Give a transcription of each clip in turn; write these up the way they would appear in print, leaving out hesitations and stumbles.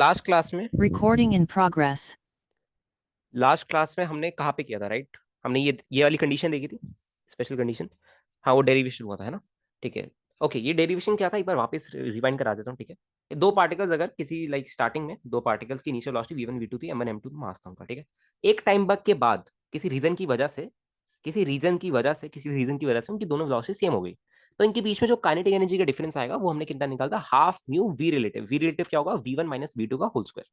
Last class में Recording in progress. Last class में हमने कहाँ पे किया था, राइट? हमने ये वाली कंडीशन देखी थी, स्पेशल कंडीशन। हाँ, वो डेरिवेशन हुआ था, है ना? ठीक है। ओके, ये डेरिवेशन क्या था, एक बार वापस रिवाइंड करा देता हूँ, ठीक है? दो पार्टिकल्स, अगर किसी स्टार्टिंग में दो पार्टिकल्स की इनिशियल वेलोसिटी v1 v2 थी, m1 m2 मास था उनका, ठीक है? एक टाइम बग के बाद किसी रीजन की वजह से उनकी दोनों वेलोसिटी सेम हो गई। तो इनके बीच में जो काइनेटिक एनर्जी का डिफरेंस आएगा वो हमने कितना निकाला था, हाफ म्यू वी रिलेटिव क्या होगा, v1 माइनस v2 का होल स्क्वायर,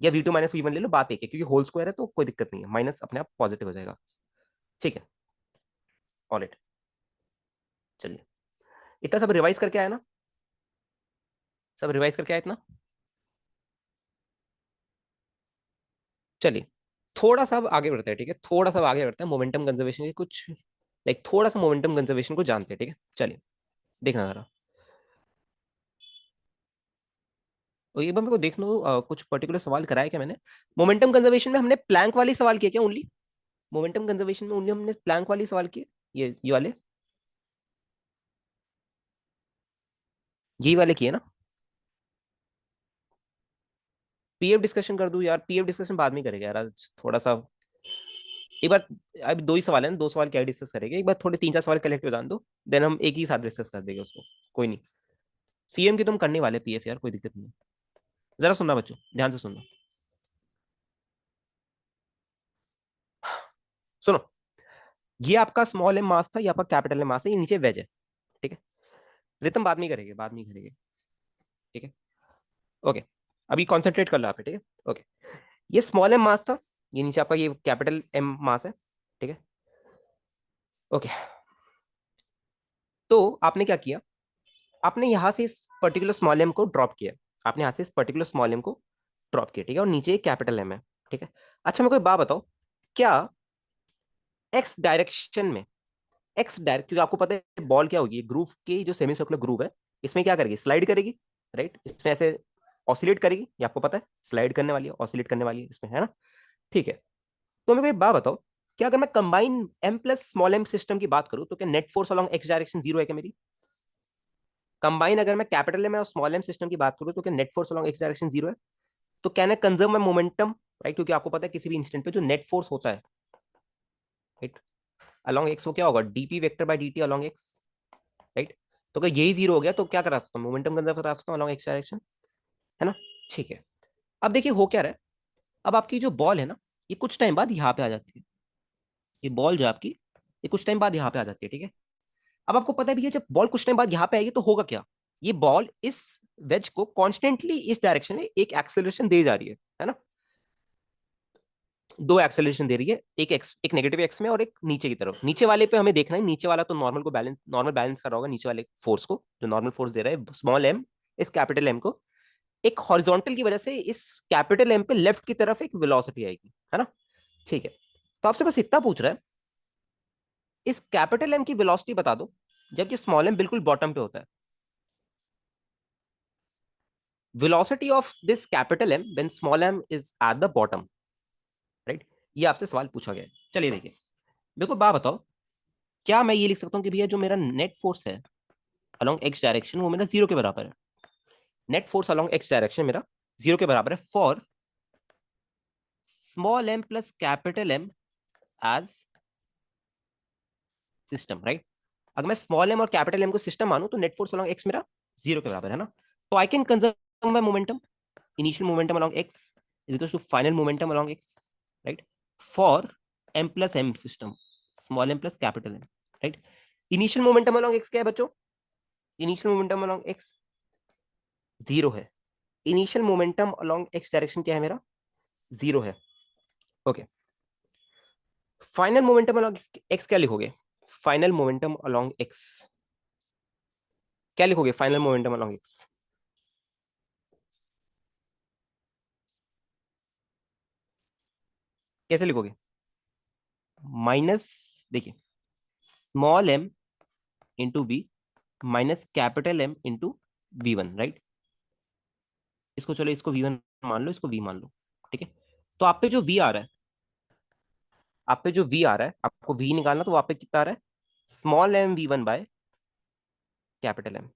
या v2 माइनस v1 ले लो, बात एक है, क्योंकि होल स्क्वायर है तो कोई दिक्कत नहीं है, माइनस अपने आप पॉजिटिव हो जाएगा। ठीक है, ऑल इट। चलिए, इतना सब रिवाइज करके आया ना? सब रिवाइज करके आया इतना? चलिए, थोड़ा सा अब आगे बढ़ते हैं, ठीक है? थोड़ा सा आगे बढ़ते हैं, मोमेंटम कंजर्वेशन के कुछ थोड़ा सा मोमेंटम कंजर्वेशन को जानते हैं, ठीक है? चलिए, देखना जरा। और ये बार मेरे को देख लो, कुछ पर्टिकुलर सवाल कराया क्या मैंने? मोमेंटम कंजर्वेशन में हमने प्लैंक वाली सवाल किया क्या ओनली? मोमेंटम कंजर्वेशन में ओनली हमने प्लैंक वाली सवाल किए, ये वाले, यही वाले किए ना? पीएफ डिस्कशन कर दूं यार? पीएफ डिस्कशन बाद में करेगा यार, आज थोड़ा सा एक बार। अब दो ही सवाल है ना, दो सवाल क्या डिस्कस करेंगे, एक बार थोड़े तीन चार सवाल कलेक्ट हो जान दो, देन हम एक ही साथ डिस्कस कर देंगे उसको। कोई नहीं, सीएम की तुम करने वाले पीएफ यार, कोई दिक्कत नहीं। जरा सुनना बच्चों, ध्यान से सुनना। सुनो, ये आपका स्मॉल एम मास था, ये आपका कैपिटल एम मास है, ये नीचे वेज है, ठीक है? रितम बाद में करेंगे, बाद में करेंगे, ठीक है? ओके, अभी कॉन्सेंट्रेट कर लो आप, ठीक है? ओके, ये स्मॉल एम मास था, ये नीचे आपका ये कैपिटल एम मास है, ठीक है? ओके, तो आपने क्या किया, आपने यहां से इस पर्टिकुलर स्मॉल एम को ड्रॉप किया, आपने यहां से इस पर्टिकुलर स्मॉल एम को ड्रॉप किया, ठीक है? और नीचे कैपिटल एम है, ठीक है? अच्छा, मेरे को एक बात बताओ, क्या एक्स डायरेक्शन में, एक्स डायरेक्ट, क्योंकि आपको पता है बॉल क्या होगी, ग्रूव की जो सेमी सर्कुलर ग्रूव है, इसमें क्या करेगी, स्लाइड करेगी, राइट? इसमें ऐसे ऑसिलेट करेगी, ये आपको पता है, स्लाइड करने वाली है, ऑसिलेट करने वाली है इसमें, है ना? ठीक है, तो मेरे को एक बात बताओ, क्या अगर मैं combine M plus small M system की बात करूं तो क्या net force along X direction zero है क्या मेरी? कंबाइन अगर मैं कैपिटल एम और स्मॉल एम सिस्टम की बात करूं तो क्या net force along X direction zero है? तो can I conserve my momentum, right? क्योंकि आपको पता है किसी भी इंस्टेंट पे जो नेट फोर्स होता है, राइट, अलॉन्ग एक्स, वो क्या होगा, DP vector by D T along x, right? तो अगर यही जीरो हो गया तो क्या करा सकता हूँ, मोमेंटम कंजर्व करा सकता हूँ अलॉन्ग एक्स डायरेक्शन, है ना? ठीक है, अब देखिए हो क्या रहा है, अब आपकी जो बॉल है ना, ये कुछ टाइम बाद यहाँ पे आ जाती है, ये बॉल जो आपकी, ये कुछ टाइम बाद यहाँ पे आ जाती है, ठीक है? अब आपको पता है भैया, जब बॉल कुछ टाइम बाद यहाँ पे आएगी तो होगा क्या, ये बॉल इस वेज को कॉन्स्टेंटली इस डायरेक्शन में एक एक्सेलरेशन दे जा रही है ना? दो एक्सेलरेशन दे रही है, एक एक्स, एक नेगेटिव एक्स में और एक नीचे की तरफ। नीचे वाले पे हमें देखना है, नीचे वाला तो नॉर्मल बैलेंस कर रहा होगा नीचे वाले फोर्स को, जो नॉर्मल फोर्स दे रहा है स्मॉल एम इस कैपिटल एम को, एक हॉरिजॉन्टल की वजह से इस कैपिटल एम पे लेफ्ट की तरफ एक वेलोसिटी आएगी, है ना? ठीक है, तो आपसे बस इतना पूछ रहा है, इस कैपिटल एम की वेलोसिटी बता दो जबकि स्मॉल एम बिल्कुल बॉटम पे होता है। Velocity of this capital M when small M is at the bottom, right? ये आपसे सवाल पूछा गया है। चलिए देखिए, मेरे को बात बताओ, क्या मैं ये लिख सकता हूँ कि भैया जो मेरा नेट फोर्स है अलोंग एक्स डायरेक्शन वो मेरा जीरो के बराबर है? Net force along x direction मेरा जीरो के बराबर है for small M plus capital M as system, right? अगर मैं स्मॉल एम और कैपिटल एम को सिस्टम मानूं तो नेट फोर्स अलोंग एक्स मेरा जीरो के बराबर है ना? तो I can conserve my momentum, initial momentum along X is equal to final momentum along x, right? For m plus m system, small M plus capital M, right? Initial momentum along x क्या है बच्चों? Initial momentum along x zero है। Initial momentum along x direction क्या है मेरा? Zero है। Okay, final momentum along x क्या लिखोगे? फाइनल मोमेंटम अलोंग एक्स क्या लिखोगे? फाइनल मोमेंटम अलोंग एक्स कैसे लिखोगे? माइनस, देखिए, small M into V minus capital M into we one, right? इसको चलो, इसको वी वन मान लो, इसको वी मान लो, ठीक है? तो आप पे जो वी आ रहा है, आप पे जो वी आ रहा है, आपको वी निकालना, तो आप पे कितना आ रहा है? Small M we one by capital M.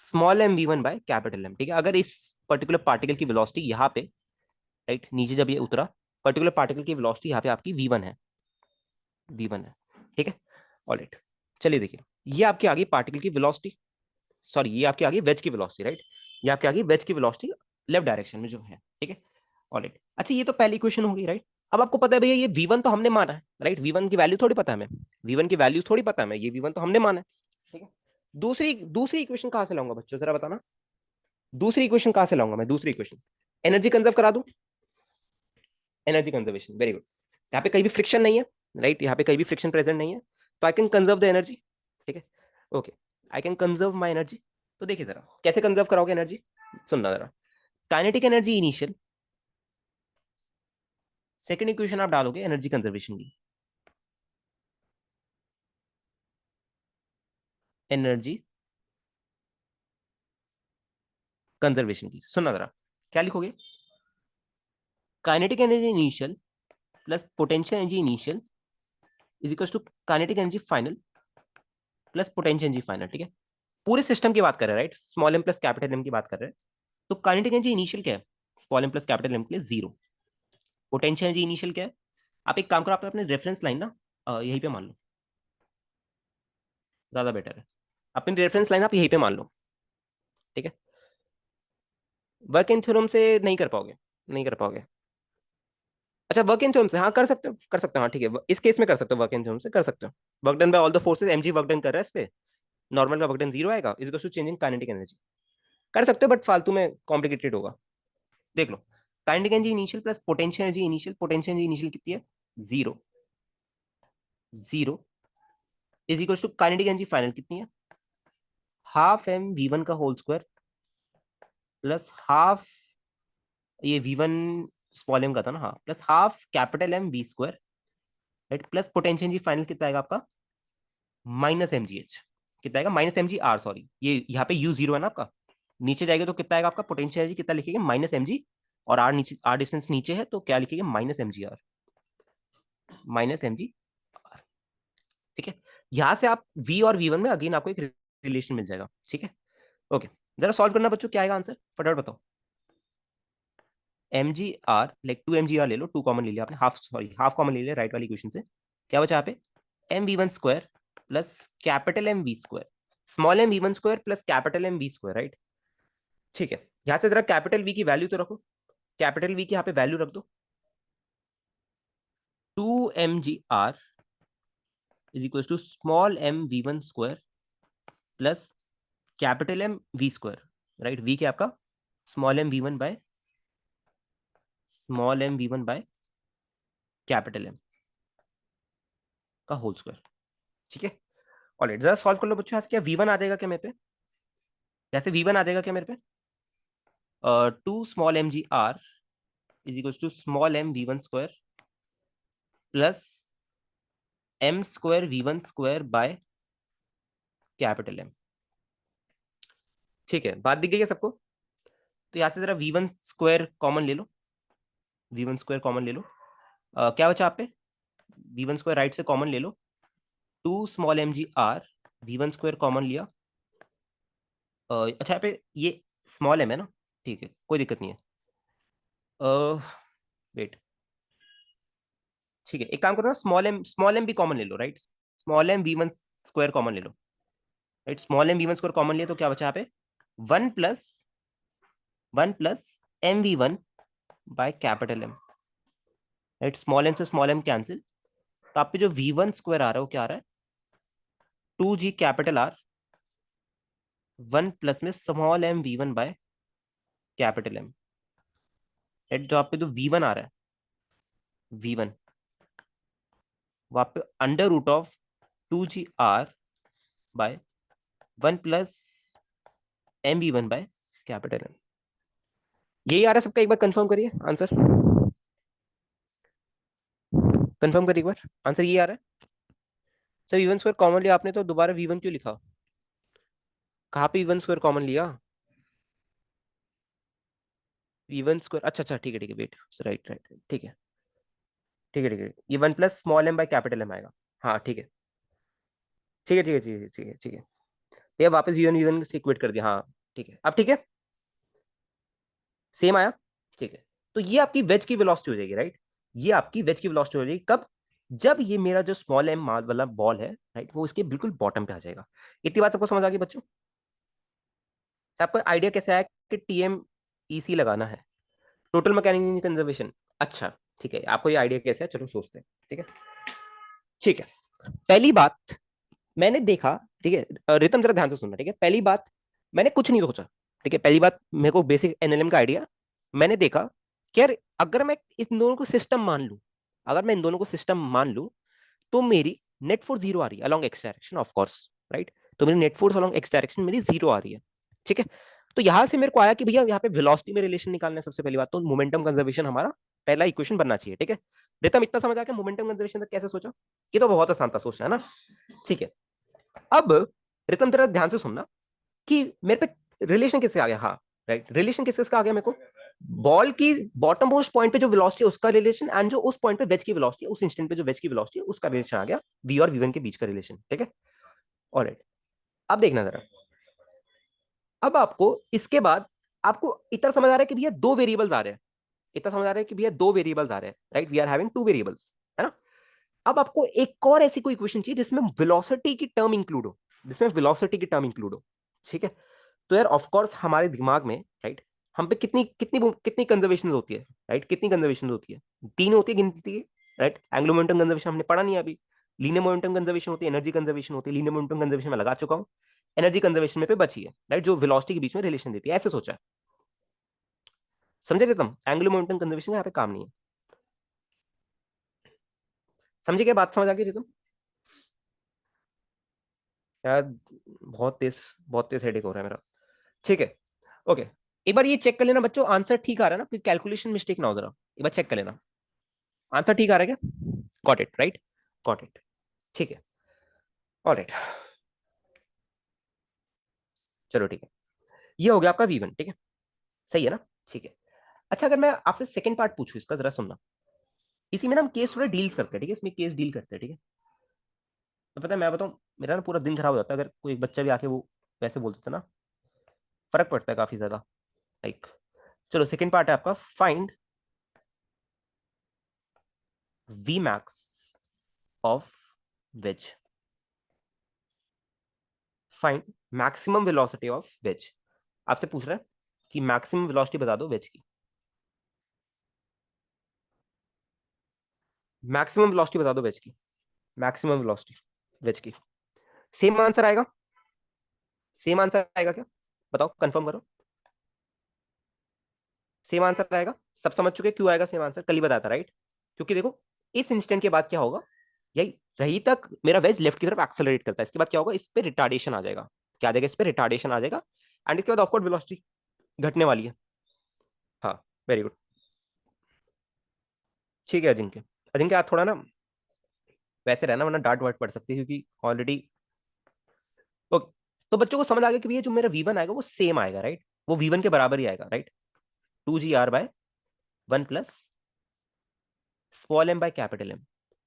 Small M we one by capital M, ठीक है। अगर इस पर्टिकुलर पार्टिकल की वेलोसिटी यहाँ पे, राइट, नीचे जब ये उतरा, पर्टिकुलर पार्टिकल की वेलोसिटी यहाँ पे आपकी वी वन है, वी वन है, ठीक है। ऑलराइट, चलिए देखिए, ये आपकी आ गई पार्टिकल की वेलोसिटी, सॉरी ये आपकी आ गई वेज की वेलोसिटी, राइट, ये आपकी आ गई वेज की वेलोसिटी लेफ्ट डायरेक्शन में जो है, ठीक है। ऑलराइट, अच्छा ये तो पहली इक्वेशन होगी, राइट। अब आपको पता है भैया ये v1 तो हमने माना है, राइट, v1 की वैल्यू थोड़ी पता है हमें, v1 की वैल्यू थोड़ी पता है हमें, ये v1 तो हमने माना है, ठीक है। दूसरी दूसरी इक्वेशन कहां से लाऊंगा बच्चों, जरा बताना, दूसरी इक्वेशन कहां से लाऊंगा मैं, दूसरी इक्वेशन, एनर्जी कंजर्व करा दूं, एनर्जी कंजर्वेशन, वेरी गुड। यहाँ पे कहीं भी फ्रिक्शन नहीं है, राइट, यहाँ पे कहीं भी फ्रिक्शन प्रेजेंट नहीं है, तो I can conserve the energy, ठीक है। Okay, I can conserve my energy. तो देखिए जरा कैसे कंजर्व कराओगे एनर्जी, सुनना जरा। Kinetic energy initial, second equation आप डालोगे एनर्जी कंजर्वेशन की, एनर्जी कंजर्वेशन की, सुनना जरा, क्या लिखोगे, kinetic energy initial plus potential energy initial is equal to kinetic energy final plus potential energy final, ठीक है। पूरे सिस्टम की बात कर रहे हैं, right, small M plus capital M की बात कर रहे हैं। तो काइनेटिक एनर्जी इनिशियल क्या है, small M plus capital M के लिए जीरो, पोटेंशियल एनर्जी इनिशियल क्या है, आप एक काम करो, आप अपने रेफरेंस लाइन ना यहीं पे मान लो, ज्यादा बेटर है, अपनी रेफरेंस लाइन आप यहीं पे मान लो, ठीक है। वर्क इन थ्योरम से नहीं कर पाओगे, नहीं कर पाओगे। अच्छा वर्क इन थ्योरम से हाँ कर सकते हो, कर सकते हो, हाँ ठीक है, इस केस में कर सकते हो, वर्क इन थ्योरम से कर सकते हो। Work done by all the forces, mg work done कर रहा है इस पे, नॉर्मल का वर्क डन जीरो आएगा, is equal to changing kinetic energy, कर सकते हो बट फालतू में कॉम्प्लिकेटेड होगा। देख लो, kinetic energy initial plus potential energy initial, potential energy initial कितनी है, zero, zero is equal to kinetic energy final कितनी है, हाफ एम वी वन का होल स्क्वायर प्लस हाफ, ये वी वन स्मॉल एम का था ना, हाँ, plus half capital M we square, right, plus potential energy final कितना आएगा आपका, माइनस एम जी एच, कितना आएगा, minus M G R, sorry ये यहाँ पे यू जीरो है ना आपका, नीचे जाएगा तो कितना आएगा आपका, पोटेंशियल एनर्जी कितना लिखेंगे, माइनस एम जी, और आर नीचे, आर डिस्टेंस नीचे है तो क्या लिखेंगे, minus M G R, minus M G R, ठीक है। यहां से आप v और v1 में अगेन आपको एक रिलेशन मिल जाएगा, ठीक है। ओके, जरा सॉल्व करना बच्चों, क्या आएगा आंसर, फटाफट बताओ। एम जी आर, लाइक टू एम जी आर ले लो, टू कॉमन ले लिया आपने, हाफ, सॉरी हाफ कॉमन ले लिया राइट वाली क्वेश्चन से, क्या बचा यहाँ पे, M we one square plus capital M we square, small M we one square plus capital M we square, right, ठीक है। यहां से जरा कैपिटल वी की वैल्यू तो रखो, कैपिटल वी की यहाँ पे वैल्यू रख दो, two M ji R is equal to small M we one square plus capital M we square, right, V क्या आपका, small M we one by, small M we one by capital M का whole square, ठीक है। Alright, जरा solve कर लो बच्चों, क्या we one आ जाएगा क्या मेरे पे, जैसे वी वन आ जाएगा क्या मेरे पे, two small M G R is equal to small M we one square plus M square V one square by capital M, ठीक है, बात दिख गई है सबको। तो यहाँ से जरा वी वन स्क्वायर कॉमन ले लो, वी वन स्क्वायर कॉमन ले लो, क्या बचा आप पे, वी वन स्क्वायर राइट से कॉमन ले लो, two small M G r, v one square common लिया, अच्छा यहाँ पे ये स्मॉल एम है ना, ठीक है कोई दिक्कत नहीं है, वेट, ठीक है, एक काम करो ना, स्मॉल एम भी कॉमन ले लो, right, small M we one square common ले लो, right, small M we one square common लिया तो क्या बचा यहाँ पे, one plus, one plus M we one by capital M, right, small M से स्मॉल एम कैंसिल, तो आप पे जो वी वन स्क्वायर आ रहा है वो क्या आ रहा है, two g capital r, one plus में small M we one by capital M, right, जो आप पे जो वी वन आ रहा है, वी वन, वहां पे under root of two G are by one plus M we one by capital M, यही आ रहा है सबका, एक बार कंफर्म करिए आंसर, कंफर्म करिए एक बार, आंसर ये आ रहा है। Sir V one square common लिया आपने तो दोबारा वी वन क्यों लिखा, कहाँ पे वी वन स्क्वायर कॉमन लिया, वी वन स्क्वायर, अच्छा अच्छा ठीक है वेट, राइट राइट, ठीक है ठीक है ठीक है, ये one plus small m by capital M आएगा, हाँ ठीक है ठीक है ठीक है ठीक है ठीक है ठीक है, ये वापस वी वन से इक्वेट कर दिया, हाँ ठीक है, अब ठीक है, सेम आया। ठीक है, तो ये आपकी वेज की वेलोसिटी हो जाएगी, राइट। ये आपकी वेज की वेलोसिटी हो जाएगी कब? जब ये मेरा जो स्मॉल एम वाला बॉल है, राइट, वो इसके बिल्कुल बॉटम पे आ जाएगा। इतनी बात सबको समझ आ गई बच्चों? आपको आइडिया कैसे आया कि टीएम ईसी लगाना है, टोटल मैकेनिकल कंजर्वेशन? अच्छा, ठीक है, आपको ये आइडिया कैसे है, चलो सोचते हैं। ठीक है, ठीक है, पहली बात मैंने देखा, ठीक है, रितम जरा ध्यान से सुनना, ठीक है। पहली बात, मैंने कुछ नहीं सोचा, ठीक है। पहली बात, मेरे को बेसिक एनएलएम का आइडिया, मैंने देखा कि यार अगर मैं इन दोनों को सिस्टम मान लूं, अगर मैं इन दोनों को सिस्टम मान लूं, तो मेरी नेट फोर्स जीरो आ रही है along x direction, of course, right. तो मेरी net force along x direction मेरी जीरो आ रही है, ठीक है। तो यहां से मेरे को आया कि भैया यहाँ पे वेलोसिटी में रिलेशन निकालना है। सबसे पहली बात तो मोमेंटम कंजर्वेशन हमारा पहला इक्वेशन बनना चाहिए, ठीक है। रितम इतना समझ आ गया मोमेंटम कंजर्वेशन तक कैसे सोचा? ये तो बहुत आसान था सोचना, है ना? ठीक है, अब रितम तेरा ध्यान से सुनना कि मेरे पे रिलेशन किससे आ गया। हाँ, राइट, रिलेशन किस किसका आ गया मेरे को? बॉल की बॉटम मोस्ट पॉइंट पे जो वेलोसिटी है उसका रिलेशन, एंड जो उस पॉइंट पे वेज की वेलोसिटी है, उस इंस्टेंट पे जो वेज की वेलोसिटी है उसका रिलेशन आ गया, वी और वी1 के बीच का रिलेशन, ठीक है। ऑलराइट, अब देखना जरा, अब आपको इसके बाद आपको इतना समझ आ रहा है कि भैया दो वेरिएबल्स आ रहे हैं, इतना समझ आ रहा है कि भैया दो वेरिएबल्स आ रहे हैं, right, we are having two variables, है ना? अब आपको एक और ऐसी कोई इक्वेशन चाहिए जिसमें वेलोसिटी की टर्म इंक्लूड हो, जिसमें वेलोसिटी की टर्म इंक्लूड हो, ठीक है। तो यार ऑफ कोर्स हमारे दिमाग में, राइट, हम पे कितनी कितनी कितनी कंजर्वेशन होती है, राइट, कितनी कंजर्वेशन होती है? तीन होती है गिनती की, राइट। एंगुलर मोमेंटम कंजर्वेशन हमने पढ़ा नहीं है अभी। लीनियर मोमेंटम कंजर्वेशन होती है, एनर्जी कंजर्वेशन होती है। लीनियर मोमेंटम कंजर्वेशन में लगा चुका हूं, एनर्जी कंजर्वेशन में पे बची है, राइट, जो वेलोसिटी के बीच में रिलेशन देती है, ऐसे सोचा है। समझे तुम? एंगुलर मोमेंटम कंजर्वेशन यहाँ पे काम नहीं है। समझे क्या बात? समझ आ गई तुम? यार बहुत तेज हेडेक हो रहा है मेरा। ठीक है, ओके। एक बार ये चेक कर लेना बच्चों, आंसर ठीक आ रहा है ना, कोई कैलकुलेशन मिस्टेक ना हो, जरा एक बार चेक कर लेना। आंसर ठीक आ रहा है क्या? Got it, right, got it, ठीक है, ऑलराइट, चलो ठीक है। ये हो गया आपका V1, ठीक है, सही है ना? ठीक है। अच्छा, अगर मैं आपसे सेकंड पार्ट पूछूं इसका, जरा सुनना। इसी में ना हम केस थोड़ा डील करते हैं, ठीक है, इसमें केस डील करते हैं, ठीक है। तो पता है, मैं बताऊं, मेरा ना पूरा दिन खराब हो जाता है अगर कोई एक बच्चा भी आके वो वैसे बोल देता ना, फर्क पड़ता है काफी ज्यादा, लाइक। चलो, सेकंड पार्ट है आपका, find V max of which, find maximum velocity of which. आपसे पूछ रहा है कि मैक्सिमम वेलोसिटी बता दो विच की, मैक्सिमम वेलोसिटी बता दो विच की, मैक्सिमम वेलोसिटी विच की। सेम आंसर आएगा? सेम आंसर आएगा क्या? बताओ, कंफर्म करो। सेम आंसर आएगा? सब समझ चुके क्यों आएगा सेम आंसर? कल ही बताया था, राइट। क्योंकि देखो, इस इंस्टेंट के बाद क्या होगा, यही रही तक मेरा वेज लेफ्ट की तरफ एक्सेलरेट करता है, इसके बाद क्या होगा, इस पे रिटार्डेशन आ जाएगा। क्या आ जाएगा? इस पे रिटार्डेशन आ जाएगा, एंड इसके बाद ऑफकोर्स वेलोसिटी घटने वाली है। हाँ, वेरी गुड, ठीक है अजिंक्य। अजिंक्य आप थोड़ा ना वैसे रहना, वरना डांट वाट पड़ सकती है, क्योंकि ऑलरेडी। तो बच्चों को समझ आ गया कि ये जो मेरा V1 आएगा वो सेम आएगा, राइट, वो V1 के बराबर ही आएगा, right. 2GR/1 plus small m by capital M,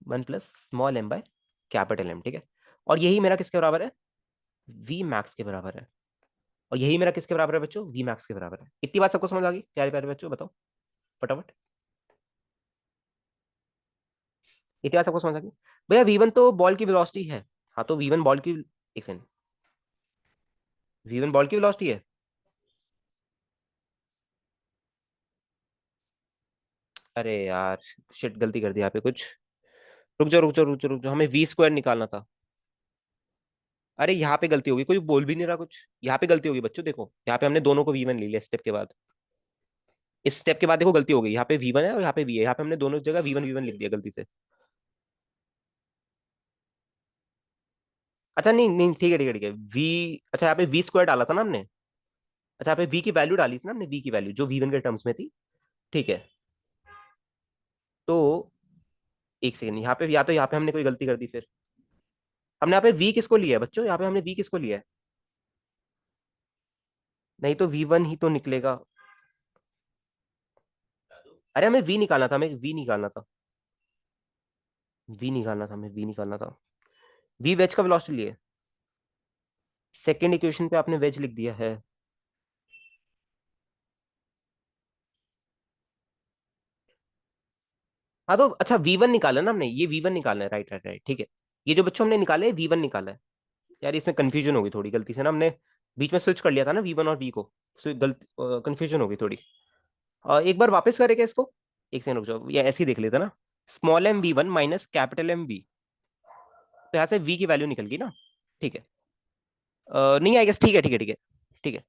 1 plus small m by capital M, ठीक है। और यही मेरा किसके बराबर है? वी मैक्स के बराबर है। और यही मेरा किसके बराबर है बच्चों? वी मैक्स के बराबर है। इतनी बात सबको समझ आ गई प्यारे प्यारे बच्चों? बताओ फटाफट। इतनी बात सबको समझ आ गई? भैया V1 तो बॉल की वेलोसिटी है। हाँ, तो V1 बॉल की, एक सेकंड, V1 बॉल की वेलोसिटी है। अरे यार, शिट, गलती कर दी यहाँ पे कुछ। रुक जाओ रुक जाओ रुक जाओ रुक जाओ, हमें V² निकालना था। अरे यहाँ पे गलती होगी, कोई बोल भी नहीं रहा कुछ। यहाँ पे गलती होगी बच्चों, देखो यहाँ पे हमने दोनों को V1 ले लिया स्टेप के बाद। इस स्टेप के बाद देखो गलती हो गई, यहाँ पे V1 है और यहाँ पे V है, यहाँ पे हमने दोनों जगह V1 लिख दिया गलती से। अच्छा, नहीं नहीं, ठीक है ठीक है ठीक है, वी, अच्छा यहाँ पे V² डाला था ना हमने। अच्छा, यहाँ पे V की वैल्यू डाली थी ना हमने, V की वैल्यू जो V1 के टर्म्स में थी, ठीक है। तो एक सेकंड, यहाँ पे या तो यहाँ पे हमने कोई गलती कर दी फिर। हमने यहाँ पे V किसको लिया है बच्चों? यहाँ पे हमने V किसको लिया है? नहीं तो V1 ही तो निकलेगा। अरे हमें V निकालना था, हमें V निकालना था, V निकालना था, हमें V निकालना था। V वेज का वेलोसिटी लिए, सेकंड इक्वेशन पे आपने वेज लिख दिया है। हाँ तो अच्छा V1 निकाला ना हमने, ये V1 निकालना है, राइट राइट राइट, ठीक है। ये जो बच्चों हमने निकाले V1 निकाला है। यार इसमें कंफ्यूजन होगी थोड़ी, गलती से ना हमने बीच में स्विच कर लिया था ना V1 और V को, तो गलती कंफ्यूजन होगी थोड़ी। एक बार वापस करेगा इसको, एक सेकंड रुक जाओ, ये ऐसे ही देख लेते हैं ना। Small M V1 minus capital M V, तो यहाँ से V की वैल्यू निकल गई ना। ठीक है। नहीं आएगा, ठीक है ठीक है ठीक है। ठीक है।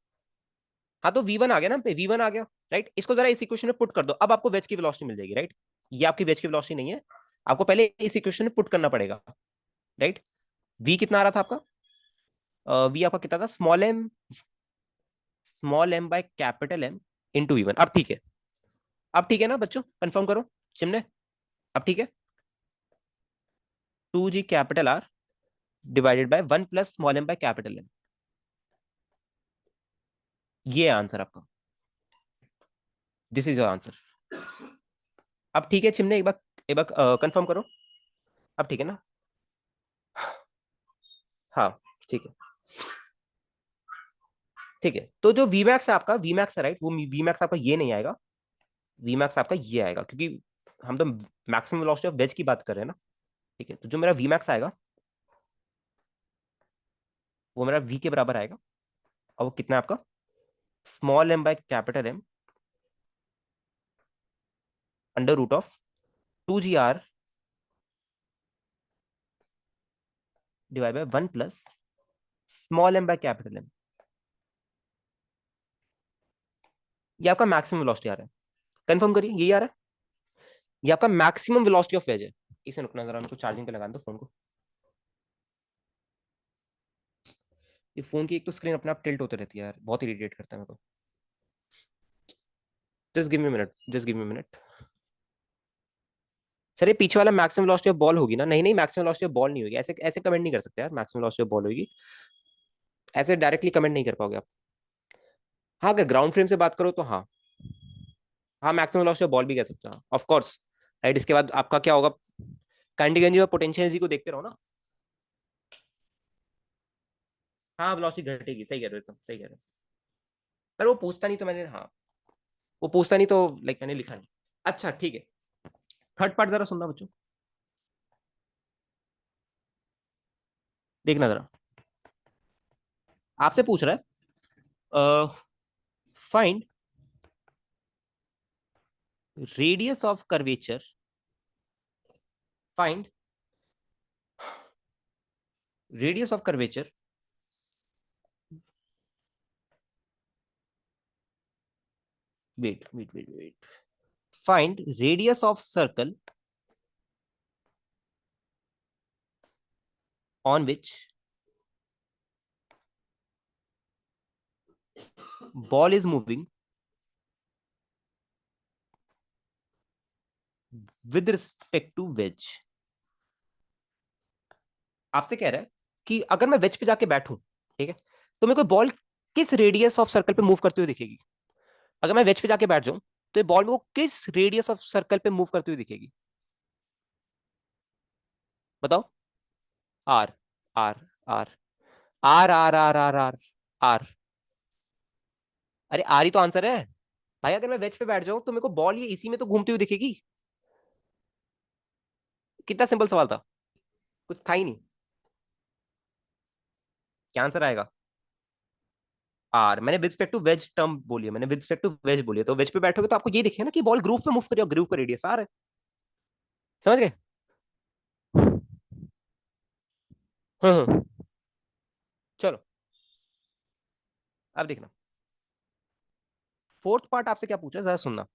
हाँ तो V1 आ गया ना पे, V1 आ गया। राइट, इसको जरा इस इक्वेशन में पुट कर दो, अब आपको वेज की वेलोसिटी मिल जाएगी। राइट, ये आपकी वेज की वेलोसिटी नहीं है, आपको पहले इस इक्वेशन में पुट करना पड़ेगा। राइट, V कितना आ रहा था आपका? V आपका कितना था? Small m by capital M into V1। अब ठीक है, अब ठीक है ना बच्चों, कंफर्म करो चिमने। अब ठीक है, 2G capital R divided by 1 plus small m by capital M, ये आंसर आपका, दिस इज योर आंसर। अब ठीक है चिमने, एक बार कंफर्म करो। अब ठीक है ना? हाँ ठीक है। ठीक है, तो जो Vmax है आपका, Vmax है राइट, वो Vmax आपका ये नहीं आएगा, Vmax आपका ये आएगा, क्योंकि हम तो मैक्सिमम वेलोसिटी ऑफ वेज की बात कर रहे हैं ना। ठीक है, तो जो मेरा Vmax आएगा वो मेरा V के बराबर आएगा, और वो कितना है आपका? Small m by capital M under root of 2GR divide by 1 plus small m by capital M। ये आपका मैक्सिमम वेलोसिटी आ रहा है, कंफर्म करिए यही आ रहा है, ये आपका मैक्सिमम वेलोसिटी ऑफ वेज है। इसे रुकना जरा, उनको चार्जिंग पे लगा दो फोन को। ये फोन की एक तो स्क्रीन अपने आप टिल्ट होते रहती है यार, बहुत इरिटेट करता है मेरे को। Just give me minute, just give me minute. Sir ये पीछे वाला मैक्सिमम वेलोसिटी ऑफ बॉल होगी ना? नहीं नहीं, मैक्सिमम वेलोसिटी ऑफ बॉल नहीं होगी, ऐसे ऐसे कमेंट नहीं कर सकते यार, मैक्सिमम वेलोसिटी ऑफ बॉल होगी, ऐसे डायरेक्टली कमेंट नहीं कर पाओगे आप। हाँ अगर ग्राउंड फ्रेम से बात करो तो हाँ, हाँ मैक्सिमम वेलोसिटी ऑफ बॉल भी कह सकते हो ऑफ कोर्स। राइट, इसके बाद आपका क्या होगा? कंटीगेंजी और पोटेंशियल को देखते रहो ना। हाँ वेलोसिटी घटेगी, सही कह रहे हो, एकदम सही कह रहे हो। पर वो पूछता नहीं तो मैंने, हाँ वो पूछता नहीं तो लाइक मैंने लिखा नहीं। अच्छा ठीक है, थर्ड पार्ट जरा सुनना बच्चों, देखना जरा। आपसे पूछ रहा है, find radius of curvature, find radius of curvature, wait, find radius of circle on which ball is moving with respect to wedge. आपसे कह रहा है कि अगर मैं वेज पे जाके बैठूं, ठीक है, तो मेरे को बॉल किस रेडियस ऑफ सर्कल पे मूव करते हुए दिखेगी? अगर मैं वेज पे जाके बैठ जाऊं तो ये बॉल मेरे को किस रेडियस ऑफ सर्कल पे मूव करती हुई दिखेगी? बताओ। R, R, R, R R R R R R. अरे आर ही तो आंसर है भाई, अगर मैं वेज पे बैठ जाऊं तो मेरे को बॉल ये इसी में तो घूमती हुई दिखेगी। कितना सिंपल सवाल था, कुछ था ही नहीं। क्या आंसर आएगा? आर, मैंने with respect to wedge term बोली है, मैंने विद रिस्पेक्ट टू वेज बोली है, तो वेज पे बैठोगे तो आपको ये दिखेगा ना कि बॉल ग्रूव पे मूव करिए, ग्रूव का रेडियस आर है। समझ गए? हाँ हाँ। चलो अब देखना, फोर्थ पार्ट आपसे क्या पूछ रहा है, जरा सुनना।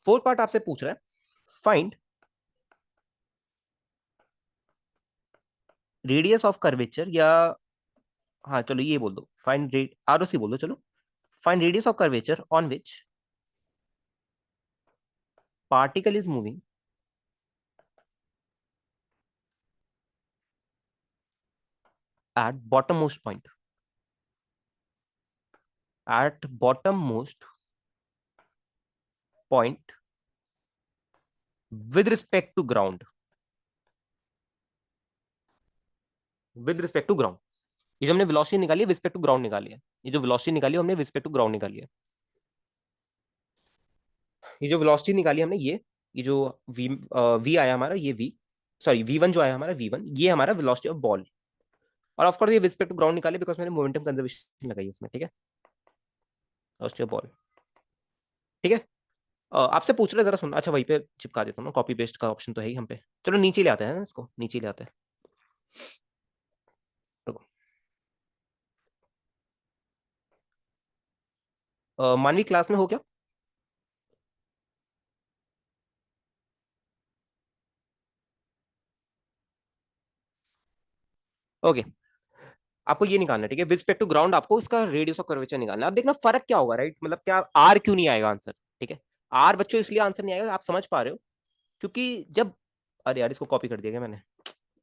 फोर्थ पार्ट आपसे पूछ रहा है, फाइंड रेडियस ऑफ कर्वेचर, या हाँ चलो ये बोल दो, फाइंड रेड आरओसी बोल दो चलो। Find radius of curvature on which particle is moving at bottommost point, at bottommost point with respect to ground, with respect to ground। ये जो हमने वेलोसिटी निकाली है, विस्पेक्ट टू ग्राउंड निकाली है, ये जो वेलोसिटी निकाली है हमने विस्पेक्ट टू ग्राउंड निकाली है, ये जो वेलोसिटी निकाली है हमने ये ये जो वी वी आया हमारा, ये वी, सॉरी V1 जो आया हमारा, V1 ये हमारा वेलोसिटी ऑफ बॉल। और ऑफ कोर्स ये रिस्पेक्ट टू ग्राउंड निकाले बिकॉज मैंने मोमेंटम कंजर्वेशन लगाई है इसमें, ठीक है, वेलोसिटी ऑफ बॉल, ठीक है। आपसे पूछ रहे, जरा सुनना, अच्छा वहीं पे चिपका देता हूँ ना, कॉपी पेस्ट का ऑप्शन तो है ही हम पे। चलो नीचे ले आते हैं ना, इसको नीचे ले आते हैं। रुको। मानवी क्लास में हो क्या? ओके। आपको ये निकालना है, ठीक है, विद रिस्पेक्ट टू ग्राउंड आपको इसका रेडियस ऑफ कर्वेचर निकालना है। अब देखना फर्क क्या होगा, राइट, मतलब क्या आर क्यों नहीं आएगा आंसर, ठीक है। आर बच्चों इसलिए आंसर नहीं आएगा, आप समझ पा रहे हो, क्योंकि जब, अरे यार इसको कॉपी कर दिया क्या मैंने,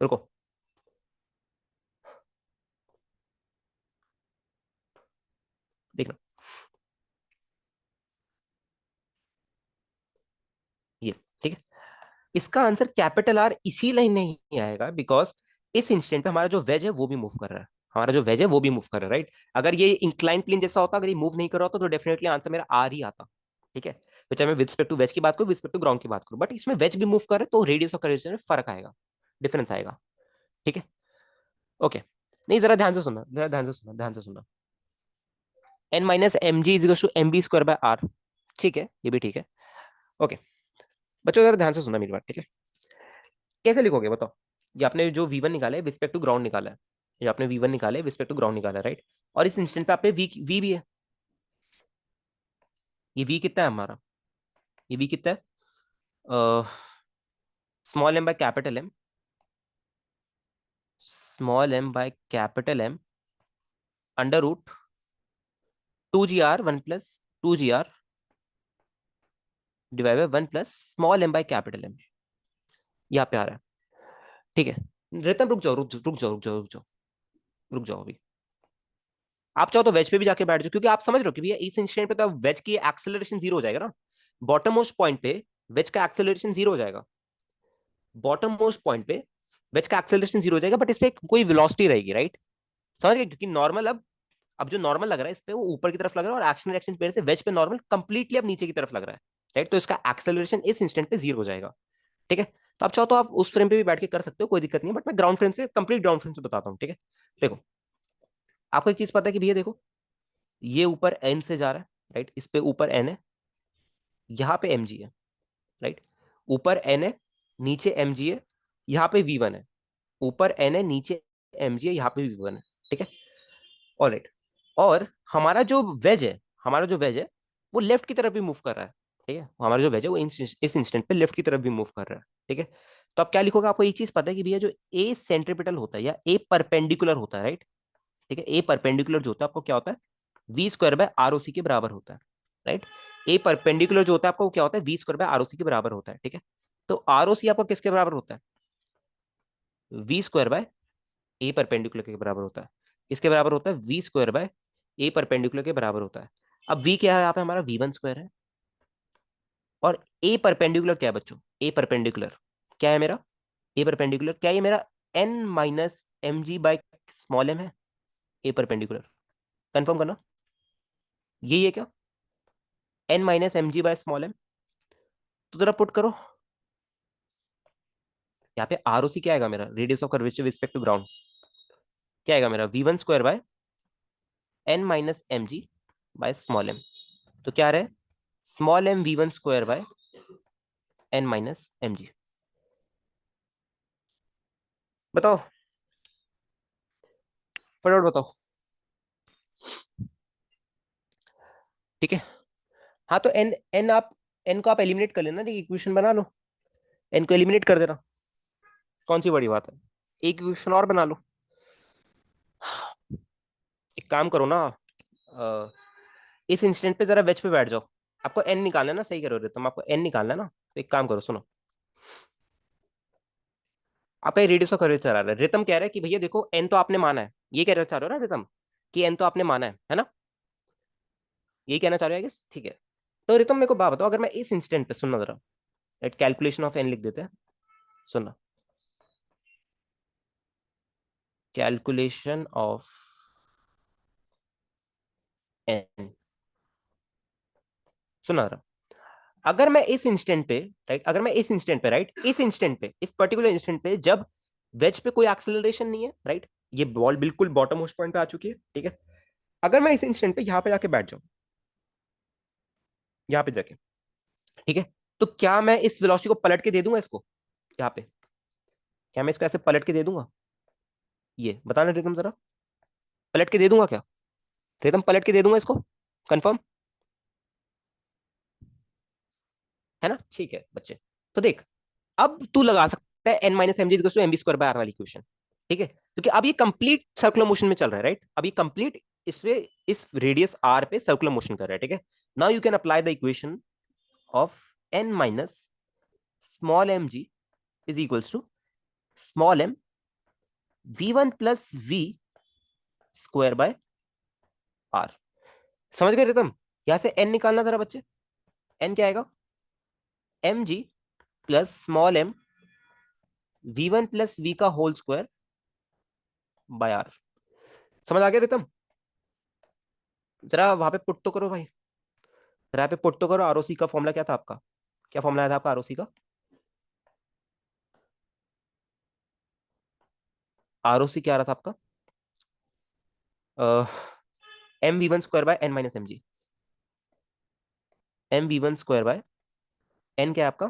रुको। देखना ये, ठीक है, इसका आंसर कैपिटल आर इसीलिए नहीं आएगा बिकॉज इस इंस्टेंट पे हमारा जो वेज है वो भी मूव कर रहा है, हमारा जो वेज है वो भी मूव कर रहा है, राइट। अगर ये इंक्लाइन प्लेन जैसा होता, अगर ये मूव नहीं कर रहा होता तो डेफिनेटली आंसर मेरा आर ही आता, ठीक है। तो चाहे मैं विद रिस्पेक्ट टू वेज की बात करूं, विद रिस्पेक्ट टू ग्राउंड की बात करूं, बट इसमें वेज भी मूव कर रहा है तो रेडियस ऑफ कर्वेचर में फर्क आएगा, डिफरेंस आएगा, ठीक है। ओके, नहीं जरा ध्यान से सुनना, जरा ध्यान से सुनना, ध्यान से सुनना। N minus M G is to M V square by R, ठीक है, ये भी ठीक है। ओके बच्चों, जरा ध्यान से सुनना मेरी बात, ठीक है। कैसे लिखोगे बताओ? ये आपने जो V1 निकाला है विस्पेक्ट टू ग्राउंड निकाला है, ये आपने V1 निकाला है विस्पेक्ट टू ग्राउंड निकाला है, राइट। और इस इंस्टेंट पे आप पे वी भी है, ये V कितना है हमारा, ये V कितना है, small m by capital M, small m by capital M under root 2 GR 1 + 2 GR divide by 1 + small m by capital M, यहाँ पे आ रहा है, ठीक है। रितम रुक जाओ, रुक जाओ, रुक जाओ, रुक जाओ, रुक जाओ, रुक जाओ अभी। आप चाहो तो वेज पे भी जाके बैठ जाओ, क्योंकि आप समझ रहे हो कि भैया इस इंस्टेंट पे तो वेज की एक्सेलरेशन जीरो हो जाएगा ना, बॉटम मोस्ट पॉइंट पे वेज का एक्सेलरेशन जीरो हो जाएगा, बॉटम मोस्ट पॉइंट पे वेज का एक्सेलरेशन जीरो हो जाएगा, बट इस पे कोई वेलोसिटी रहेगी, राइट। समझ गए, क्योंकि नॉर्मल अब जो नॉर्मल लग रहा है इस पे वो ऊपर की तरफ लग रहा है, और एक्शन रिएक्शन पेयर से वेज पे नॉर्मल कंप्लीटली अब नीचे की तरफ लग रहा है, राइट। तो इसका एक्सेलरेशन इस इंस्टेंट पे जीरो हो जाएगा, ठीक है। तो आप चाहो तो आप उस फ्रेम पे भी बैठ के कर सकते हो, कोई दिक्कत नहीं है, बट मैं ग्राउंड फ्रेम से, कंप्लीट ग्राउंड फ्रेम से बताता हूँ, ठीक है। देखो, आपको एक चीज पता है कि भैया देखो, ये ऊपर एन से जा रहा है, राइट, इस पे ऊपर एन है, यहाँ पे एम जी है, राइट, ऊपर एन है, नीचे एम जी है, यहाँ पे V1 है, ऊपर एन है, नीचे एम जी है, यहाँ पे V1 है, ठीक है, ऑलराइट। और हमारा जो वेज है, हमारा जो वेज है वो लेफ्ट की तरफ भी मूव कर रहा है, ठीक है, हमारा जो वेज है वो इस इंस्टेंट पे लेफ्ट की तरफ भी मूव कर रहा है, ठीक है। तो आप क्या लिखोगे, आपको एक चीज पता है कि भैया जो ए सेंट्रिपिटल होता है या ए परपेंडिकुलर होता है, राइट, ठीक है, ए परपेंडिकुलर जो होता है आपको क्या होता है, V² बाय ROC के बराबर होता है, राइट। ए परपेंडिकुलर जो होता है आपको क्या होता है, V² बाय ROC के बराबर होता है, ठीक है। तो ROC आपको किसके बराबर होता है, V² बाय ए परपेंडिकुलर के बराबर होता है, किसके बराबर होता है, V² बाय ए परपेंडिकुलर के बराबर होता है। अब V क्या है यहाँ पे, हमारा V1² है, और ए परपेंडिकुलर क्या है बच्चों, ए परपेंडिकुलर क्या है मेरा, ए परपेंडिकुलर क्या है, ये मेरा N - mg/स्मॉल एम है, ए परपेंडिकुलर, कंफर्म करना, यही है क्या, N - mg/स्मॉल एम। तो जरा पुट करो, यहाँ पे ROC क्या आएगा मेरा, radius of curvature respect to ground, क्या आएगा मेरा, V1² बाय N - mg/स्मॉल एम। तो क्या रहे, small m V1² by N - mg। बताओ, फटाफट बताओ, ठीक है। हाँ तो एन एन आप एन को आप एलिमिनेट कर लेना, देखिए इक्वेशन बना लो, एन को एलिमिनेट कर देना, कौन सी बड़ी बात है, एक इक्वेशन और बना लो। एक काम करो ना, अ, इस इंस्टेंट पे जरा वेज पे बैठ जाओ, आपको एन निकालना है ना, सही करो रितम, आपको एन निकालना है ना, तो एक काम करो सुनो, आपका ये रेडियस ऑफ कर्वेचर आ रहा है, रितम कह रहा है कि भैया देखो एन तो आपने माना है, ये कह रहे चाह रहे हो ना रितम, कि एन तो आपने माना है ना, यही कहना चाह रहे हो, ठीक है। तो रितम मेरे को बात बताओ, अगर मैं इस इंस्टेंट पे, सुनना जरा, एट कैलकुलेशन ऑफ एन लिख देते हैं, सुनना, कैलकुलेशन ऑफ एन, सुना जरा, अगर मैं इस इंस्टेंट पे, राइट, अगर मैं इस इंस्टेंट पे, राइट, इस इंस्टेंट पे, इस पर्टिकुलर इंस्टेंट पे जब वेज पे कोई एक्सेलरेशन नहीं है, राइट, ये बॉल बिल्कुल बॉटम मोस्ट पॉइंट पे आ चुकी है, ठीक है, अगर मैं इस इंस्टेंट पे यहां पे जाके बैठ जाऊं, यहां पे जाके, ठीक है, तो क्या मैं इस वेलोसिटी को पलट के दे दूंगा इसको यहाँ पे? क्या मैं इसको ऐसे पलट के दे दूंगा? ये बताना रिदम जरा, पलट के दे दूंगा क्या? रिदम पलट के दे दूंगा इसको, कंफर्म है ना? ठीक है बच्चे, तो देख, अब तू लगा सकता है N minus M G M V square by R वाली इक्वेशन, ठीक है, क्योंकि अब ये कंप्लीट सर्कुलर मोशन में चल रहा है, राइट, अब ये कंप्लीट इस पे, इस रेडियस आर पे सर्कुलर मोशन कर रहा है, ठीक है। Now you can apply the equation of N minus small M G is equals to small M we one plus V square by R. समझ गए रितम? यहां से एन निकालना जरा बच्चे, एन क्या आएगा? M G plus small M we one plus we का होल स्क्वायर बाय आर। समझ आ गया रितम? जरा वहां पे पुट तो करो भाई, जरा पे पुट तो करो, आरओसी का फॉर्मूला क्या था आपका? क्या फॉर्मूला आया था आपका आरओसी का? आरओसी क्या आ रहा था आपका? M we one square by N minus M G, M we one square by N क्या है आपका?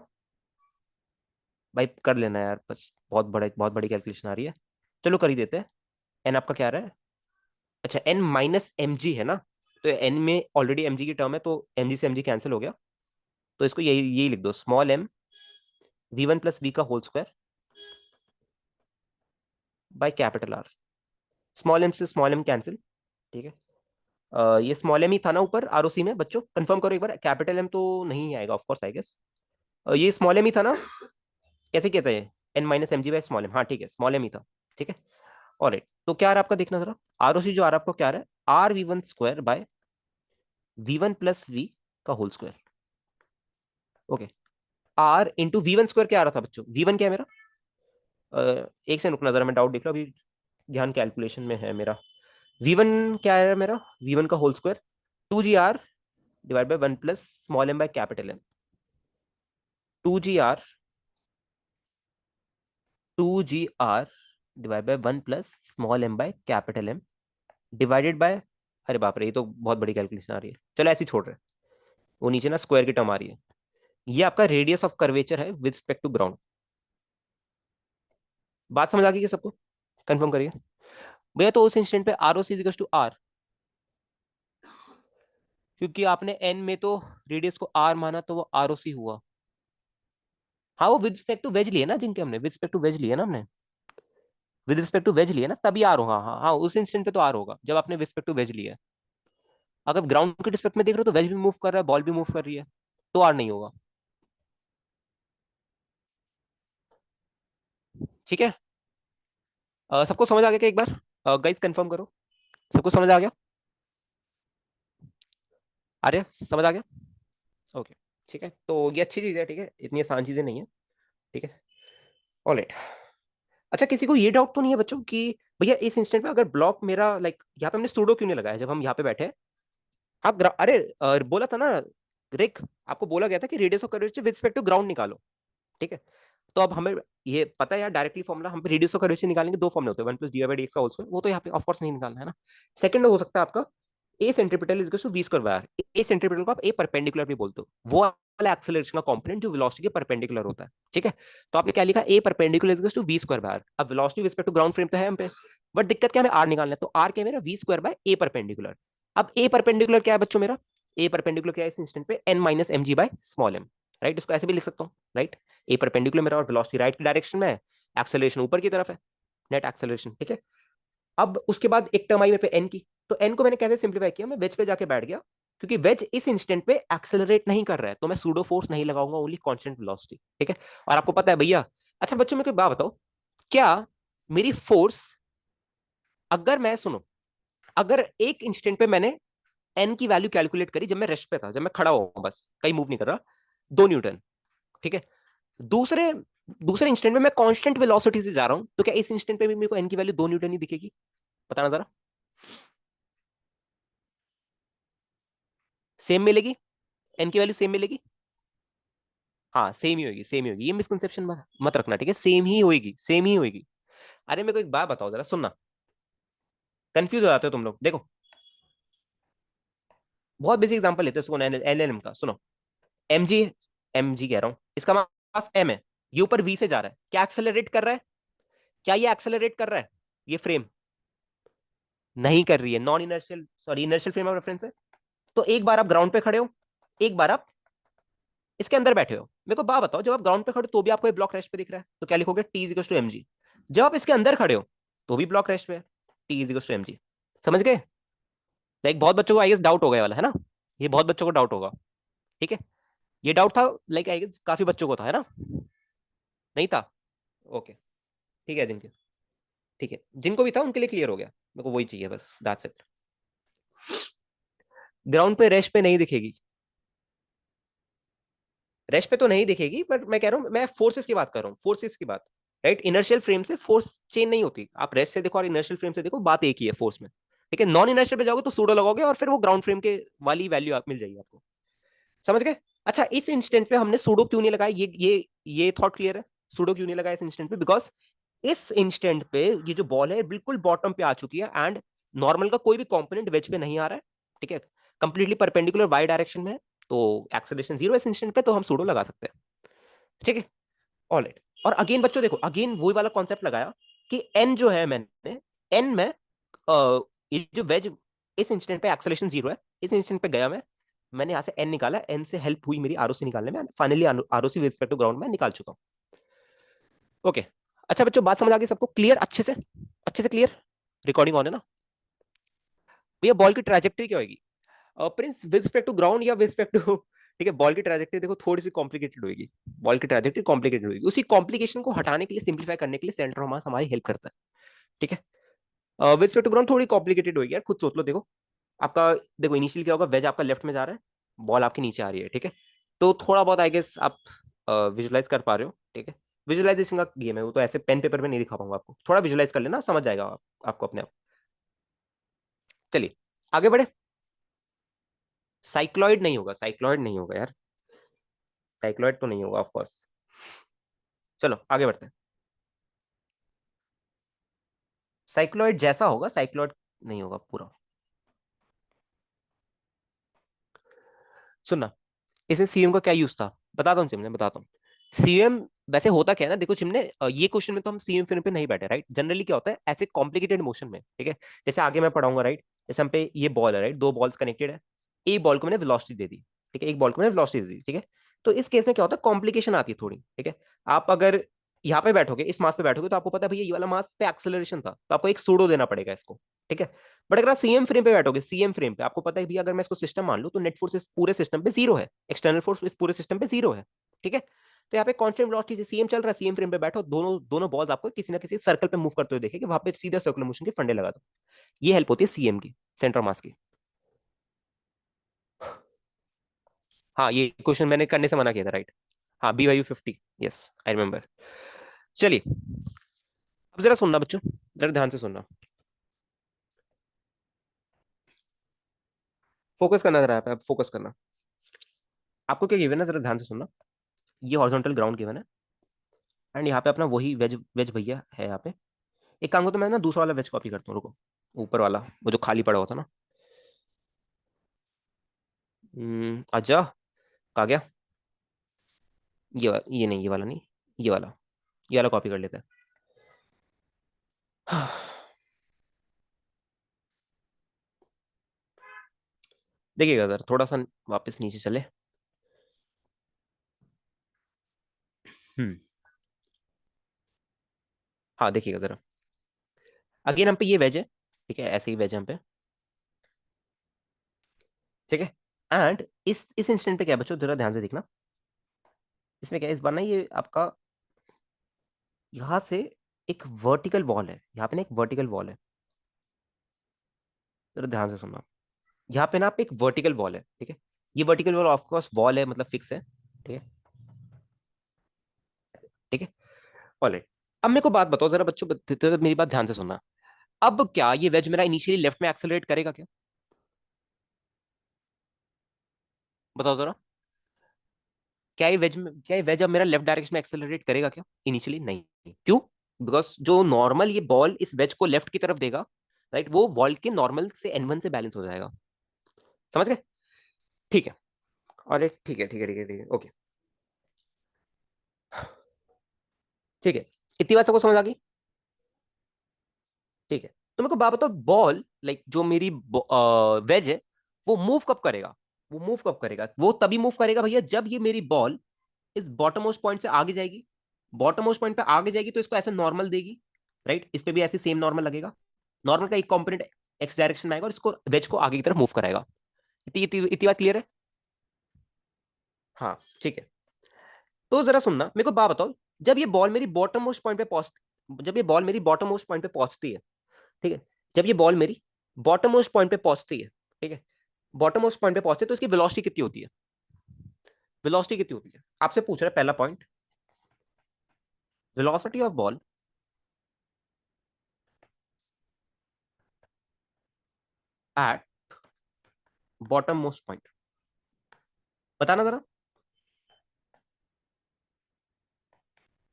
भाई कर लेना यार, बस बहुत बड़ी कैलकुलेशन आ रही है, चलो कर ही देते हैं। एन आपका क्या आ रहा है? अच्छा, एन माइनस एम जी है ना, तो एन में ऑलरेडी एम जी की टर्म है, तो एम जी से एम जी कैंसिल हो गया, तो इसको यही यही लिख दो, small M we one plus we का whole square by capital r. Small M से स्मॉल एम कैंसिल, ठीक है। ये स्मॉल एम ही था ना ऊपर आरओसी में, बच्चों कंफर्म करो एक बार, कैपिटल एम तो नहीं आएगा ऑफ कोर्स आई गेस। ये स्मॉल एम ही था ना? कैसे कहते हैं? N minus M G by small m, हाँ ठीक है, स्मॉल एम ही था, ठीक है। और तो क्या आ रहा है आपका, देखना जरा, आरओसी जो आ रहा है आपको क्या आ रहा है? R v one square by v one plus we का whole square, okay. R into we one square क्या आ रहा था बच्चों? वी वन क्या है मेरा? एक से रुकना जरा, मैं डाउट देख लो अभी, ध्यान कैलकुलेशन में है मेरा। वी वन क्या है मेरा? वी वन का whole square, two G R divide by one plus small m by capital M, two G R, two G R divide by one plus small m by capital M divided by, अरे बाप रे, ये तो बहुत बड़ी calculation आ रही है, चलो ऐसे ही छोड़ रहे हैं, वो नीचे ना स्क्वायर की टर्म आ रही है। ये आपका रेडियस ऑफ कर्वेचर है विद रिस्पेक्ट टू ग्राउंड। बात समझ आ गई कि सबको? कंफर्म करिए भैया। तो उस इंस्टेंट पे आर ओ सी टू आर, क्योंकि आपने एन में तो रेडियस को आर माना, तो वो आर ओ सी हुआ। हाँ, वो विद रिस्पेक्ट टू वेज लिए ना, जिनके हमने विद रिस्पेक्ट टू वेज लिए ना, हमने विद रिस्पेक्ट टू वेज लिए ना, तभी आर होगा। हाँ हाँ, उस इंस्टेंट पे तो आर होगा जब आपने विद रिस्पेक्ट टू वेज लिया है। अगर ग्राउंड के रिस्पेक्ट में देख रहे हो तो वेज भी मूव कर रहा है, बॉल भी मूव कर रही है, तो आर नहीं होगा, ठीक है। सबको समझ आ गया क्या एक बार? गाइस कंफर्म करो, सबको समझ आ गया? अरे समझ आ गया, ओके, ठीक है, तो ये अच्छी चीज है, ठीक है, इतनी आसान चीजें नहीं है, ठीक है। ऑलराइट। अच्छा, किसी को ये डाउट तो नहीं है बच्चों कि भैया इस इंस्टेंट पे अगर ब्लॉक मेरा लाइक यहाँ पे हमने सूडो क्यों नहीं लगाया जब हम यहाँ पे बैठे हैं? हाँ अरे बोला था ना रिक, आपको बोला गया था कि radius of curvature with respect to ground निकालो, ठीक है। तो अब हमें ये पता है यार, डायरेक्टली फॉर्मुला हम रेडियस ऑफ कर्वेचर निकालेंगे, दो फॉर्मुले होते हैं, one plus D by D x का होल स्क्वायर, वो तो यहाँ पे ऑफ कोर्स नहीं निकालना है ना। सेकंड हो सकता है आपका a centripetal is equal to v square by r. A centripetal को आप ए परपेंडिकुलर भी बोलते हो, वो वाला एक्सेलरेशन का कंपोनेंट जो वेलोसिटी के परपेंडिकुलर होता है, ठीक है। तो आपने क्या लिखा? A perpendicular is equal to v square by r. अब velocity respect to ground frame पे है हम पे, बट दिक्कत क्या है, हमें आर निकालना है, तो आर क्या है मेरा? V square by A perpendicular. अब ए परपेंडिकुलर क्या है बच्चों मेरा? ए परपेंडिकुलर क्या है इस इंस्टेंट पे? N minus M G by small m, right, इसको ऐसे भी लिख सकता हूँ, राइट। ए परपेंडिकुलर मेरा और वेलोसिटी राइट की डायरेक्शन में है, एक्सेलरेशन ऊपर की तरफ है, नेट एक्सेलरेशन, ठीक है। अब उसके बाद एक टर्म आई मेरे पे एन की, तो एन को मैंने कैसे सिंप्लीफाई किया? मैं वेज पे जाके बैठ गया, क्योंकि वेज इस इंस्टेंट पे एक्सेलरेट नहीं कर रहा है, तो मैं सूडो फोर्स नहीं लगाऊंगा, ओनली कांस्टेंट वेलोसिटी, ठीक है। और आपको पता है भैया, अच्छा बच्चों मेरे को एक बात बताओ, क्या मेरी फोर्स, अगर मैं सुनो, अगर एक इंस्टेंट पे मैंने एन की वैल्यू कैलकुलेट करी जब मैं रेस्ट पे था, जब मैं खड़ा हुआ बस कहीं मूव नहीं कर रहा, 2 न्यूटन, ठीक है, दूसरे दूसरे इंस्टेंट में मैं कांस्टेंट वेलोसिटी से जा रहा हूं, तो क्या इस इंस्टेंट पे भी मेरे को एन की वैल्यू 2 न्यूटन ही दिखेगी? बताना जरा, सेम मिलेगी? एन की वैल्यू सेम मिलेगी? हाँ सेम ही होगी, सेम ही होगी, ये मिसकंसेप्शन मत रखना, ठीक है, सेम ही होगी, सेम ही होगी। अरे मेरे को एक बात बताओ जरा, सुनना, कंफ्यूज हो जाते हो तुम लोग, देखो बहुत बेसिक एग्जांपल लेते हैं, सुनो एलएलएम का, सुनो। एमजी, एमजी कह रहा हूं, इसका मास एम है, ये ऊपर वी से जा रहा है, क्या एक्सेलरेट कर रहा है? क्या ये एक्सेलरेट कर रहा है? ये फ्रेम नहीं कर रही है, non inertial, sorry inertial frame of reference है। तो एक बार आप ग्राउंड पे खड़े हो, एक बार आप इसके अंदर बैठे हो, मेरे को बात बताओ, जब आप ग्राउंड पे खड़े हो तो भी आपको ये ब्लॉक रेस्ट पे दिख रहा है, तो क्या लिखोगे? T is to M G. जब आप इसके अंदर खड़े हो तो भी ब्लॉक रेस्ट पे है, T is to M G. समझ गए? लाइक बहुत बच्चों को आई गेस डाउट हो गया वाला है ना, ये बहुत बच्चों को डाउट होगा, ठीक है, ये डाउट था, लाइक आई गेस काफी बच्चों को था, है ना? नहीं था? ओके, ठीक है जिनके, ठीक है, जिनको भी था उनके लिए क्लियर हो गया, मेरे को वही चाहिए बस, दैट्स इट। ग्राउंड पे रेस्ट पे नहीं दिखेगी, रेस्ट पे तो नहीं दिखेगी, बट मैं कह रहा हूँ, मैं फोर्सेस की बात कर रहा हूँ, फोर्सेस की बात, राइट? इनर्शियल फ्रेम से फोर्स चेंज नहीं होती, आप रेस्ट से देखो और इनर्शियल फ्रेम से देखो, बात एक ही है फोर्स में, ठीक है। नॉन इनर्शियल पे जाओगे तो सूडो लगाओगे और फिर वो ग्राउंड फ्रेम के वाली वैल्यू आप मिल जाएगी आपको। समझ गए? अच्छा, इस इंस्टेंट पे हमने सूडो क्यों नहीं लगाया, ये थॉट क्लियर है? सूडो क्यों नहीं लगाया इस इंस्टेंट पे? बिकॉज इस इंस्टेंट पे ये जो बॉल है बिल्कुल बॉटम पे आ चुकी है, एंड नॉर्मल का कोई भी कंपोनेंट वेज पे नहीं आ रहा है, ठीक है, कंप्लीटली परपेंडिकुलर वाई डायरेक्शन में है, तो एक्सेलरेशन जीरो इस इंस्टेंट पे, तो हम सूडो लगा सकते हैं, ठीक है। All right. और अगेन बच्चों देखो, अगेन वही वाला कॉन्सेप्ट लगाया कि एन जो है, मैंने एन में ये जो वेज, इस इंस्टेंट पे एक्सेलरेशन जीरो है, इस इंस्टेंट पे गया मैंने यहाँ से एन निकाला, एन से हेल्प हुई मेरी आरओसी निकालने में, finally ROC with respect to ground में निकाल चुका हूँ। ओके, अच्छा बच्चों बात समझ आ गई सबको? क्लियर? अच्छे से क्लियर? रिकॉर्डिंग ऑन है ना? भैया बॉल की ट्रैजेक्टरी क्या होगी Prince, with respect to ground या विद रिस्पेक्ट टू ठीक है, बॉल की ट्रैजेक्टरी देखो थोड़ी सी कॉम्प्लिकेटेड होगी, बॉल की ट्रैजेक्टरी कॉम्प्लिकेटेड होगी, उसी कॉम्प्लिकेशन को हटाने के लिए, सिंप्लीफाई करने के लिए सेंटर ऑफ मास हमारी हेल्प करता है, ठीक है। विद रिस्पेक्ट टू ग्राउंड थोड़ी कॉम्प्लिकेटेड होगी यार, खुद सोच लो, देखो आपका, देखो इनिशियल क्या होगा, वेज आपका लेफ्ट में जा रहा है, बॉल आपके नीचे आ रही है, ठीक है, तो थोड़ा बहुत आई गेस आप विजुलाइज कर पा रहे हो, ठीक है, विजुलाइजेशन का गेम है वो, तो ऐसे पेन पेपर में नहीं दिखा पाऊंगा आपको, थोड़ा विजुलाइज कर लेना, समझ जाएगा आपको अपने आप। चलिए आगे बढ़े। साइक्लॉइड नहीं होगा, साइक्लॉइड नहीं होगा यार, साइक्लॉइड तो नहीं होगा ऑफ कोर्स। चलो आगे बढ़ते हैं। साइक्लॉइड जैसा होगा, साइक्लॉइड नहीं होगा पूरा। सुनना, इसमें सीएम का क्या यूज था, बताता हूँ चिमने, बताता हूँ। सीएम वैसे होता क्या है ना, देखो चिमने, ये क्वेश्चन में तो हम सीएम फिर पे नहीं बैठे, राइट? जनरली क्या होता है ऐसे कॉम्प्लिकेटेड मोशन में, ठीक है, जैसे आगे मैं पढ़ाऊंगा, राइट? जैसे हम पे ये बॉल है, राइट, दो बॉल्स कनेक्टेड है, एक बॉल को मैंने वेलोसिटी दे दी, ठीक है, एक बॉल को मैंने वेलोसिटी दे दी, ठीक है। तो इस केस में क्या होता है, कॉम्प्लिकेशन आती है थोड़ी, ठीक है। आप अगर यहाँ पे बैठोगे, इस मास पे बैठोगे, तो आपको पता है भैया ये वाला मास पे एक्सेलरेशन था, तो आपको एक सूडो देना पड़ेगा इसको, ठीक है। बट अगर आप सीएम फ्रेम पे बैठोगे, सीएम फ्रेम पे आपको पता है भैया, अगर मैं इसको सिस्टम मान लूं तो नेट फोर्स इस पूरे सिस्टम पे जीरो है, एक्सटर्नल फोर्स इस पूरे सिस्टम पे जीरो है, ठीक है। तो यहाँ पे कांस्टेंट वेलोसिटी से सीएम चल रहा है, सीएम फ्रेम पे बैठो, दोनों दोनों बॉल्स आपको किसी ना किसी सर्कल पे मूव करते हुए देखेंगे, वहां पे सीधा सर्कुलर मोशन के फंडे लगा दो, ये हेल्प होती है सीएम की, सेंटर मास की। हाँ ये क्वेश्चन मैंने करने से मना किया था, राइट? हाँ BYU 50, यस आई रिमेम्बर। चलिए अब जरा सुनना बच्चों, जरा ध्यान से सुनना, फोकस करना जरा, आप फोकस करना। आपको क्या गिवन है, जरा ध्यान से सुनना। ये हॉरिजॉन्टल ग्राउंड गिवन है, एंड यहाँ पे अपना वही वेज वेज भैया है यहाँ पे। एक काम को, तो मैं ना दूसरा वाला वेज कॉपी करता हूँ, रुको, ऊपर वाला वो जो खाली पड़ा हुआ था ना, अच्छा कहा गया, ये नहीं, ये वाला नहीं, ये वाला कॉपी कर लेते हैं। देखिएगा जरा, थोड़ा सा वापस नीचे चले। हम्म, हाँ देखिएगा जरा, अगेन हम पे ये वेज है, ठीक है, ऐसे ही वेज है हम पे, ठीक है। एंड इस इंस्टेंट पे क्या है बच्चों, जरा ध्यान से देखना, इसमें क्या है, इस बार ना ये आपका यहाँ से एक वर्टिकल वॉल है, यहाँ पे ना एक वर्टिकल वॉल है, जरा ध्यान से सुनना। यहाँ पे ना आप एक वर्टिकल वॉल है, ठीक है, ये वर्टिकल वॉल ऑफकोर्स वॉल है, मतलब फिक्स है, ठीक है, ठीक है। ऑलराइट, अब मेरे को बात बताओ जरा बच्चों, मेरी बात ध्यान से सुनना। अब क्या ये वेज मेरा इनिशियली लेफ्ट में एक्सेलरेट करेगा क्या? बताओ जरा। क्या ये वेज अब मेरा लेफ्ट डायरेक्शन में एक्सेलरेट करेगा क्या? इनिशियली नहीं। क्यों? बिकॉज जो नॉर्मल ये बॉल इस वेज को लेफ्ट की तरफ देगा, राइट, वो वॉल के नॉर्मल से N1 से बैलेंस हो जाएगा। समझ गए? ठीक है। और ठीक है, ठीक है, ठीक है, ठीक है, ओके। ठीक है, इतनी बात सबको समझ आ गई? ठीक है। तो मेरे को बात बताओ, बॉल लाइक जो मेरी वेज है, वो मूव कब करेगा? वो मूव कब करेगा? वो तभी मूव करेगा भैया जब ये मेरी बॉल इस बॉटम मोस्ट पॉइंट से आगे जाएगी। बॉटम मोस्ट पॉइंट पे आगे जाएगी तो इसको ऐसे नॉर्मल देगी, राइट, इस पे भी ऐसे सेम नॉर्मल लगेगा। नॉर्मल का एक कंपोनेंट एक्स डायरेक्शन में आएगा और इसको वेज को आगे की तरफ मूव कराएगा। इतनी बात क्लियर है? हाँ, ठीक है। तो जरा सुनना, मेरे को बात बताओ, जब ये बॉल मेरी बॉटम मोस्ट पॉइंट पे पहुंच जब ये बॉल मेरी बॉटम मोस्ट पॉइंट पे पहुंचती है, ठीक है, जब ये बॉल मेरी बॉटम मोस्ट पॉइंट पे पहुंचती है, ठीक है, बॉटम मोस्ट पॉइंट पे पहुंचती है तो इसकी वेलोसिटी कितनी होती है? वेलोसिटी कितनी होती है आपसे पूछ रहा है, पहला point. Velocity of ball eight bottom most point, बताना जरा,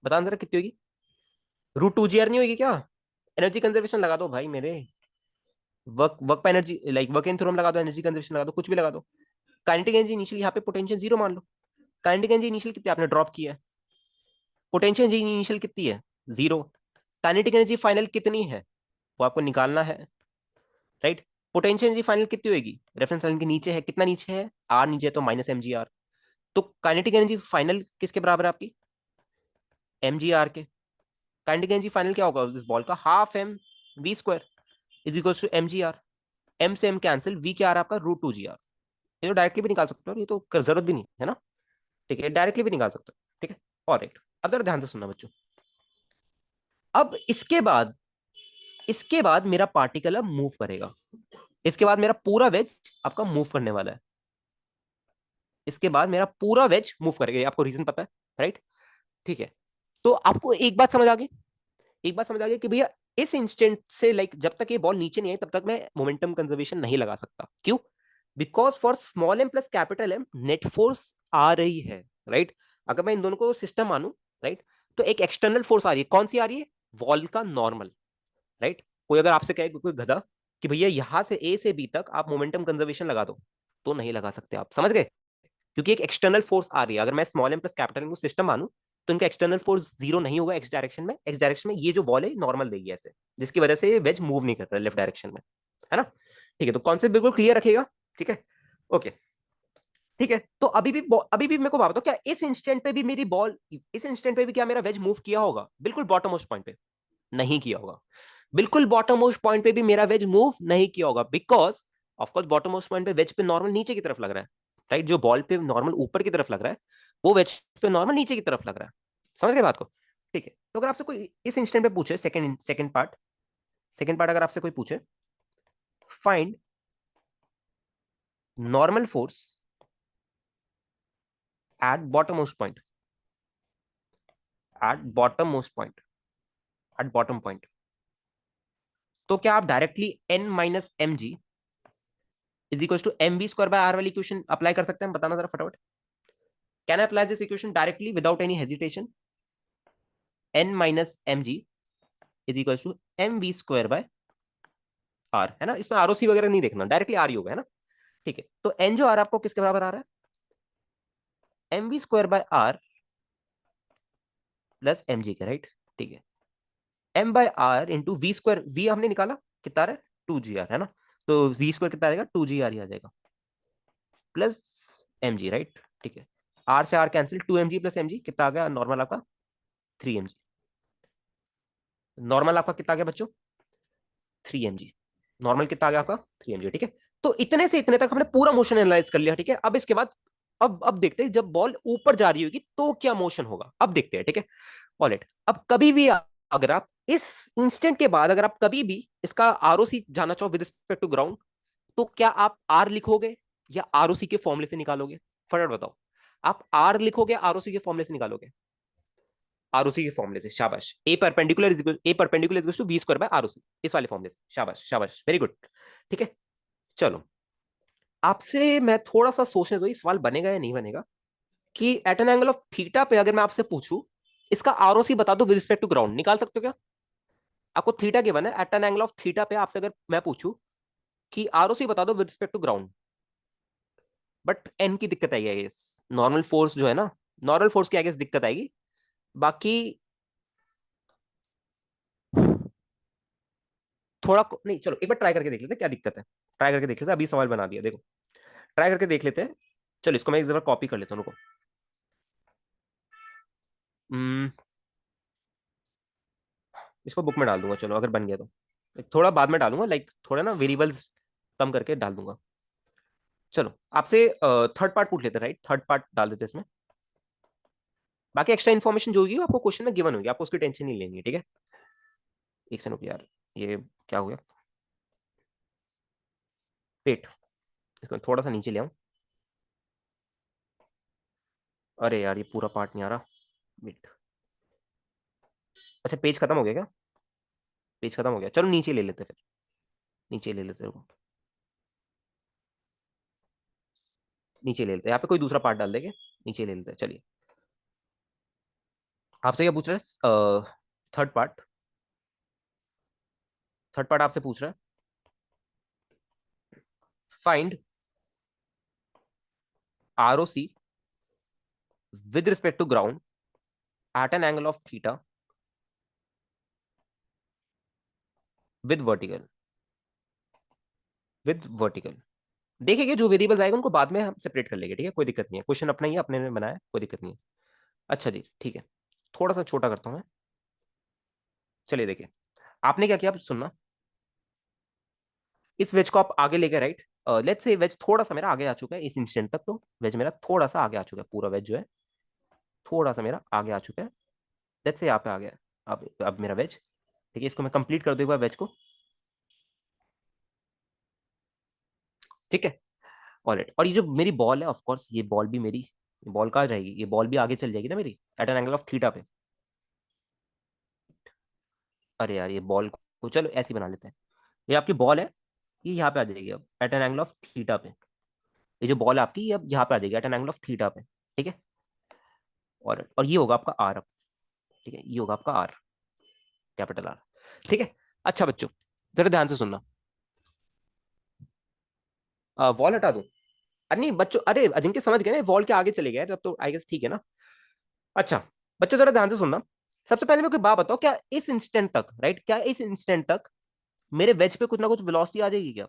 बताना जरा कितनी होगी? √2 GR नहीं होगी क्या? एनर्जी कंजर्वेशन लगा दो भाई मेरे। वर्क वर्क पे energy, like work in theorem लगा दो, एनर्जी कंजर्वेशन लगा दो, कुछ भी लगा दो। काइनेटिक एनर्जी इनिशियल, यहाँ पे पोटेंशियल जीरो मान लो। काइनेटिक एनर्जी इनिशियल कितनी आपने ड्रॉप किया है? पोटेंशियल एनर्जी इनिशियल कितनी है? जीरो। काइनेटिक एनर्जी फाइनल कितनी है? वो आपको निकालना है, राइट। पोटेंशियल एनर्जी फाइनल कितनी होगी? रेफरेंस लाइन के नीचे है, कितना नीचे है? आर नीचे है तो -mgr। तो काइनेटिक एनर्जी फाइनल किसके बराबर है आपकी? mgr के। काइनेटिक एनर्जी फाइनल क्या होगा इस बॉल का? ½ m v² is equal to mgr। m से m कैंसिल, v क्या आ रहा है आपका? √2 GR। ये तो डायरेक्टली भी निकाल सकते हो, ये तो जरूरत भी नहीं है ना। ठीक है, डायरेक्टली भी निकाल सकते हो, ठीक है। और राइट, अब जरा ध्यान से सुनना बच्चों। अब इसके बाद मेरा पार्टिकल अब मूव करेगा। इसके बाद मेरा पूरा वेज आपका मूव करने वाला है। इसके बाद मेरा पूरा वेज मूव करेगा, ये आपको रीजन पता है, राइट। ठीक है। तो आपको एक बात समझ आ गई, एक बात समझ आ गई कि भैया इस इंस्टेंट से, लाइक जब तक ये बॉल नीचे नहीं आई तब तक मैं मोमेंटम कंजर्वेशन नहीं लगा सकता। क्यों? Because for small M plus capital m net force आ रही है, राइट। अगर मैं इन दोनों को सिस्टम मानूं, राइट, तो एक एक्सटर्नल फोर्स आ रही है। कौन सी आ रही है? वॉल का नॉर्मल, राइट। कोई अगर आपसे कहे, कोई गधा, कि भैया यहां से ए से बी तक आप मोमेंटम कंजर्वेशन लगा दो, तो नहीं लगा सकते आप। समझ गए? क्योंकि एक एक्सटर्नल फोर्स आ रही है। अगर मैं small M plus capital M को सिस्टम मानूं तो इनका एक्सटर्नल फोर्स जीरो नहीं होगा एक्स डायरेक्शन में। एक्स डायरेक्शन में ये जो वॉल है नॉर्मल देगी ऐसे, जिसकी वजह से ये वेज मूव नहीं कर रहा है लेफ्ट डायरेक्शन में, है ना। ठीक है, तो कॉन्सेप्ट बिल्कुल क्लियर रखिएगा, ठीक है, ओके। ठीक है, तो अभी भी मेरे को बात बताओ, क्या इस इंस्टेंट पे भी मेरी बॉल, इस इंस्टेंट पे भी क्या मेरा वेज मूव किया होगा? बिल्कुल बॉटम मोस्ट पॉइंट पे नहीं किया होगा। बिल्कुल बॉटम मोस्ट पॉइंट पे भी मेरा वेज मूव नहीं किया होगा, because of course bottom most point पे वेज पे नॉर्मल नीचे की तरफ लग रहा है, राइट। जो बॉल पे नॉर्मल ऊपर की तरफ लग रहा है, वो वेज पे नॉर्मल नीचे की तरफ लग रहा है। समझ गए बात को? ठीक है, तो अगर आपसे कोई इस इंस्टेंट पे पूछे, सेकंड पार्ट अगर आपसे कोई पूछे, find normal force at bottom most point, at bottom most point, at bottom point, तो क्या आप directly n - mg is equal to mv² / r वाली इक्वेशन अप्लाई कर सकते हैं? बताना जरा फटाफट। Can I apply this equation directly without any hesitation? n - mg is equal to mv² / r, है ना। इसमें आरओसी वगैरह नहीं देखना, डायरेक्टली आर ही होगा, है ना। ठीक है, तो n जो आ रहा है आपको किसके बराबर आ रहा है? mv² / r प्लस mg के, राइट। ठीक है, m/r इंटू v², v हमने निकाला कितना आ रहा है? 2 GR, है ना। तो v² कितना आएगा? 2 GR ही आ जाएगा, प्लस mg, राइट। ठीक है, r से r cancel, 2mg plus mg कितना आ गया नॉर्मल आपका? 3mg। नॉर्मल आपका कितना आ गया बच्चों? 3mg। नॉर्मल कितना आ गया आपका? 3mg, ठीक है। तो इतने से इतने तक हमने पूरा मोशन एनालाइज कर लिया, ठीक है। अब इसके बाद अब देखते हैं, जब बॉल ऊपर जा रही होगी तो क्या मोशन होगा, अब देखते हैं, ठीक है। ऑलराइट, अब कभी भी अगर आप इस इंस्टेंट के बाद अगर आप कभी भी इसका आरओसी जाना चाहो विद रिस्पेक्ट टू ग्राउंड, तो क्या आप आर लिखोगे या आरओसी के फॉर्मूले से निकालोगे? फटाफट बताओ। आप आर लिखोगे, आरओसी के फॉर्मूले से निकालोगे? आरओसी के फॉर्मूले से, शाबाश। ए परपेंडिकुलर टू v²/ROC, इस वाले फॉर्मूले से, शाबाश शाबाश, वेरी गुड। ठीक है, चलो, आपसे मैं थोड़ा सा सोचने दो ये सवाल बनेगा या नहीं बनेगा। कि at an angle of theta पे अगर मैं आपसे पूछूं इसका आरओसी बता दो विद रिस्पेक्ट टू ग्राउंड, निकाल सकते हो क्या? आपको थीटा गिवन है, at an angle of theta पे आपसे अगर मैं पूछूं कि आरओसी बता दो with respect to ground, but N की दिक्कत आएगी आई गेस, नॉर्मल फोर्स जो है ना, नॉर्मल फोर्स की आई गेस दिक्कत आएगी। बाकी थोड़ा नहीं, चलो एक बार ट्राई करके देख लेते हैं क्या दिक्कत है, ट्राई करके देख लेते हैं, अभी सवाल बना दिया देखो, ट्राई करके देख लेते हैं। चलो इसको मैं एक बार कॉपी कर लेता हूँ, रुको। हम्म, इसको बुक में डाल दूंगा, चलो अगर बन गया तो थोड़ा बाद में डालूंगा, लाइक थोड़ा ना वेरिएबल्स कम करके डाल दूंगा। चलो आपसे थर्ड पार्ट पूछ लेते हैं, राइट, थर्ड पार्ट डाल देते हैं इसमें। बाकी एक्स्ट्रा इन्फॉर्मेशन जो होगी वो आपको क्वेश्चन में गिवन होगी, आपको उसकी टेंशन नहीं लेनी है, ठीक है। एक सेकंड यार, ये क्या हो गया, पेट, इसको थोड़ा सा नीचे ले आऊं। अरे यार ये पूरा पार्ट नहीं आ रहा, वेट। अच्छा पेज खत्म हो गया क्या? पेज खत्म हो गया, चलो नीचे ले लेते हैं फिर, नीचे ले लेते हैं, नीचे ले लेते हैं, यहाँ पे कोई दूसरा पार्ट डाल देंगे, नीचे ले लेते हैं, चलिए। आपसे क्या पूछ रहे हैं? थर्ड पार्ट, थर्ड पार्ट आपसे पूछ रहा है, find ROC with respect to ground at an angle of theta with vertical, with vertical. देखेंगे जो वेरिएबल्स आएगा उनको बाद में हम सेपरेट कर लेंगे, ठीक है, कोई दिक्कत नहीं है, क्वेश्चन अपना ही है, अपने ने बनाया, कोई दिक्कत नहीं है। अच्छा जी ठीक है, थोड़ा सा छोटा करता हूँ मैं। चलिए देखिए, आपने क्या किया, आप सुनना। इस वेज को आप आगे लेके, राइट, लेट्स से वेज थोड़ा सा मेरा आगे आ चुका है इस इंस्टेंट तक, तो वेज मेरा थोड़ा सा आगे आ चुका है, पूरा वेज जो है थोड़ा सा मेरा आगे आ चुका है, लेट्स से यहाँ पे आ गया है। अब मेरा वेज, ठीक है, इसको मैं कंप्लीट कर दूँ एक बार वेज को, ठीक है। ऑलराइट, और ये जो मेरी बॉल है, ऑफ कोर्स ये बॉल भी मेरी, बॉल कहाँ रहेगी, ये बॉल भी आगे चल जाएगी ना मेरी, at an angle of theta पे। अरे यार ये बॉल को चलो ऐसे ही बना लेते हैं, ये आपकी बॉल है, ये यहाँ पे आ जाएगी अब at an angle of theta पे। ये जो बॉल है आपकी ये अब यहाँ पे आ जाएगी at an angle of theta पे, ठीक है। और ये होगा आपका आर, ठीक है, ये होगा आपका आर, कैपिटल आर, ठीक है। अच्छा बच्चों, जरा ध्यान से सुनना, वॉल हटा दूं? अरे नहीं बच्चों, अरे अजिंक्य समझ गए ना, वॉल के आगे चले गए तब तो आई गेस ठीक है ना। अच्छा बच्चों जरा ध्यान से सुनना, सबसे पहले मेरे को एक बात बताओ, क्या इस इंस्टेंट तक, राइट, क्या इस इंस्टेंट तक मेरे वेज पे कुछ ना कुछ वेलोसिटी आ जाएगी क्या?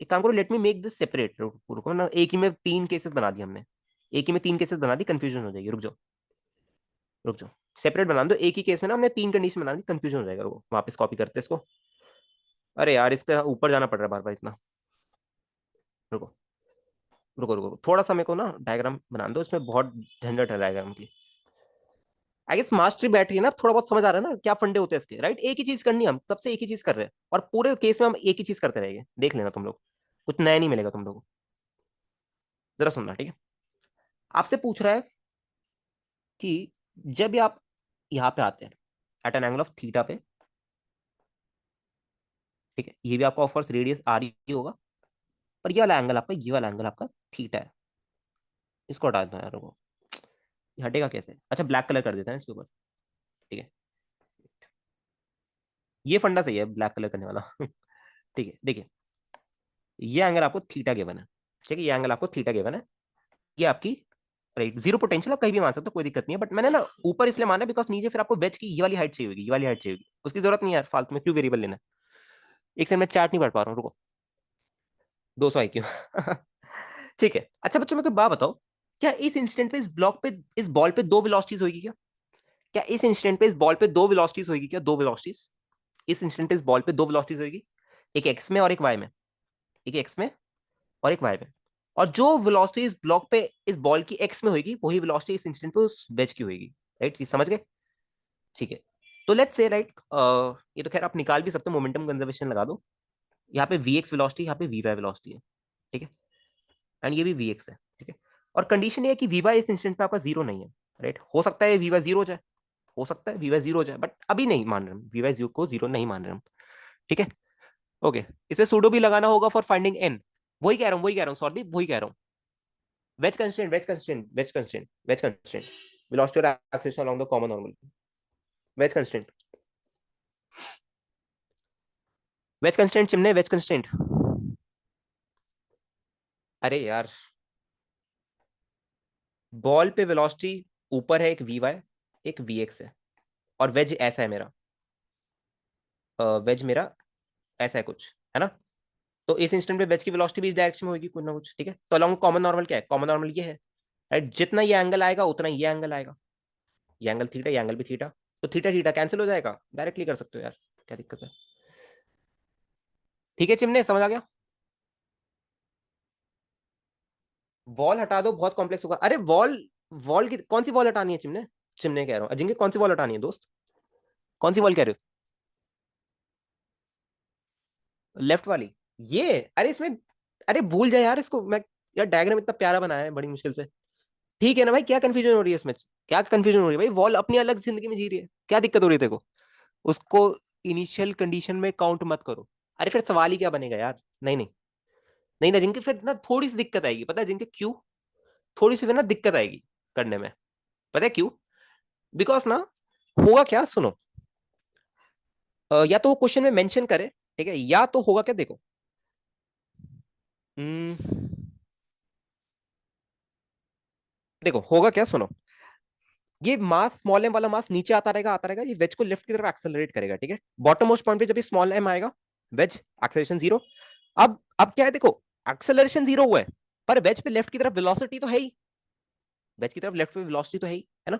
एक काम करो, let me make this separate, रुको ना, एक ही में तीन केसेस बना दिए हमने, एक ही में तीन केसेस बना दी, कंफ्यूजन हो जाएगी, रुक जाओ, रुक जाओ, सेपरेट बना दो, एक ही केस में ना हमने तीन कंडीशन बना दी, कंफ्यूजन हो जाएगा, रुको वापस कॉपी करते हैं इसको। अरे यार इसका ऊपर जाना पड़ रहा है बार बार इतना, रुको, रुको रुको थोड़ा सा मेरे को ना डायग्राम बना दो, इसमें बहुत झंझट है डायग्राम की। आई गेस मास्टरी बैठ रही है ना, थोड़ा बहुत समझ आ रहा है ना क्या फंडे होते हैं इसके, राइट, एक ही चीज करनी है, हम तब से एक ही चीज कर रहे हैं, और पूरे केस में हम एक ही चीज करते रहेंगे, देख लेना तुम लोग, कुछ नया नहीं मिलेगा तुम लोगों को। जरा सुनना, ठीक है। आपसे पूछ रहा है कि जब भी आप यहाँ पे आते हैं at an angle of theta पे, ठीक है, ये भी आपका ऑफकोर्स रेडियस आर ही होगा, पर ये वाला एंगल आपका, ये वाला एंगल आपका थीटा है, इसको हटा दो यार, वो ये हटेगा कैसे, अच्छा ब्लैक कलर कर देते हैं इसके ऊपर, ठीक है, ये फंडा सही है ब्लैक कलर करने वाला ठीक है देखिए, ये एंगल आपको थीटा गिवन है, ठीक है, ये एंगल आपको थीटा गिवन है, ये आपकी, राइट, जीरो पोटेंशियल आप कहीं भी मान सकते हो, कोई दिक्कत नहीं है, बट मैंने ना ऊपर इसलिए माना बिकॉज नीचे फिर आपको वेज की ये वाली हाइट चाहिए होगी, ये वाली हाइट चाहिए होगी, उसकी जरूरत नहीं है यार, फालतू में क्यों वेरिएबल लेना है। एक सेकंड, मैं चार्ट नहीं पढ़ पा रहा हूँ, रुको, 200 IQ ठीक है। अच्छा बच्चों मेरे को बात बताओ, क्या इस इंस्टेंट पे इस ब्लॉक पे इस बॉल पे दो वेलोसिटीज होगी क्या? क्या इस इंस्टेंट पे इस बॉल पे दो वेलोसिटीज होगी क्या, दो वेलोसिटीज, इस इंस्टेंट पे इस बॉल पे दो वेलोसिटीज होगी, एक एक्स में और एक वाई में, एक एक्स में और एक वाई में, और जो वेलोसिटी इस ब्लॉक पे इस बॉल की एक्स में होगी वही वेलोसिटी इस इंस्टेंट पे उस वेज की होगी, राइट, चीज समझ गए? ठीक है, तो लेट्स से राइट, ये तो खैर आप निकाल भी सकते हो, मोमेंटम कंजर्वेशन लगा दो, यहाँ पे वी एक्स वेलोसिटी, यहाँ पे वी वाई वेलोसिटी है, ठीक है, एंड ये भी वी एक्स है, ठीक है। और कंडीशन ये है कि वी वाई इस इंस्टेंट पे आपका जीरो नहीं है, राइट, हो सकता है वी वाई जीरो हो जाए, हो सकता है वी वाई जीरो हो जाए, बट अभी नहीं मान रहे हम वी वाई जीरो को, जीरो नहीं मान रहे हम, ठीक है। ओके, इसमें सूडो भी लगाना होगा फॉर फाइंडिंग एन, वही कह रहा हूँ, वही कह रहा हूँ, सॉरी वही कह रहा हूँ, wedge constraint, wedge constraint, wedge constraint, wedge constraint, velocity और acceleration along the common normal, wedge constraint, wedge constraint Chimne, wedge constraint. अरे यार, बॉल पे वेलोसिटी ऊपर है, एक वी वाई, एक वी एक्स है, और वेज ऐसा है मेरा, वेज मेरा ऐसा है कुछ, है ना। तो इस इंस्टेंट पे वेज की वेलोसिटी भी इस डायरेक्शन में होगी कुछ ना कुछ, ठीक है। तो अलोंग कॉमन नॉर्मल क्या है, कॉमन नॉर्मल ये है, राइट। जितना ये एंगल आएगा उतना ये एंगल आएगा, ये एंगल थीटा, ये एंगल भी थीटा, तो थीटा थीटा कैंसिल हो जाएगा, डायरेक्टली कर सकते हो यार, क्या दिक्कत है। ठीक है चिमने, समझ आ गया। वॉल हटा दो, बहुत कॉम्प्लेक्स होगा। अरे वॉल, वॉल की कौन सी वॉल हटानी है चिमने, चिमने कह रहा हूँ अजिंक्य, कौन सी वॉल हटानी है दोस्त, कौन सी वॉल कह रहे हो, लेफ्ट वाली, ये। अरे इसमें, अरे भूल जाए यार इसको मैं, यार डायग्राम इतना प्यारा बनाया है बड़ी मुश्किल से। ठीक है ना भाई, क्या कंफ्यूजन हो रही है इसमें, क्या कंफ्यूजन हो रही है भाई, वॉल अपनी अलग जिंदगी में जी रही है, क्या दिक्कत हो रही है तेरे को, उसको इनिशियल कंडीशन में काउंट मत करो। अरे फिर सवाल ही क्या बनेगा यार, नहीं नहीं, नहीं ना जिनके, फिर ना थोड़ी सी दिक्कत आएगी, पता है जिनके क्यों, थोड़ी सी फिर ना दिक्कत आएगी करने में, पता है क्यों, बिकॉज ना, होगा क्या सुनो, या तो वो क्वेश्चन में मेंशन करे, ठीक है, या तो होगा क्या देखो, हम्म, देखो होगा क्या सुनो, ये मास स्मॉल एम वाला मास नीचे आता रहेगा, ये वेज को लेफ्ट की तरफ एक्सेलरेट करेगा, ठीक है। बॉटम मोस्ट पॉइंट पे जब ये स्मॉल एम आएगा, वेज एक्सेलरेशन जीरो। अब क्या है देखो, एक्सेलरेशन जीरो हुआ है, पर वेज पे लेफ्ट की तरफ वेलोसिटी तो है ही, वेज की तरफ लेफ्ट पे वेलोसिटी तो है ना।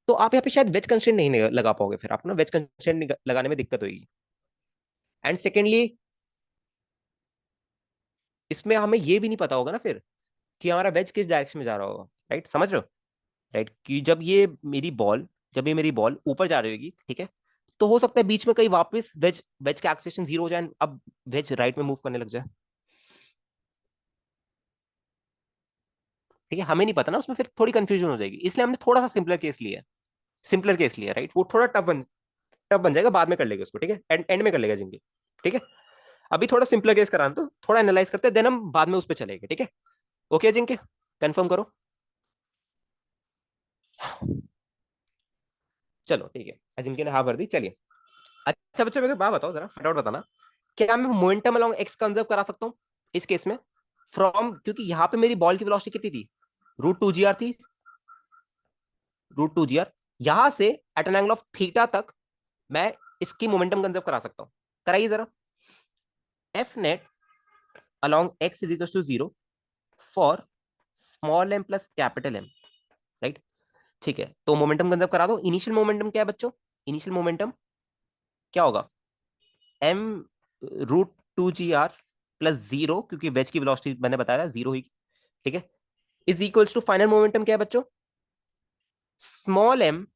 तो आप यहाँ पे शायद वेज कंस्ट्रेंट नहीं लगा पाओगे, फिर आपको ना वेज कंस्ट्रेंट लगाने में दिक्कत होगी। एंड सेकेंडली, इसमें हमें ये भी नहीं पता होगा ना फिर कि हमारा वेज किस डायरेक्शन में जा रहा होगा, राइट, समझ रहे हो, राइट, कि जब ये मेरी बॉल, जब ये मेरी बॉल ऊपर जा रही होगी, ठीक है, तो हो सकता है बीच में कहीं वापस वेज वेज का एक्सेलेरेशन जीरो हो जाए, अब वेज राइट में मूव करने लग जाए, ठीक है, हमें नहीं पता ना, उसमें फिर थोड़ी कंफ्यूजन हो जाएगी, इसलिए हमने थोड़ा सा सिंपलर केस लिया है, सिंपलर केस लिया, राइट, वो थोड़ा टफ बन जाएगा, बाद में कर लेंगे उसको, ठीक है, एंड में कर लेगा जिंदगी, ठीक है। अभी थोड़ा सिंपलर केस कराना, तो थोड़ा एनालाइज करते हैं, देन हम बाद में उस पर चलेंगे, ठीक है। ओके जिंके, कंफर्म करो, चलो ठीक है, अजिंक्य ने हाँ भर दी, चलिए। अच्छा बच्चों मेरे को बात बताओ जरा, फटाफट बताना, क्या मैं मोमेंटम अलोंग एक्स कंजर्व करा सकता हूँ इस केस में, फ्रॉम, क्योंकि यहाँ पे मेरी बॉल की वेलोसिटी कितनी थी, √2 g थी, √2 g, यहां से at an angle of theta तक मैं इसकी मोमेंटम कंजर्व करा सकता हूँ, कराइए जरा। F net along X is equal to zero for small M plus capital M, right. ठीक है, तो मोमेंटम कंजर्व करा दो। इनिशियल मोमेंटम क्या है बच्चों, इनिशियल मोमेंटम क्या होगा, एम √2 g प्लस जीरो, क्योंकि वेज की वेलोसिटी मैंने बताया जीरो ही, ठीक है, is equals to final momentum क्या है बच्चों, small m,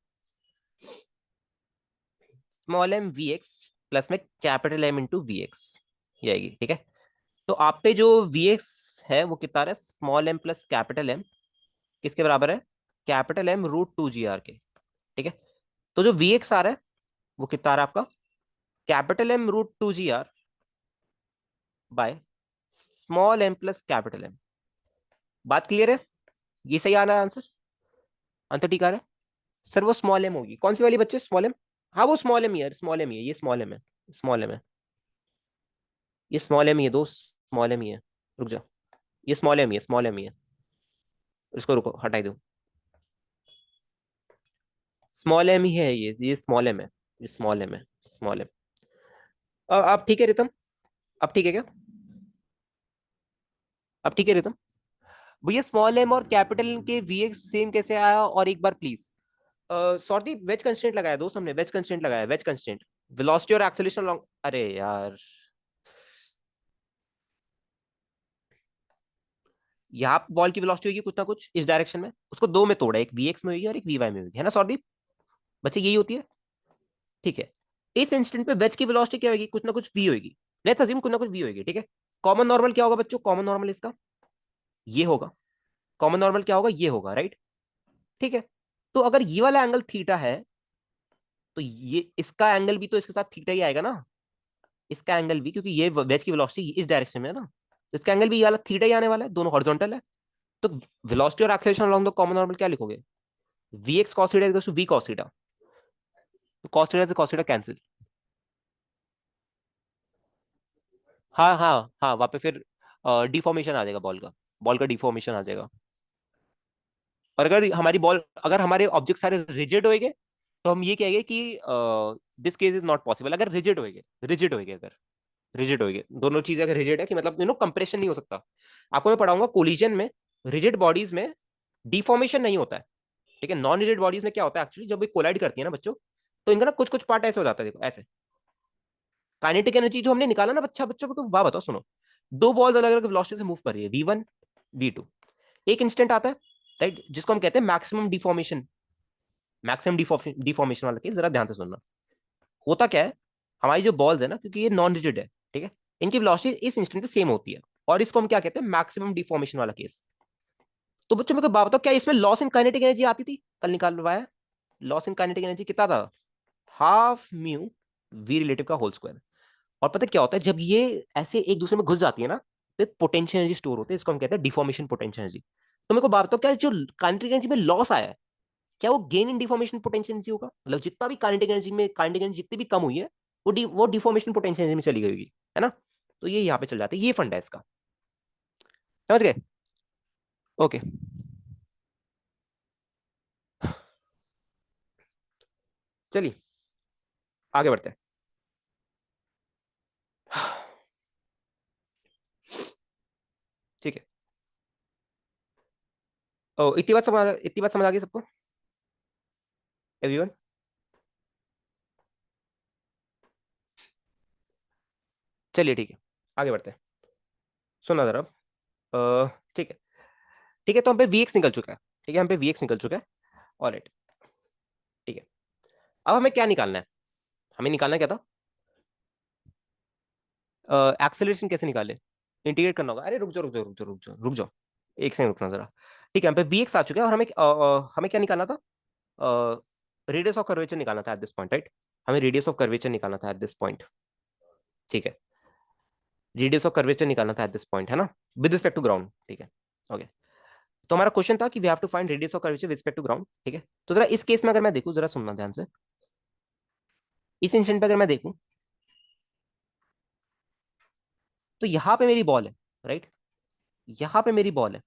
small M we x plus में capital M into v x, ये आएगी, ठीक है। तो आप पे जो वी एक्स है वो कितना आ रहा है, small M plus capital M, किसके बराबर है, कैपिटल एम √2 g के, ठीक है। तो जो वी एक्स आ रहा है वो कितना आ रहा है आपका, capital M √2 g by small M plus capital M. बात क्लियर है, ये सही आ रहा है आंसर, आंसर ठीक आ रहा है। सर वो स्मॉल एम होगी, कौन सी वाली बच्चे, स्मॉल एम, हाँ वो स्मॉल एम ही है, स्मॉल एम ही है, ये स्मॉल एम है, स्मॉल एम है, ये स्मॉल एम ही है दोस्त, स्मॉल एम ही है, रुक जा, ये स्मॉल एम ही है, स्मॉल एम ही है, इसको रुको हटाई दो, स्मॉल एम ही है, ये स्मॉल एम है, ये स्मॉल एम है, स्मॉल एम। अब ठीक है रितम, अब ठीक है क्या, अब ठीक है रितम। भैया स्मॉल एम और कैपिटल के वी एक्स सेम कैसे आया, और एक बार प्लीज, सॉरी वेज कंस्ट्रेंट लगाया दोस्त, हमने वेज कंस्ट्रेंट लगाया, वेज कंस्ट्रेंट, वेलोसिटी और एक्सेलरेशन लॉन्ग, अरे यार, यहाँ बॉल की वेलोसिटी होगी कुछ ना कुछ इस डायरेक्शन में, उसको दो में तोड़ा, एक वी एक्स में होगी और एक वी वाई में होगी, है ना सौरदीप, बच्चे यही होती है, ठीक है। इस इंस्टेंट पे वेज की वेलोसिटी क्या होगी, कुछ ना कुछ वी होगी, लेट्स अज्यूम कुछ ना कुछ वी होगी, ठीक है। कॉमन नॉर्मल क्या होगा बच्चों, कॉमन नॉर्मल इसका ये होगा, कॉमन नॉर्मल क्या होगा, ये होगा, राइट, ठीक है। तो अगर ये वाला एंगल थीटा है, तो ये इसका एंगल भी तो इसके साथ थीटा ही आएगा ना, इसका एंगल भी, क्योंकि ये वेज की वेलोसिटी इस डायरेक्शन में है ना, तो इसका एंगल भी ये वाला थीटा ही आने वाला है, दोनों हॉरिजॉन्टल है, तो वेलोसिटी और acceleration along the common normal क्या लिखोगे? V X cos theta equals to V cos theta. Cos theta से कॉस थीटा कैंसिल। हाँ हाँ हाँ, वहां पे फिर डिफॉर्मेशन आ जाएगा बॉल का। बॉल का डिफॉर्मेशन आ जाएगा। और अगर हमारी बॉल, अगर हमारे ऑब्जेक्ट सारे रिजिड होएंगे तो हम ये कहेंगे कि this case is not possible. अगर रिजिड होएंगे, रिजिड होएंगे, अगर रिजिड होएंगे, दोनों चीजें अगर रिजिड है कि मतलब कंप्रेशन नहीं हो सकता। आपको मैं पढ़ाऊंगा कोलिजन में रिजिड बॉडीज में डिफॉर्मेशन नहीं होता है। ठीक है, नॉन रिजिड बॉडीज में क्या होता है एक्चुअली, जब ये कोलाइड करती है ना बच्चों, तो इनका ना कुछ कुछ पार्ट ऐसे हो जाता है, देखो ऐसे। काइनेटिक एनर्जी जो हमने निकाला ना बच्चा, बच्चों को बात बताओ सुनो। दो बॉल्स अलग अलग वेलोसिटी से मूव कर रही है, V1 V2। एक इंस्टेंट आता है, राइट, जिसको हम कहते हैं मैक्सिमम डिफॉर्मेशन। मैक्सिमम डिफॉर्मेशन वाला केस, जरा ध्यान से सुनना। होता क्या है, हमारी जो बॉल्स है ना, क्योंकि ये नॉन रिजिड है, ठीक है, इनकी वेलोसिटी इस इंस्टेंट पे सेम होती है, और इसको हम क्या कहते हैं, मैक्सिमम डिफॉर्मेशन वाला केस। तो बच्चों मेरे को बात बताओ, क्या इसमें लॉस इन काइनेटिक एनर्जी आती थी? कल निकालवाया। लॉस इन काइनेटिक एनर्जी कितना था? हाफ म्यू वी रिलेटिव का होल स्क्वायर। और पता क्या होता है, जब ये ऐसे एक दूसरे में घुस जाती है ना, तो पोटेंशियल एनर्जी स्टोर होती है, इसको हम कहते हैं डिफॉर्मेशन पोटेंशियल एनर्जी। तो मेरे को बात बताओ, क्या जो काइनेटिक एनर्जी में लॉस आया है, क्या वो gain in deformation potential energy होगा? मतलब जितना भी काइनेटिक एनर्जी जितनी भी कम हुई है, वो डिफॉर्मेशन पोटेंशियल एनर्जी में चली गई होगी, है ना? तो ये यहाँ पे चल जाता है, ये फंड है इसका। समझ गए? ओके, चलिए आगे बढ़ते हैं। ठीक है। ओ, इतनी बात समझ आ गई सबको, एवरीवन? चलिए ठीक है, आगे बढ़ते हैं। सुना जरा अब। ठीक है। ठीक है, तो हम पे वी एक्स निकल चुका है। ठीक है, हम पे वी एक्स निकल चुका है। ऑलराइट। ठीक है, अब हमें क्या निकालना है? हमें निकालना क्या था? एक्सेलरेशन कैसे निकाले? इंटीग्रेट करना होगा। अरे रुक जाओ रुक जाओ रुक जाओ रुक जाओ रुक जाओ, एक सेकंड रुकना जरा। ठीक है, हम पे वी एक्स आ चुका है, और हमें क्या निकालना था? रेडियस ऑफ कर्वेचर निकालना था एट दिस पॉइंट, राइट? हमें रेडियस ऑफ कर्वेचर निकालना था एट दिस पॉइंट। ठीक है, रेडियस ऑफ कर्वेचर निकालना था एट दिस पॉइंट, है ना? विद रिस्पेक्ट टू ग्राउंड, ठीक है। ओके, तो हमारा क्वेश्चन था कि we have to find radius of curvature with respect to ground, ठीक है। तो जरा इस केस में अगर मैं देखूं, जरा सुनना ध्यान से। इस इंस्टेंट पे अगर मैं देखूं, तो यहां पे मेरी बॉल है, राइट? यहां पे मेरी बॉल है,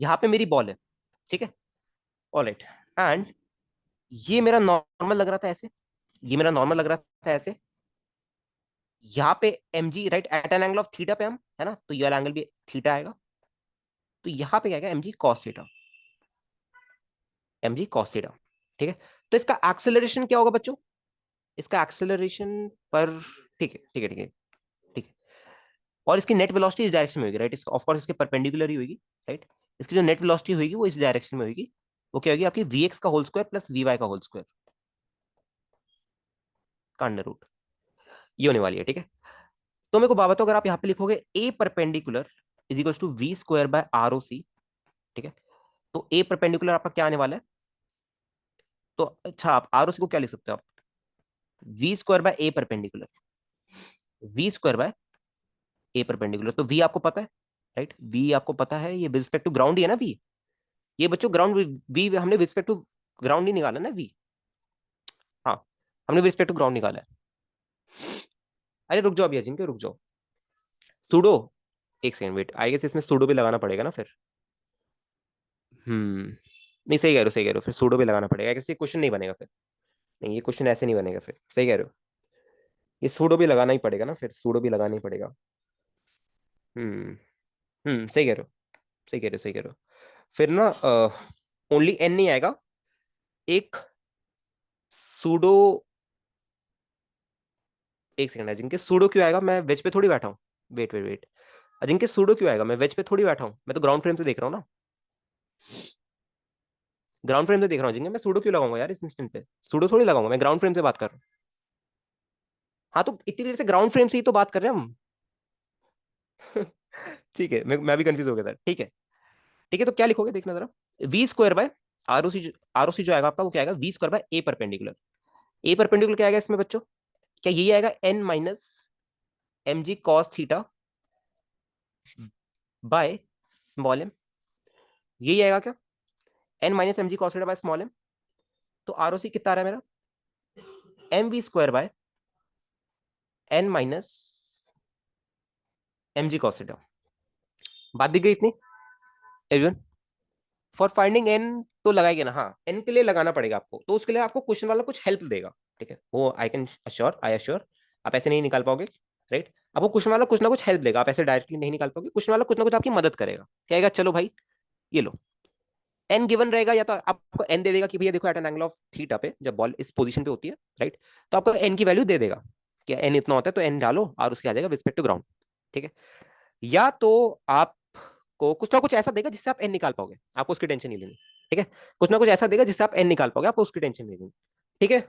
यहां पे मेरी बॉल है, ठीक है। ऑलराइट। एंड ये मेरा नॉर्मल लग रहा था ऐसे, ये मेरा नॉर्मल लग रहा था ऐसे। यहाँ पे M G, right, at an angle of theta पे हम, है ना, तो ये वाला एंगल भी थीटा आएगा। तो यहाँ पे क्या आएगा, एम जी कॉस थीटा। एम जी कॉस थीटा, ठीक है। तो इसका एक्सेलरेशन क्या होगा बच्चों? इसका एक्सेलरेशन पर, ठीक है ठीक है ठीक है ठीक है। और इसकी नेट वेलोसिटी इस डायरेक्शन में होगी, राइट? इसका ऑफ कोर्स इसके परपेंडिकुलर ही होगी, राइट? इसकी जो नेट वेलोसिटी होगी वो इस डायरेक्शन में होगी। वो क्या होगी आपकी, वी एक्स का whole square plus V Y का होल स्क्वायर का अंडर रूट। ये होने वाली है, ठीक है। तो मेरे को बाबा, तो अगर आप यहाँ पे लिखोगे a perpendicular is equal to v square by r O c, ठीक है। तो ए परपेंडिकुलर आपका क्या आने वाला है? तो अच्छा, आप आर ओ सी को क्या लिख सकते हो आप? V square by A perpendicular. V square by A perpendicular, तो वी आपको पता है, राइट? वी आपको पता है, ये विद रिस्पेक्ट टू ग्राउंड ही है ना वी। ये बच्चों ग्राउंड, वी हमने विद रिस्पेक्ट टू ग्राउंड नहीं निकाला ना वी। हाँ, हमने विद रिस्पेक्ट टू ग्राउंड निकाला है। अरे रुक जाओ अभी अजिंक्य, रुक जाओ। सूडो, एक सेकंड वेट, आई गेस इसमें सूडो भी लगाना पड़ेगा ना फिर। नहीं, सही कह रहे हो, सही कह रहे हो, फिर सूडो भी लगाना पड़ेगा, कैसे क्वेश्चन नहीं बनेगा फिर। नहीं, ये क्वेश्चन ऐसे नहीं बनेगा फिर, सही कह रहे हो। ये सूडो भी लगाना ही पड़ेगा ना, फिर सूडो भी लगाना ही पड़ेगा। हम्म सही कह रहे हो, सही कह रहे हो, सही कह रहे हो। फिर ना ओनली एन नहीं आएगा, एक सूडो। एक सेकंड अजिंक्य, सूडो क्यों आएगा? मैं वेज पे थोड़ी बैठा हूँ। Wait wait wait, Ajinkya pseudo क्यों आएगा? मैं वेज पे थोड़ी बैठा हूँ, मैं तो ग्राउंड फ्रेम से देख रहा हूँ ना। ग्राउंड फ्रेम से देख रहा हूँ अजिंक्य, मैं सूडो क्यों लगाऊंगा यार इस इंस्टेंट पे? सूडो थोड़ी लगाऊंगा, मैं ग्राउंड फ्रेम से बात कर रहा हूँ। हाँ, तो इतनी देर से ग्राउंड फ्रेम से ही तो बात कर रहे हैं हम। ठीक है, मैं भी कंफ्यूज हो गया था, ठीक है। ठीक है, तो क्या लिखोगे देखना जरा। V square by r O c जो आएगा आपका, वो क्या आएगा, v square by A perpendicular. A perpendicular क्या आएगा इसमें बच्चों? क्या यही आएगा, n minus M G cos theta by small m, यही आएगा क्या, n minus M G cos theta by small M. तो आर ओ सी कितना आ रहा है मेरा, m we square by N minus M G cos theta. बात दिख गई इतनी एवरीवन। फॉर फाइंडिंग एन तो लगाएंगे ना, हाँ एन के लिए लगाना पड़ेगा आपको, तो उसके लिए आपको क्वेश्चन वाला कुछ हेल्प देगा, ठीक है, वो I can assure, I assure. आप ऐसे नहीं निकाल पाओगे, राइट। आपको क्वेश्चन वाला कुछ ना कुछ हेल्प देगा, आप ऐसे डायरेक्टली नहीं निकाल पाओगे, क्वेश्चन वाला कुछ ना कुछ आपकी मदद करेगा, कहेगा चलो भाई ये लो, एन गिवन रहेगा, या तो आपको एन दे देगा कि भैया देखो at an angle of theta पे जब बॉल इस पोजीशन पे होती है, राइट, तो आपको एन की वैल्यू दे देगा कि एन इतना होता है, तो एन डालो और उसके आ जाएगा रिस्पेक्ट टू ग्राउंड, ठीक है। या तो आपको कुछ ना कुछ ऐसा देगा जिससे आप एन निकाल पाओगे, आपको उसकी टेंशन नहीं लेनी, ठीक है। कुछ ना कुछ ऐसा देगा जिससे आप एन निकाल पाओगे, आपको उसकी टेंशन नहीं लेनी, ठीक है।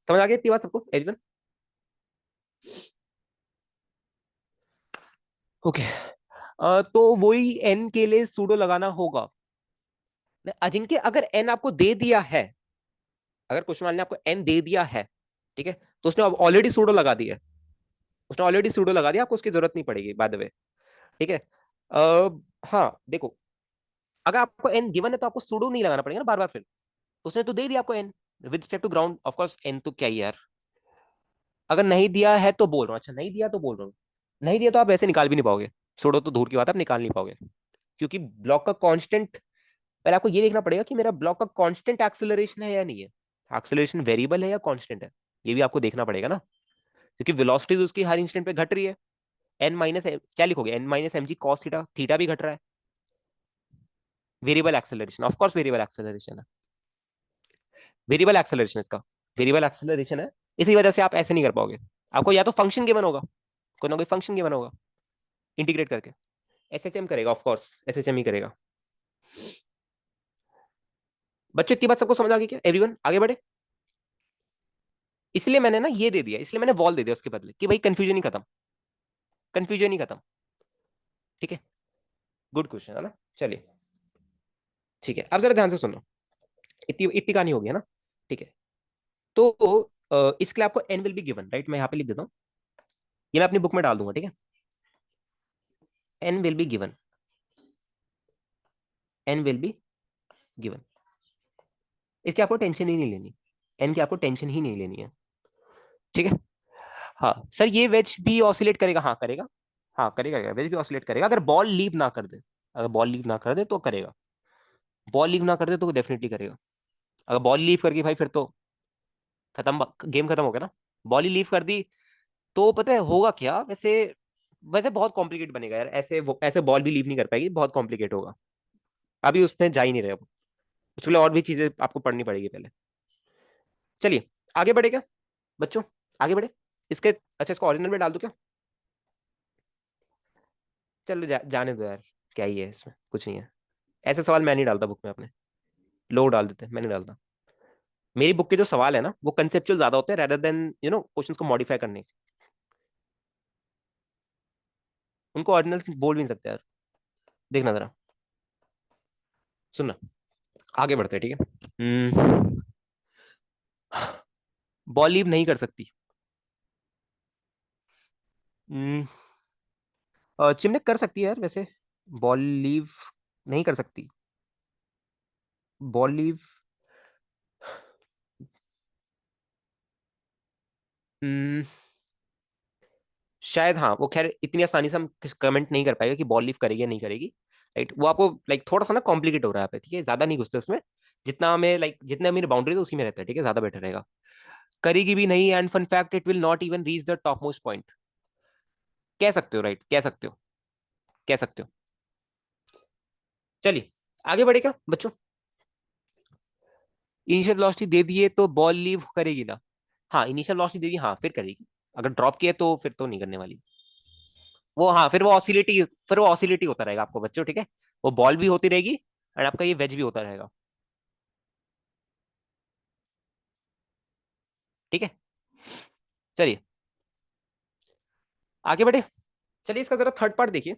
समझ आ गई इतनी बात सबको एवरीवन। ओके, तो वही एन के लिए सूडो लगाना होगा। अजिंक्य अगर एन आपको दे दिया है, अगर क्वेश्चन वाले ने आपको एन दे दिया है, ठीक है, तो उसने ऑलरेडी सूडो लगा दिया है, उसने ऑलरेडी सूडो लगा दिया, आपको उसकी जरूरत नहीं पड़ेगी बाय द वे, ठीक है। हाँ देखो, अगर आपको एन गिवन है तो आपको सूडो नहीं लगाना पड़ेगा ना बार बार फिर, उसने तो दे दिया आपको N with respect to ground, of course N तो क्या ही यार। अगर नहीं दिया है तो बोल रहा हूँ, अच्छा नहीं दिया तो बोल रहा हूँ, नहीं दिया तो आप ऐसे निकाल भी नहीं पाओगे, सूडो तो दूर की बात है, आप निकाल नहीं पाओगे, क्योंकि ब्लॉक का कांस्टेंट, पहले आपको ये देखना पड़ेगा कि मेरा ब्लॉक का कांस्टेंट एक्सेलरेशन है या नहीं है, एक्सेलरेशन वेरिएबल है या कांस्टेंट है, ये भी आपको देखना पड़ेगा ना, क्योंकि वेलोसिटी उसकी हर इंस्टेंट पे घट रही है। एन माइनस क्या लिखोगे, N minus M G cos theta, theta भी घट रहा है, variable acceleration, of course variable acceleration है, वेरिएबल एक्सेलरेशन इसका, वेरिएबल एक्सेलरेशन है, इसी वजह से आप ऐसे नहीं कर पाओगे, आपको या तो फंक्शन गिवन होगा, कोई ना कोई फंक्शन गिवन होगा, इंटीग्रेट करके, एसएचएम करेगा, ऑफ कोर्स एसएचएम ही करेगा। बच्चों इतनी बात सबको समझ आ गई क्या एवरीवन, आगे बढ़े। इसलिए मैंने ना ये दे दिया, इसलिए मैंने वॉल दे दिया उसके बदले, कि भाई कंफ्यूजन ही खत्म, कंफ्यूजन ही खत्म, ठीक है। गुड क्वेश्चन है ना, चलिए ठीक है, अब जरा ध्यान से सुनो, इतनी इतनी कहानी होगी है ना, ठीक है। तो इसके लिए आपको N will be given, right, मैं यहाँ पे लिख देता हूँ, ये मैं अपनी बुक में डाल दूंगा, ठीक है। N will be given, N will be given, इसकी आपको टेंशन ही नहीं लेनी, एन की आपको टेंशन ही नहीं लेनी है, ठीक है। हाँ सर ये वेज भी ऑसिलेट करेगा, हाँ करेगा, हाँ करेगा, वेज भी ऑसिलेट करेगा अगर बॉल लीव ना कर दे, अगर बॉल लीव ना कर दे तो करेगा, बॉल लीव ना कर दे तो डेफिनेटली करेगा, अगर बॉल लीव करके भाई फिर तो खत्म, गेम खत्म हो गया ना, बॉल ही लीव कर दी तो पता है होगा क्या वैसे, वैसे बहुत कॉम्प्लिकेट बनेगा यार, ऐसे ऐसे बॉल भी लीव नहीं कर पाएगी, बहुत कॉम्प्लिकेट होगा, अभी उसमें जा ही नहीं रहे, अब उसके लिए और भी चीजें आपको पढ़नी पड़ेगी पहले। चलिए आगे बढ़े क्या बच्चों, आगे बढ़े इसके, अच्छा इसको ओरिजिनल में डाल दूं क्या, चलो जाने दो यार, क्या ही है इसमें, कुछ नहीं है, ऐसे सवाल मैं नहीं डालता बुक में अपने, लोग डाल देते हैं, मैं नहीं डालता, मेरी बुक के जो सवाल है ना वो कंसेप्चुअल ज्यादा होते हैं रेदर देन क्वेश्चंस को मॉडिफाई करने, उनको ऑर्डिनल बोल भी नहीं सकते यार, देखना जरा, सुनना, आगे बढ़ते हैं ठीक है। बॉल लीव नहीं कर सकती, हम्म, चिमनिक कर सकती है यार वैसे, बॉल लीव नहीं कर सकती, बॉल लीव, शायद हाँ, वो खैर इतनी आसानी से हम कमेंट नहीं कर पाएगा कि बॉल लीव करेगी या नहीं करेगी, राइट, वो आपको लाइक थोड़ा सा ना कॉम्प्लिकेट हो रहा है, ठीक है, ज्यादा नहीं घुसते उसमें, जितना हमें लाइक जितने मेरी बाउंड्री है उसी में रहता है, ठीक है, ज्यादा बेटर रहेगा, करेगी भी नहीं, and fun fact it will not even reach the top most point, कह सकते हो, राइट, कह सकते हो, कह सकते हो। चलिए आगे बढ़े क्या बच्चों, इनिशियल वेलोसिटी दे दिए तो बॉल लीव करेगी ना, हाँ इनिशियल वेलोसिटी दे दी, हाँ फिर करेगी, अगर ड्रॉप किया तो फिर तो नहीं करने वाली, वो हाँ फिर वो ऑसिलिटी होता रहेगा आपको बच्चों, ठीक है, वो बॉल भी होती रहेगी एंड आपका ये वेज भी होता रहेगा, ठीक है। चलिए आगे बढ़े, चलिए इसका जरा थर्ड पार्ट देखिए,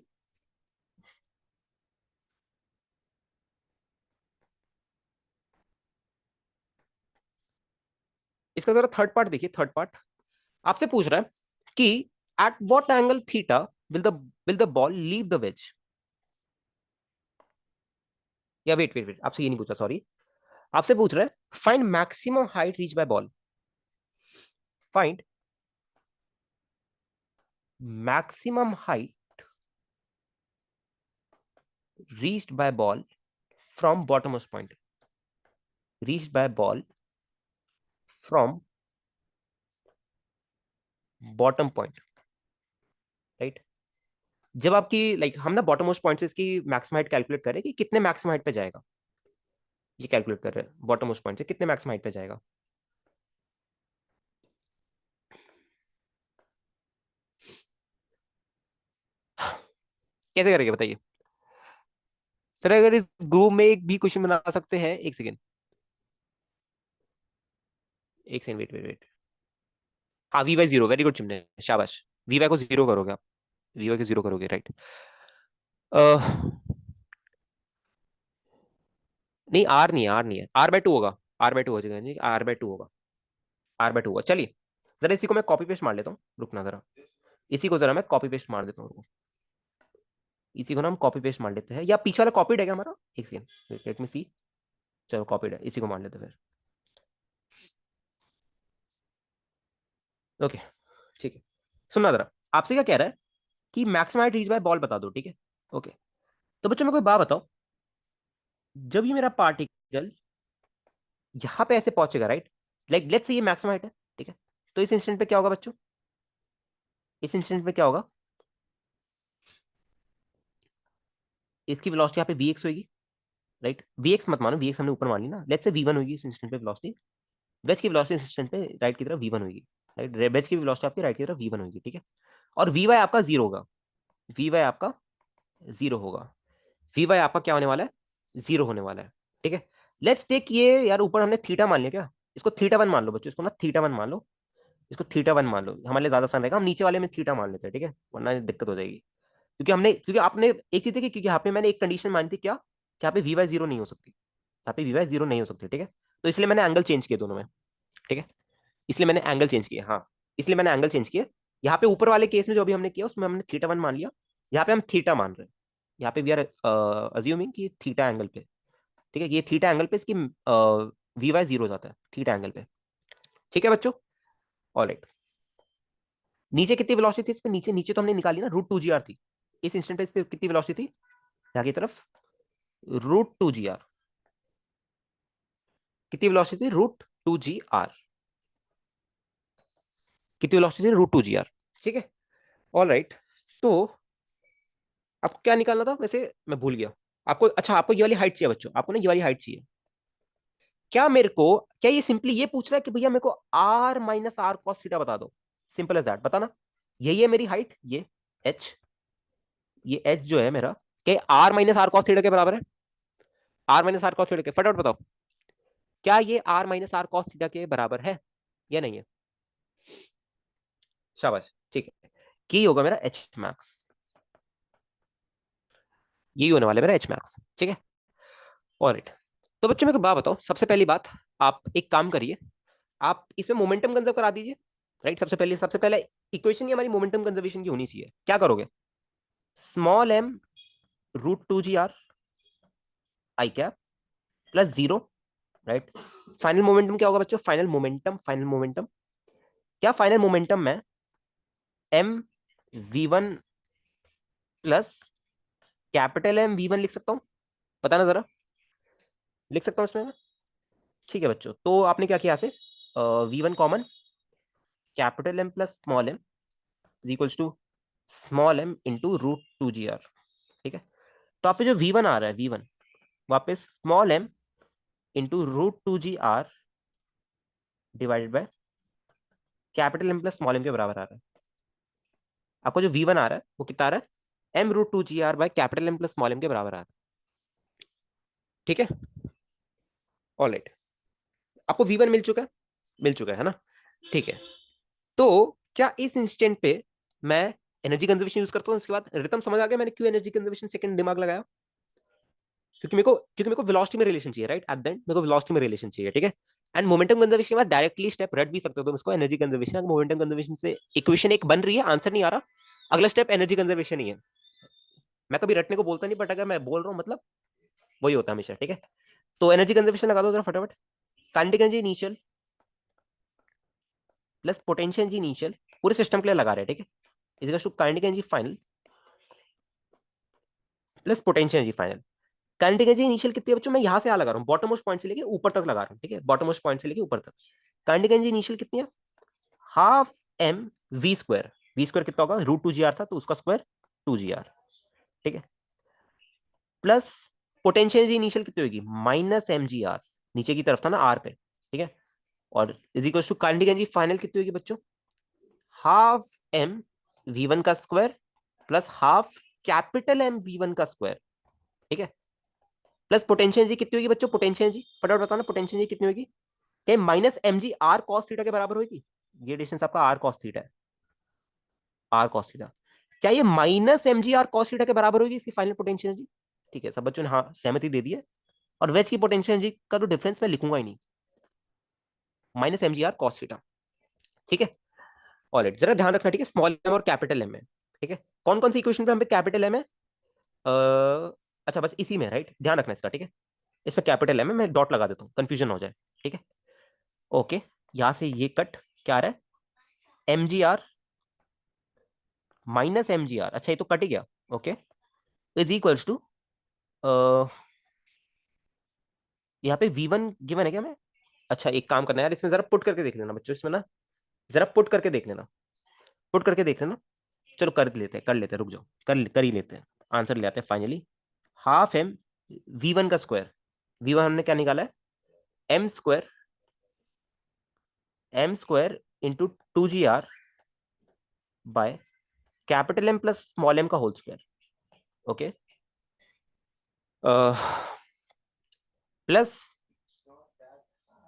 इसका जरा थर्ड पार्ट देखिए, थर्ड पार्ट आपसे पूछ रहा है कि at what angle theta will the will the ball leave the wedge? या वेट वेट वेट, आपसे ये नहीं पूछा, सॉरी, आपसे पूछ रहा है find maximum height reach by ball, find maximum height reached by ball from bottommost point, reached by ball from bottom point, right? जब आपकी लाइक हम ना बॉटम मोस्ट पॉइंट से इसकी मैक्सिमम हाइट कैलकुलेट करें कि कितने मैक्सिमम हाइट पे जाएगा, ये कैलकुलेट कर रहे हैं बॉटम मोस्ट पॉइंट से कितने मैक्सिमम हाइट पे जाएगा। कैसे करेंगे बताइए सर? अगर इस ग्रुप में एक भी क्वेश्चन बना सकते हैं, एक सेकेंड, एक सेकेंड, वेट वेट वेट। हाँ, v y zero, very good Chimne, शाबाश। वी वाई को जीरो करोगे आप, वी वाई को जीरो करोगे, राइट? नहीं, आर नहीं है, आर नहीं है, आर बाय टू होगा, आर बाय टू हो जाएगा जी, आर बाय टू होगा, आर बाय टू होगा। चलिए जरा इसी को मैं कॉपी पेस्ट मार लेता हूँ, रुकना जरा, इसी को जरा मैं कॉपी पेस्ट मार देता हूँ, इसी को ना हम कॉपी पेस्ट मार लेते हैं, या पीछे वाला कॉपीड है क्या हमारा? एक सेकंड, लेट मी सी। चलो कॉपीड है, इसी को मार लेते हैं फिर। ओके, ठीक है। सुनना जरा, आपसे क्या कह रहा है कि maximum height reach by ball बता दो, ठीक है? ओके, तो बच्चों में कोई बात बताओ, जब ये मेरा पार्टिकल यहाँ पे ऐसे पहुंचेगा, राइट, लाइक लेट्स से ये मैक्सिमम हाइट है, ठीक है, तो इस इंस्टेंट पे क्या होगा बच्चों? इस इंस्टेंट पे क्या होगा? इसकी वेलोसिटी यहाँ पे वी एक्स होगी, राइट? वी एक्स मत मानो, वी एक्स हमने ऊपर मान ली ना, लेट्स से वी वन होगी इस इंस्टेंट पे वेलोसिटी, वेज की वेलोसिटी इस इंस्टेंट पे राइट की तरफ वी वन होगी, राइट? वेज की वेलोसिटी आपकी राइट की तरफ वी वन होगी, ठीक है? और वी वाई आपका जीरो होगा, वी वाई आपका जीरो होगा, वी वाई आपका क्या होने वाला है? जीरो होने वाला है, ठीक है? लेट्स टेक ये, यार ऊपर हमने थीटा मान लिया क्या? इसको थीटा वन मान लो बच्चों, इसको ना थीटा वन मान लो, इसको थीटा वन मान लो, हमारे लिए ज्यादा आसान रहेगा, हम नीचे वाले में थीटा मान लेते हैं, ठीक है? वरना दिक्कत हो जाएगी, क्योंकि आपने एक चीज देखी, क्योंकि यहाँ पे मैंने एक कंडीशन मानी थी क्या, कि यहाँ पे वी वाई जीरो नहीं हो सकती, यहाँ पे वी वाई जीरो नहीं हो सकती, ठीक है? तो इसलिए मैंने एंगल चेंज किया दोनों में, ठीक है? इसलिए मैंने एंगल चेंज किया, हाँ, इसलिए मैंने एंगल चेंज किया। यहाँ पे ऊपर वाले केस में जो भी हमने किया उसमें हमने थीटा वन मान लिया, यहाँ पे हम थीटा मान रहे हैं, यहाँ पे वी आर अज्यूमिंग कि थीटा एंगल पे, ठीक है, ये थीटा एंगल पे इसकी वी वाई जीरो हो जाता है थीटा एंगल पे, ठीक है बच्चों? ऑलराइट, नीचे कितनी वेलोसिटी थी इस पे? नीचे नीचे तो हमने निकाली ना, रूट टू जी आर थी, इस इंस्टेंट पे इस पे कितनी वेलोसिटी थी यहाँ की तरफ? रूट टू जी आर, कितनी वेलोसिटी थी? रूट टू जी आर, कितनी वेलोसिटी थी? रूट टू जी आर, ठीक है? ऑलराइट, तो आपको क्या निकालना था वैसे, मैं भूल गया। आपको, अच्छा, आपको ये वाली हाइट चाहिए बच्चों, आपको ना ये वाली हाइट चाहिए। क्या मेरे को, क्या ये सिंपली ये पूछ रहा है कि भैया मेरे को R minus R cos theta बता दो? सिंपल एज दैट, बताना। यही है मेरी हाइट, ये एच, ये एच जो है मेरा, क्या R minus R cos theta के बराबर है? R minus R cos theta के, फटाफट बताओ, क्या ये R minus R cos theta के बराबर है या नहीं है? शाबाश, ठीक है, की होगा मेरा एच मैक्स, यही होने वाला है मेरा एच मैक्स, ठीक है? ऑलराइट, तो बच्चों मेरे को बात बताओ, सबसे पहली बात, आप एक काम करिए, आप इसमें मोमेंटम कंजर्व करा दीजिए, राइट? सबसे पहले इक्वेशन ही हमारी मोमेंटम कंजर्वेशन की होनी चाहिए, क्या करोगे? Small M root two G R I cap plus zero, right? Final momentum क्या होगा बच्चों? फाइनल मोमेंटम क्या? फाइनल मोमेंटम में M we one plus capital M we one लिख सकता हूं? बताना जरा, लिख सकता हूं इसमें मैं? ठीक है बच्चों, तो आपने क्या किया से, V one common, capital M plus small M is equals to small M into root two G R, ठीक है? तो आप पे जो वी वन आ रहा है, वी वन वापस small M into root two G R divided by capital M plus small M के बराबर आ रहा है। आपको जो वी वन आ रहा है वो कितना आ रहा है? M root two G are by capital M plus small M के बराबर आ रहा है, ठीक है? ऑलराइट, आपको वी वन मिल चुका है, मिल चुका है ना? ठीक है, तो क्या इस इंस्टेंट पे मैं एनर्जी कंजर्वेशन यूज करता हूँ? इसके बाद रिदम समझ आ गया मैंने क्यों एनर्जी कंजर्वेशन सेकंड दिमाग लगाया? क्योंकि मेरे को वेलोसिटी में रिलेशन चाहिए, राइट? एट द एंड मेरे को वेलोसिटी में रिलेशन चाहिए, ठीक है? एंड मोमेंटम कंजर्वेशन के बाद डायरेक्टली स्टेप रट भी सकते हो तुम इसको, एनर्जी कंजर्वेशन। मोमेंटम कंजर्वेशन से इक्वेशन एक बन रही है, आंसर नहीं आ रहा, अगला स्टेप एनर्जी कंजर्वेशन ही है, मैं कभी रटने को बोलता नहीं, बट अगर मैं बोल रहा हूँ मतलब वही होता है हमेशा, ठीक है। तो एनर्जी कंजर्वेशन लगा दो जरा फटाफट। Kinetic energy initial plus potential energy initial, पूरे सिस्टम के लिए लगा रहे हैं, ठीक है। Is kinetic energy final plus potential energy final. Kinetic energy initial कितनी है बच्चों, मैं यहां से यहां लगा रहा हूँ, बॉटम मोस्ट पॉइंट से लेके ऊपर तक लगा रहा हूँ, ठीक है, बॉटम मोस्ट पॉइंट से लेके ऊपर तक। काइनेटिक एनर्जी इनिशियल कितनी है, half M we square. V square कितना होगा, रूट टू जी आर था तो उसका स्क्वायर टू जी आर, ठीक है, प्लस पोटेंशियल एनर्जी इनिशियल कितनी होगी, माइनस एम जी आर, नीचे की तरफ था ना आर पे, ठीक है। और is equal to kinetic energy final कितनी होगी बच्चों, हाफ एम वी वन का square plus half capital M we one का स्क्वायर, ठीक है, प्लस पोटेंशियल एनर्जी कितनी होगी बच्चों, पोटेंशियल एनर्जी फटाफट बताना, पोटेंशियल एनर्जी कितनी होगी, क्या minus M G R cos theta के बराबर होगी, ये डिस्टेंस आपका आर कॉस थीटा है, आर कॉस थीटा, क्या ये minus M G R cos theta के बराबर होगी इसकी फाइनल पोटेंशियल एनर्जी, ठीक है, सब बच्चों ने हाँ सहमति दे दी है। और वेज की पोटेंशियल एनर्जी का तो डिफरेंस मैं लिखूंगा ही नहीं, minus M G R cos theta, ठीक है। ऑलराइट, जरा ध्यान रखना, ठीक है, स्मॉल एम और कैपिटल एम है, ठीक है। कौन कौन सी इक्वेशन पे हम पे कैपिटल एम है, अच्छा बस इसी में, राइट, ध्यान रखना इसका, ठीक है। इसमें कैपिटल एम है, मैं डॉट लगा देता हूँ, कंफ्यूजन हो जाए, ठीक है। ओके, यहां से ये कट, क्या आ रहा है, एम जी R minus M G R, अच्छा ये तो कट ही गया, ओके, इज इक्वल्स टू, यहाँ पे वी वन गिवन है क्या मैं, अच्छा एक काम करना है यार, इसमें जरा पुट करके देख लेना बच्चों, इसमें ना जरा पुट करके देख लेना, पुट करके देख लेना, चलो कर लेते हैं, कर लेते हैं, रुक जाओ, कर ही लेते हैं, आंसर ले आते हैं finally. Half M we one का स्क्वायर, वी वन हमने क्या निकाला है, M square, M square into two G are by capital M plus small M का होल स्क्वायर, ओके, प्लस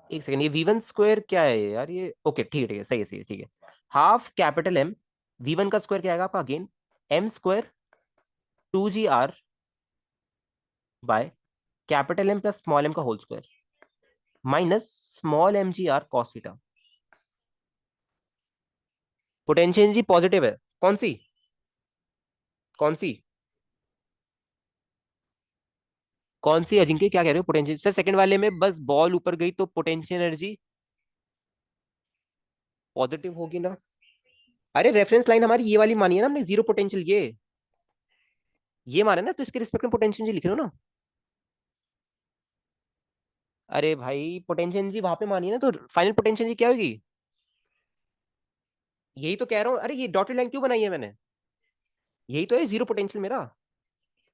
एक सेकंड, ये वी वन स्क्वायर क्या है यार ये, ओके ठीक है ठीक है, सही है सही है, ठीक है, half capital M we one का स्क्वायर क्या आएगा आपका, again M square two G are by capital M plus small M का whole square minus small M G R cos theta. Potential G positive है, कौन सी, कौन सी, कौन सी अजिंक्य, क्या कह रहे हो, पोटेंशियल सर सेकंड वाले में बस बॉल ऊपर गई तो पोटेंशियल एनर्जी पॉजिटिव होगी ना। अरे रेफरेंस लाइन हमारी ये वाली मानी है ना हमने, जीरो पोटेंशियल, ये माने ना, तो इसके रिस्पेक्ट में पोटेंशियल जी लिख रहे हो ना। अरे भाई पोटेंशियल जी वहां पे मानी है ना, तो फाइनल पोटेंशियल जी क्या होगी, यही तो कह रहा हूँ, अरे ये डॉटेड लाइन क्यों बनाई है मैंने, यही तो है जीरो पोटेंशियल मेरा,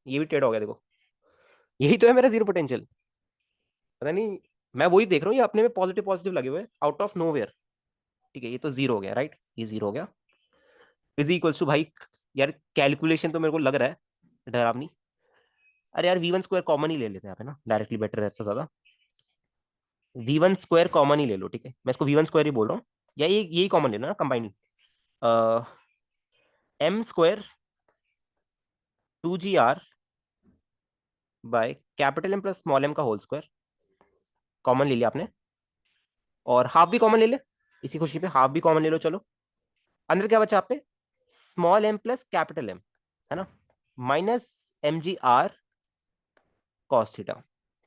ये भी टेढ़ा हो गया देखो, यही तो है मेरा जीरो पोटेंशियल, पता नहीं, मैं वही देख रहा हूँ, ये अपने में पॉजिटिव पॉजिटिव लगे हुए आउट ऑफ नोवेयर, ठीक है, ये तो जीरो हो गया, राइट, ये जीरो हो गया, इज इक्वल्स टू भाई, यार कैलकुलेशन तो मेरे को लग रहा है डरावनी, अरे यार वी वन स्क्वायर कॉमन ही ले लेते हैं यहाँ पे ना, डायरेक्टली बेटर रहता ज्यादा, वी वन स्क्वायर कॉमन ही ले लो, ठीक है, मैं इसको वी वन स्क्वायर ही बोल रहा हूँ, या ये यही कॉमन लेना ना combining, M square two G are by capital M plus small M का होल स्क्वायर, कॉमन ले लिया आपने, और हाफ भी कॉमन ले ले, इसी खुशी पे हाफ भी कॉमन ले लो, चलो अंदर क्या बचा आप पे, small M plus capital M, है ना, minus M G R cos theta,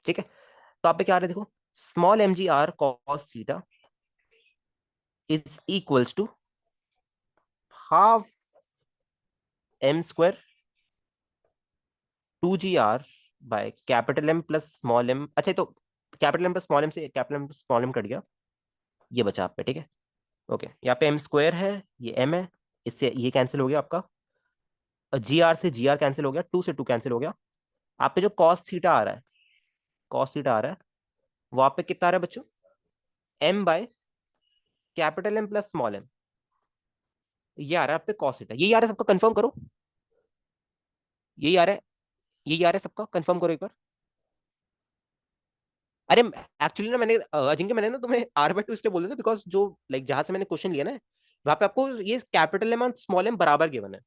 ठीक है। तो आप पे क्या आ रहा है देखो, small M G R cos theta is equals to half M square two G are by capital M plus small M, अच्छा तो capital M plus small M से capital M plus small M cut गया, ये बचा आप पे, ठीक है, ओके, यहाँ पे एम स्क्वायर है, ये एम है, इससे ये कैंसिल हो गया आपका, जी आर से जी आर कैंसिल हो गया, टू से टू कैंसिल हो गया, आप पे जो कॉस थीटा आ रहा है, कॉस थीटा आ रहा है, वो आप पे कितना आ रहा है बच्चों, M by capital M plus small M, ये आ रहा है आप पे कॉस थीटा, यही आ रहा है सबका, कंफर्म करो, यही आ रहा है, यही आ रहा है सबका, कंफर्म करो एक बार। अरे एक्चुअली ना मैंने अजिंक्य, मैंने ना तुम्हें आर बाय टू इसलिए बोल दिया था, बिकॉज जो लाइक जहां से मैंने क्वेश्चन लिया ना, वहां पे आपको ये कैपिटल एम और स्मॉल एम बराबर गिवन है,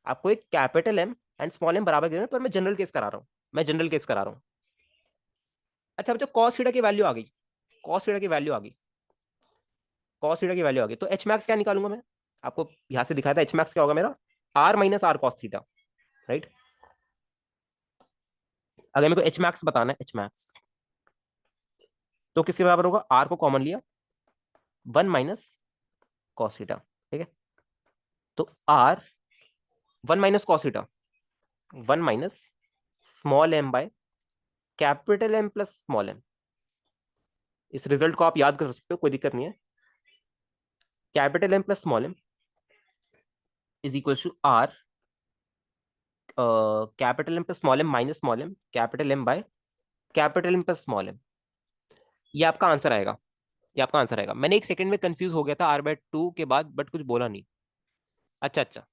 आपको एक capital M and small M बराबर गिवन है, पर मैं जनरल केस करा रहा हूँ, मैं जनरल केस करा रहा हूँ। अच्छा बच्चों, कॉस थीटा की वैल्यू आ गई, कॉस थीटा की वैल्यू आ गई, कॉस थीटा की वैल्यू आ गई, तो एच मैक्स क्या निकालूंगा मैं, आपको यहां से दिखाया था, एच मैक्स क्या होगा मेरा, R minus R cos theta, right, अगर मेरे को एच मैक्स बताना है, एच मैक्स, तो किसके बराबर होगा? आर को कॉमन लिया, 1 - cos थीटा, ठीक है। तो R 1 - cos theta, 1 - small m by capital M plus small m। इस रिजल्ट को आप याद कर सकते हो, कोई दिक्कत नहीं है। Capital M plus small m is equal to R capital M plus small m minus small m capital M by capital M plus small m। ये आपका आंसर आएगा, ये आपका आंसर आएगा। मैंने एक सेकंड में कंफ्यूज हो गया था R/2 के बाद, बट कुछ बोला नहीं। अच्छा अच्छा,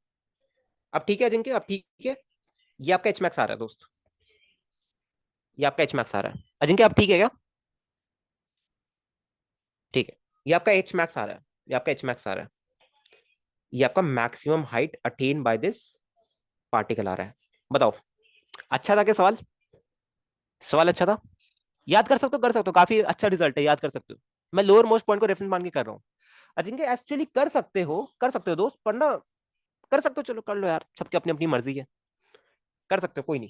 अब ठीक है अजिंक्य, अब ठीक है। ये आपका एच मैक्स आ रहा है दोस्त, ये आपका एच मैक्स आ रहा है। अजिंक्य अब ठीक है क्या? ठीक है, ये आपका एच मैक्स आ रहा है, ये आपका एच मैक्स आ रहा है। ये आपका maximum height attain by this particle आ रहा है। बताओ, अच्छा था क्या सवाल? सवाल अच्छा था? याद कर सकते हो, कर सकते हो, काफी अच्छा रिजल्ट है, याद कर सकते हो। मैं लोअर मोस्ट पॉइंट को रेफरेंस मान के कर रहा हूँ। अजिंक्य एक्चुअली कर सकते हो, कर सकते हो दोस्त, पर ना कर सकते हो, चलो कर लो यार, सबकी अपनी अपनी मर्जी है। कर सकते हो, कोई नहीं।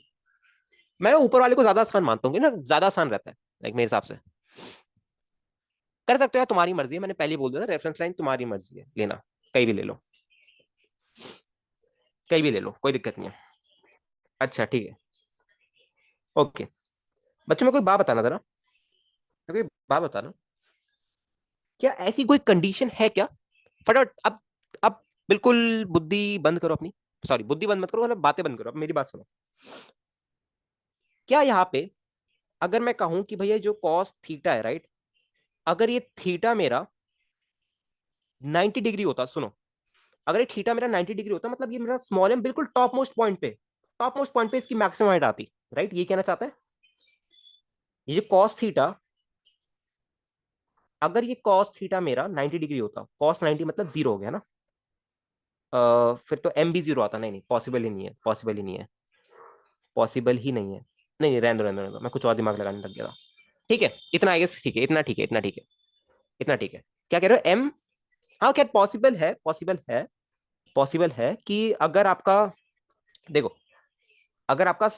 मैं ऊपर वाले को ज्यादा आसान मानता हूँ ना, ज्यादा आसान रहता है लाइक मेरे हिसाब से। कर सकते हो यार, तुम्हारी मर्जी है, मैंने पहले ही बोल दिया था, रेफरेंस लाइन तुम्हारी मर्जी है लेना, कहीं भी ले लो, कहीं भी ले लो, कोई दिक्कत नहीं है। अच्छा ठीक है, ओके। बच्चों में कोई बात बताना जरा, कोई बात बताना, क्या ऐसी कोई कंडीशन है क्या? फटाफट अब बिल्कुल बुद्धि बंद करो अपनी, सॉरी बुद्धि बंद मत करो, मतलब बातें बंद करो, अब मेरी बात सुनो। क्या यहाँ पे अगर मैं कहूं कि भैया जो कॉस थीटा है, राइट, अगर ये थीटा मेरा 90 डिग्री होता, सुनो, अगर ये थीटा मेरा 90 डिग्री होता, मतलब ये मेरा स्मॉल एम बिल्कुल टॉप मोस्ट पॉइंट पे, टॉप मोस्ट पॉइंट पे इसकी मैक्सिमम हाइट आती, राइट, ये कहना चाहता है। ये जो कॉस थीटा, अगर ये कॉस थीटा मेरा 90 डिग्री होता, कॉस 90 मतलब जीरो हो गया ना, फिर तो एम भी जीरो आता, नहीं नहीं पॉसिबल ही नहीं है, पॉसिबल ही नहीं है, पॉसिबल ही नहीं है। नहीं नहीं, रहने दो रहने दो रहने दो, मैं कुछ और दिमाग लगाने लग गया था। ठीक है, इतना आई गेस ठीक है, इतना ठीक है, इतना ठीक है, इतना ठीक है। क्या कह रहे हो एम? हाँ क्या पॉसिबल है, पॉसिबल है, पॉसिबल है कि अगर आपका, देखो, अगर आपका,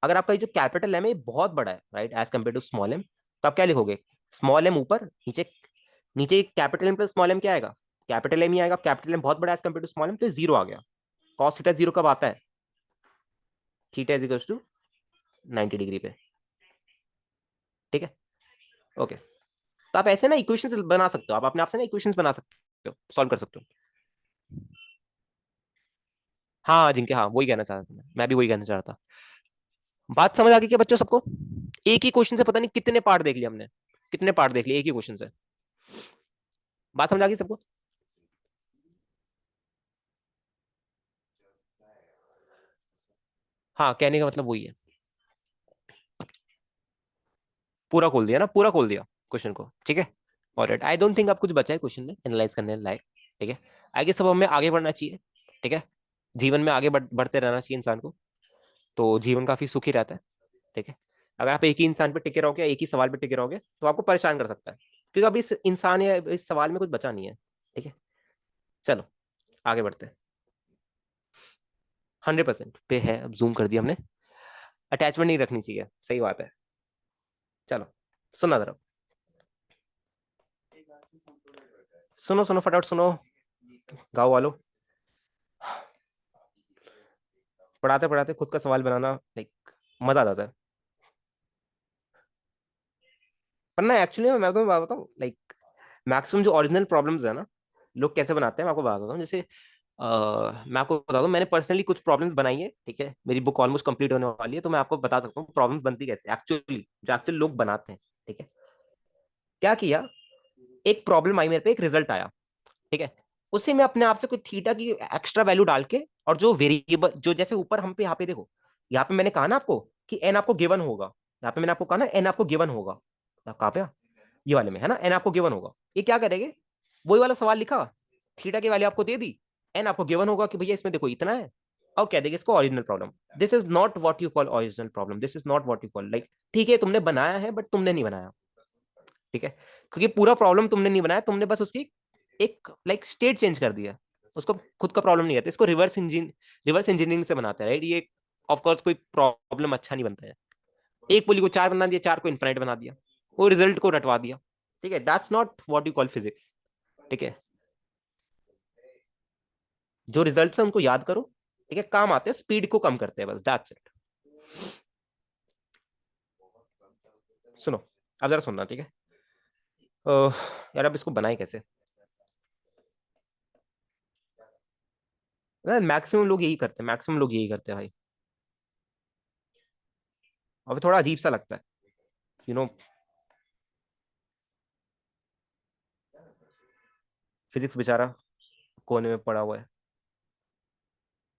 अगर आपका ये जो कैपिटल एम है ये बहुत बड़ा है, right, as compared to small M, तो आप क्या लिखोगे? स्मॉल एम ऊपर, नीचे, नीचे capital M plus small M क्या आएगा? कैपिटल एम ही आएगा। कैपिटल एम बहुत बड़ा as compared to small M, तो जीरो आ गया। कॉस थीटा जीरो कब आता है? Theta is equal to 90 degree पे, ठीक है, ओके। तो आप ऐसे ना इक्वेशंस बना सकते हो, आप अपने आप से ना इक्वेशंस बना सकते हो, सॉल्व कर सकते हो। हाँ जिनके, हाँ वही कहना चाह रहा था मैं भी वही कहना चाह रहा था। बात समझ आ गई क्या बच्चों सबको? एक ही क्वेश्चन से पता नहीं कितने पार्ट देख लिए हमने, कितने पार्ट देख लिए एक ही क्वेश्चन से। बात समझ आ गई सबको? हाँ, कहने का मतलब वही है, पूरा खोल दिया ना, पूरा खोल दिया क्वेश्चन को, ठीक है। ऑलराइट, आई डोंट थिंक अब कुछ बचा है क्वेश्चन में एनालाइज करने लायक, ठीक है। आगे सब हमें आगे बढ़ना चाहिए, ठीक है। जीवन में आगे बढ़ते रहना चाहिए इंसान को, तो जीवन काफी सुखी रहता है, ठीक है। अगर आप एक ही इंसान पे टिके रहोगे, एक ही सवाल पे टिके रहोगे, तो आपको परेशान कर सकता है, क्योंकि अभी इस इंसान या इस सवाल में कुछ बचा नहीं है, ठीक है। चलो आगे बढ़ते हैं। 100% पे है, अब जूम कर दिया हमने। अटैचमेंट नहीं रखनी चाहिए, सही बात है। चलो सुना जरा, सुनो सुनो फटाफट सुनो, गाँव वालों। पढ़ाते पढ़ाते खुद का सवाल बनाना लाइक मजा आ जाता है। पर ना एक्चुअली मैं तुम्हें बात बताऊँ, लाइक मैक्सिमम जो ओरिजिनल प्रॉब्लम्स है ना, लोग कैसे बनाते हैं मैं आपको बता देता हूँ। जैसे मैं आपको बता दूं, मैंने पर्सनली कुछ प्रॉब्लम्स बनाई है, ठीक है, मेरी बुक ऑलमोस्ट कंप्लीट होने वाली है, तो मैं आपको बता सकता हूँ प्रॉब्लम्स बनती कैसे एक्चुअली, जो एक्चुअल लोग बनाते हैं, ठीक है। क्या किया, एक प्रॉब्लम आई मेरे पे, एक रिजल्ट आया, ठीक है। उसे मैं अपने आप से कोई थीटा की एक्स्ट्रा वैल्यू डाल के, और जो वेरिएबल, जो जैसे ऊपर हम पे यहाँ पे देखो, यहाँ पे मैंने कहा ना आपको कि एन आपको गिवन होगा, यहाँ पे मैंने आपको कहा ना एन आपको गिवन होगा, कहाँ पे? ये वाले में है ना, एन आपको गिवन होगा। ये क्या करेंगे, वही वाला सवाल लिखा, थीटा की वैल्यू आपको दे दी, एन आपको गिवन होगा कि भैया इसमें देखो इतना है, और कह देंगे इसको original problem. This is not what you call original problem, this is not what you call like, ठीक है तुमने बनाया है बट तुमने नहीं बनाया, ठीक है, क्योंकि पूरा प्रॉब्लम तुमने नहीं बनाया, तुमने बस उसकी एक लाइक स्टेट चेंज कर दिया, उसको खुद का प्रॉब्लम नहीं आता, इसको रिवर्स इंजीनियरिंग से बनाते हैं, राइट। ये ऑफ कोर्स कोई प्रॉब्लम अच्छा नहीं बनता है, एक पुली को चार बना दिया, चार को इन्फाइनाइट बना दिया, वो रिजल्ट को रटवा दिया। ठीक है, that's not what you call physics. ठीक है, जो रिजल्ट है उनको याद करो। ठीक है, काम आते हैं, स्पीड को कम करते हैं, बस दैट्स इट। सुनो, अब जरा सुनना, ठीक है। यार अब इसको बनाए कैसे? मैक्सिमम लोग यही करते हैं, मैक्सिमम लोग यही करते हैं भाई। और थोड़ा अजीब सा लगता है, यू नो। फिजिक्स बेचारा कोने में पड़ा हुआ है,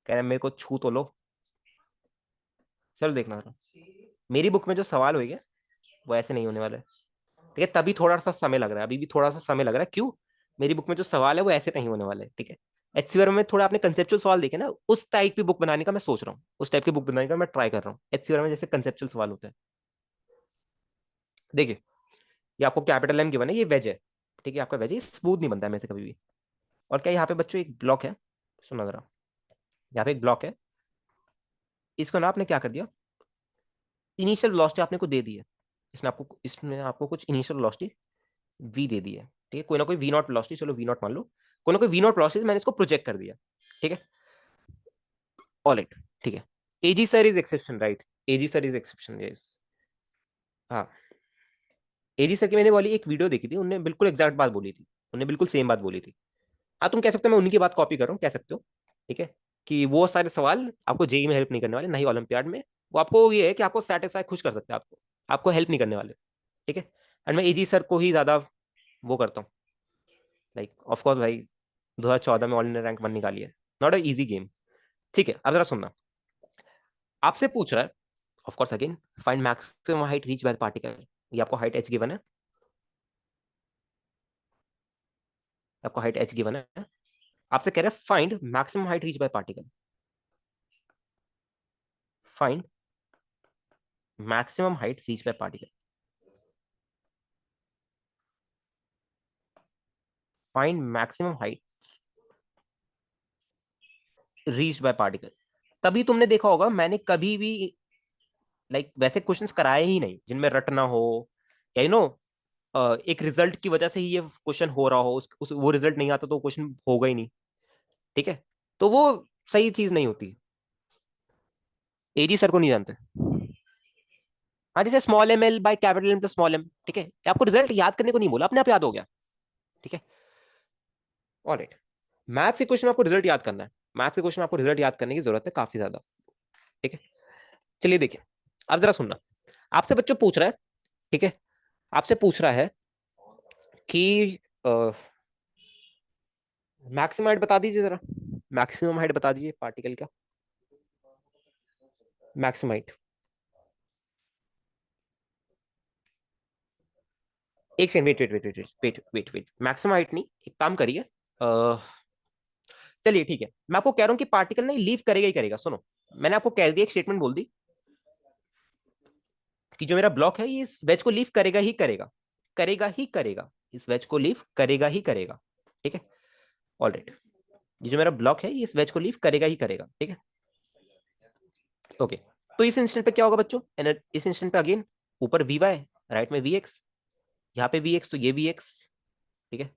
कह रहे हैं मेरे को छू तो लो। चलो देखना जरा। मेरी बुक में जो सवाल होंगे वो ऐसे नहीं होने वाले। ठीक है, तभी थोड़ा सा समय लग रहा है, अभी भी थोड़ा सा समय लग रहा है। क्यों? मेरी बुक में जो सवाल है वो ऐसे नहीं होने वाले। ठीक है, एचसीआर में थोड़ा आपने कंसेप्चुअल सवाल देखे ना, उस टाइप की बुक बनाने का मैं सोच रहा हूँ, उस टाइप की बुक बनाने का मैं ट्राई कर रहा हूँ। एचसीआर में जैसे कंसेप्चुअल सवाल होते हैं। देखिए, ये आपको कैपिटल एम गिवन है, ये वेज है। ठीक है, आपका वेज है, स्मूथ नहीं बनता है में से कभी भी। और क्या यहाँ पे बच्चों एक ब्लॉक है, सुना जरा। यहाँ पे एक ब्लॉक है, इसको ना आपने क्या कर दिया, इनिशियल वेलोसिटी आपने को दे दी है। इसमें आपको कुछ इनिशियल वेलोसिटी वी दे दी है। ठीक है, कोई ना कोई वी नॉट वेलोसिटी, चलो वी नॉट मान लो, कोई ना कोई वी नॉट वेलोसिटी मैंने इसको प्रोजेक्ट कर दिया। ठीक है, ऑल इट। ठीक है, AG sir is exception, right? AG sir is exception, yes. हाँ, एजी सर की मैंने वाली एक वीडियो देखी थी, उन्होंने बिल्कुल एग्जैक्ट बात बोली थी, उन्होंने बिल्कुल सेम बात बोली थी। हाँ, तुम कह सकते हो मैं उन्हीं की बात कॉपी कर रहा हूँ, कह सकते हो। ठीक है, कि वो सारे सवाल आपको जेई में हेल्प नहीं करने वाले, ना ही ओलंपियाड में। वो आपको ये है कि आपको सेटिस्फाई, खुश कर सकते हैं आपको, आपको हेल्प नहीं करने वाले। ठीक है, एंड मैं एजी सर को ही ज्यादा वो करता हूँ। लाइक ऑफ कोर्स भाई, 2014 में ऑल इंडिया रैंक 1 निकाली है, नॉट अ इजी गेम। ठीक है, अब जरा सुनना। आपसे पूछ रहा है, of course again, find maximum height reach by the particle. ये आपको हाइट एच गिवन है, आपको हाइट एच गिवन है। आपसे कह रहे हैं find maximum height reach bye particle. Find maximum height reach bye particle. Find maximum height reach bye particle. तभी तुमने देखा होगा मैंने कभी भी वैसे क्वेश्चंस कराए ही नहीं जिनमें रटना हो, या एक रिजल्ट की वजह से ही ये क्वेश्चन हो रहा हो, वो रिजल्ट नहीं आता तो क्वेश्चन होगा ही नहीं। ठीक है, तो वो सही चीज नहीं होती। एजी सर को नहीं जानते? हाँ, जैसे small M L by capital M plus small M. ठीक है, आपको रिजल्ट याद करने को नहीं बोला, अपने आप याद हो गया। ठीक है, ऑलराइट। मैथ्स के क्वेश्चन में आपको रिजल्ट याद करना है, मैथ्स के क्वेश्चन में आपको रिजल्ट याद करने की जरूरत है काफी ज्यादा। ठीक है, चलिए देखिए, अब जरा सुनना। आपसे बच्चों पूछ रहा है, ठीक है, आपसे पूछ रहा है कि मैक्सिमम हाइट बता दीजिए जरा, मैक्सिमम हाइट बता दीजिए पार्टिकल का, मैक्सिमम हाइट। एक second, wait wait wait wait wait wait wait, maximum height नहीं, एक काम करिए। चलिए ठीक है, मैं आपको कह रहा हूं कि पार्टिकल नहीं लीव करेगा ही करेगा। सुनो, मैंने आपको कह दिया, एक स्टेटमेंट बोल दी कि जो मेरा ब्लॉक है ये इस वेज को लीव करेगा ही करेगा, करेगा ही करेगा, इस वेज को लीव करेगा ही करेगा। ठीक है, ऑलराइट। ये जो मेरा ब्लॉक है ये इस वेज को लीव करेगा ही करेगा। ठीक है, ओके। तो इस इंस्टेंट पे क्या होगा बच्चों, इस इंस्टेंट पे अगेन ऊपर वी वाई, राइट में वी एक्स, यहाँ पे वी एक्स, तो ये वी एक्स। ठीक है,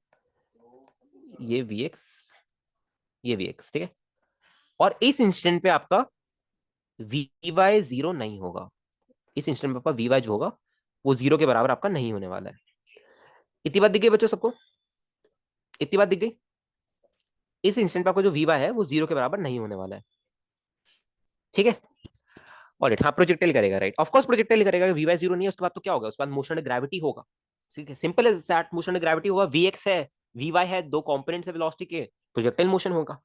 ये वी एक्स, ये वी एक्स। ठीक है, और इस इंस्टेंट पे आपका वी वाई जीरो नहीं होगा। इस इंस्टेंट पे आपका वी वाई जो होगा वो जीरो के बराबर आपका नहीं होने वाला है। इतनी बात दिख गई बच्चों सबको? इतनी बात दिख गई? इस इंस्टेंट पे आपका जो वी वाई है वो जीरो के बराबर नहीं होने वाला है। ठीक है, और हाँ, प्रोजेक्टाइल करेगा, राइट, ऑफ कोर्स प्रोजेक्टाइल करेगा। वी वाई जीरो नहीं है उसके बाद तो क्या होगा, उसके बाद मोशन ग्रेविटी होगा। ठीक है, simple as that, motion gravity होगा, वी एक्स है, वी वाई है, दो कंपोनेंट्स है वेलोसिटी के, प्रोजेक्टाइल मोशन होगा।